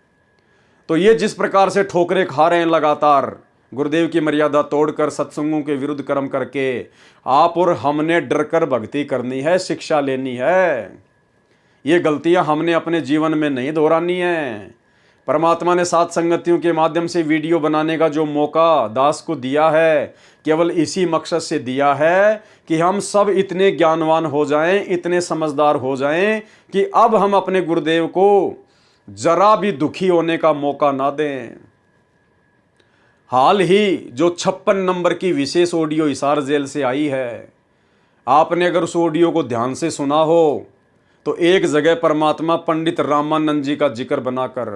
तो ये जिस प्रकार से ठोकरे खा रहे हैं लगातार, गुरुदेव की मर्यादा तोड़कर, सत्संगों के विरुद्ध कर्म करके, आप और हमने डरकर भक्ति करनी है, शिक्षा लेनी है। ये गलतियां हमने अपने जीवन में नहीं दोहरानी है। परमात्मा ने सात संगतियों के माध्यम से वीडियो बनाने का जो मौका दास को दिया है, केवल इसी मकसद से दिया है कि हम सब इतने ज्ञानवान हो जाएं, इतने समझदार हो जाएं कि अब हम अपने गुरुदेव को जरा भी दुखी होने का मौका ना दें। हाल ही जो 56 नंबर की विशेष ऑडियो हिसार जेल से आई है, आपने अगर उस ऑडियो को ध्यान से सुना हो तो एक जगह परमात्मा पंडित रामानंद जी का जिक्र बनाकर,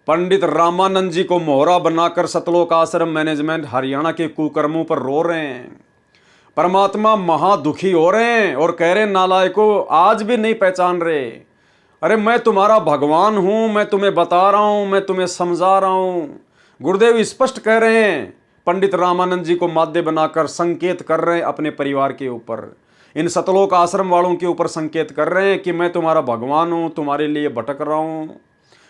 पंडित रामानंद जी को मोहरा बनाकर सतलोक आश्रम मैनेजमेंट हरियाणा के कुकर्मों पर रो रहे हैं। परमात्मा महादुखी हो रहे हैं और कह रहे हैं, नालायकों, आज भी नहीं पहचान रहे। अरे मैं तुम्हारा भगवान हूं, मैं तुम्हें बता रहा हूं, मैं तुम्हें समझा रहा हूं। गुरुदेव स्पष्ट कह रहे हैं, पंडित रामानंद जी को माध्य बनाकर संकेत कर रहे हैं अपने परिवार के ऊपर, इन सतलोक आश्रम वालों के ऊपर संकेत कर रहे हैं कि मैं तुम्हारा भगवान हूं, तुम्हारे लिए भटक रहा हूं,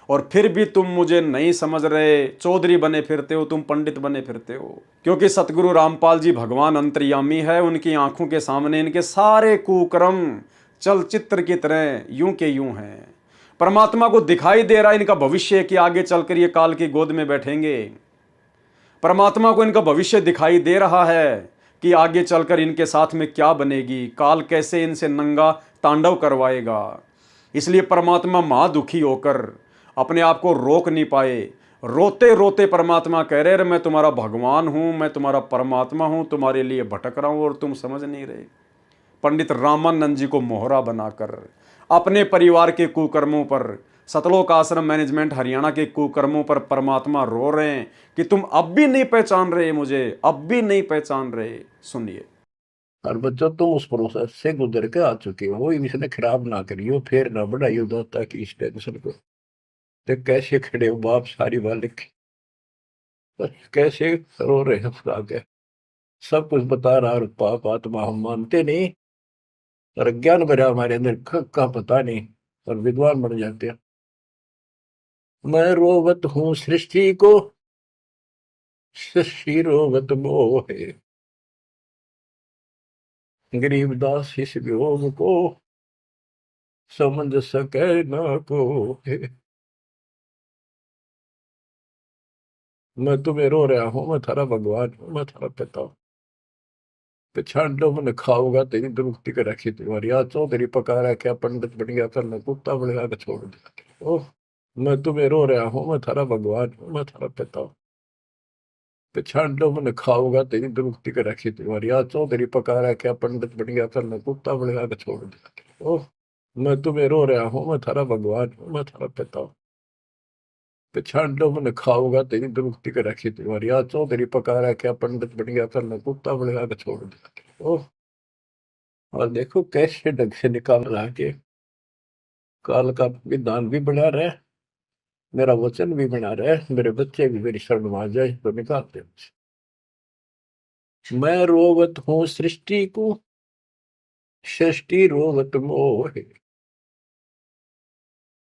और फिर भी तुम मुझे नहीं समझ रहे, चौधरी बने फिरते हो, तुम पंडित बने फिरते हो। क्योंकि सतगुरु रामपाल जी भगवान अंतर्यामी है, उनकी आंखों के सामने इनके सारे कुकर्म चलचित्र की तरह यूं के यूं हैं। परमात्मा को दिखाई दे रहा है इनका भविष्य कि आगे चलकर ये काल की गोद में बैठेंगे। परमात्मा को इनका भविष्य दिखाई दे रहा है कि आगे चलकर इनके साथ में क्या बनेगी, काल कैसे इनसे नंगा तांडव करवाएगा। इसलिए परमात्मा महादुखी होकर अपने आप को रोक नहीं पाए। रोते रोते परमात्मा कह रहे, मैं तुम्हारा भगवान हूं, मैं तुम्हारा परमात्मा हूं, तुम्हारे लिए भटक रहा हूं और तुम समझ नहीं रहे। पंडित रामानंद जी को मोहरा बनाकर अपने परिवार के कुकर्मों पर, सतलोक आश्रम मैनेजमेंट हरियाणा के कुकर्मों पर परमात्मा रो रहे हैं कि तुम अब भी नहीं पहचान रहे मुझे, अब भी नहीं पहचान रहे। सुनिए। और बच्चों, तुम उस प्रोसेस से गुजर के आ चुके हो, वो इसने खराब ना करियो, फिर ना बढ़ाइयो दाता की इस टेंशन को। तो कैसे खड़े हो बाप सारी बालिक, कैसे रो रहे हो खुदा के, सब कुछ बता रहा, और पाप आत्मा हम मानते नहीं, और ज्ञान भरा हमारे अंदर का पता नहीं, और विद्वान बन जाते हैं। मैं रोवत हूँ सृष्टि को, सृष्टि रोवत मोहे, गरीबदास इस वियोग को समझ सके ना को। मैं तुम्हें रो रहा हूँ, मैं थारा भगवान हूँ, मैं थारा पिता हूँ। पिछाड़ लो मैंने खाओगा तेरी दुरुक्ति कर रखी तुम्हारी, आज चौधरी पका रहा, क्या पंडित बन गया, करना कुत्ता बनेगा के छोड़ दिया। ओह, मैं तुम्हें रो रहा हूँ, मैं थारा भगवान हूँ, मैं थारा पिता हूँ। पिछाड़ लो मैंने खाओगा तेरी दुरुक्ति कर रखी तुम्हारी, आज चौधरी पका रहा, क्या पंडित बन गया, करना कुत्ता बनेगा के छोड़ दिया। ओह, मैं तुम्हें रो रहा हूँ, मैं थारा भगवान हूँ, मैं थारा पिता हूँ। पिछाड़ लो मैंने खाओगा तेरी दुरुक्ति कर रखी तुम्हारी, आज चौधरी पका रहा, क्या पंडित बन गया, करना कुत्ता बनेगा के छोड़ दिया। ओह, और देखो कैसे ढंग से निकाल रहा के काल का विधान भी बना रहे, मेरा वचन भी बना रहे, मेरे बच्चे भी मेरी शरण में आ जाए तो निकालते। मैं रोवत हूँ सृष्टि को, सृष्टि रोवत मोहे।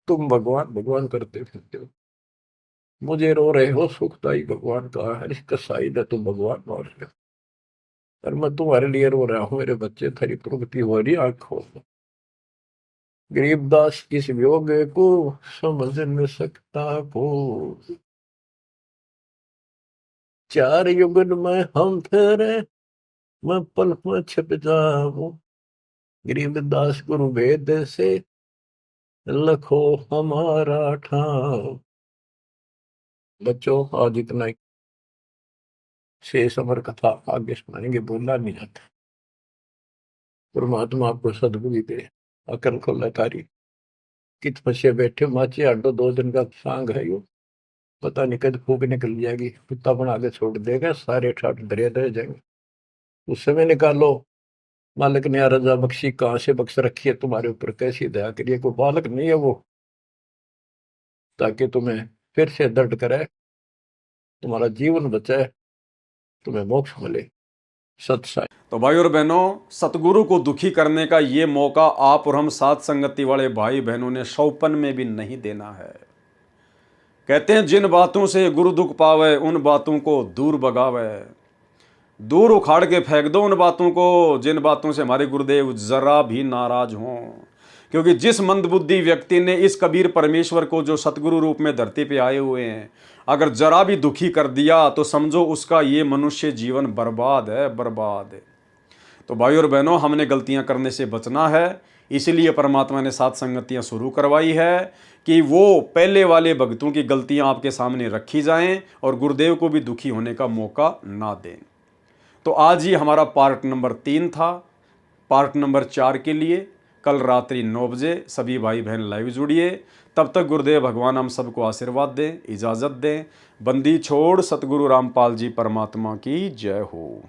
तुम भगवान भगवान करते फिरते हो, मुझे रो रहे हो, सुखदाई भगवान का है, कसाई ने तुम भगवान मार लिया, और मैं तुम्हारे लिए रो रहा हूँ, मेरे बच्चे, तेरी प्रगति हो रही, आंख खोल। गरीबदास किस वियोग को समझ न सकता को, चार युगन में हम फेरे, मैं पल में छिप जाऊं, गरीबदास गुरु वेद से लखो हमारा ठाव। बच्चों, आज इतना ही, शेष अमर कथा आगे सुनाएंगे, बोलना नहीं जाता। परमात्मा आपको सद्बुद्धि दे, अकल खोले तारी। कित फंसे बैठे माचे आडो, 2 दिन का सांग है यो, पता नहीं कद फूक निकल जाएगी, कुत्ता बना के छोड़ देगा, सारे ठाट दरिया रह जाएंगे। उस समय निकालो, मालिक ने रजा बख्शी, कहां से बख्श रखी है तुम्हारे ऊपर, कैसी दया करिए, कोई बालक नहीं है वो, ताकि तुम्हें फिर से दर्द करे, तुम्हारा जीवन बचे, तुम्हें मोक्ष मिले। सत्साई। तो भाई और बहनों, सतगुरु को दुखी करने का ये मौका आप और हम साथ संगति वाले भाई बहनों ने शौपन में भी नहीं देना है। कहते हैं जिन बातों से गुरु दुख पावे, उन बातों को दूर भगावे। दूर उखाड़ के फेंक दो उन बातों को जिन बातों से हमारे गुरुदेव जरा भी नाराज हों। क्योंकि जिस मंदबुद्धि व्यक्ति ने इस कबीर परमेश्वर को, जो सतगुरु रूप में धरती पे आए हुए हैं, अगर जरा भी दुखी कर दिया, तो समझो उसका ये मनुष्य जीवन बर्बाद है, बर्बाद है। तो भाई और बहनों, हमने गलतियां करने से बचना है, इसीलिए परमात्मा ने सात संगतियां शुरू करवाई है कि वो पहले वाले भक्तों की गलतियां आपके सामने रखी जाएं और गुरुदेव को भी दुखी होने का मौका ना दें। तो आज ही हमारा पार्ट नंबर 3 था। पार्ट नंबर 4 के लिए कल रात्रि 9 बजे सभी भाई बहन लाइव जुड़िए। तब तक गुरुदेव भगवान हम सबको आशीर्वाद दें, इजाज़त दें। बंदी छोड़ सतगुरु रामपाल जी परमात्मा की जय हो।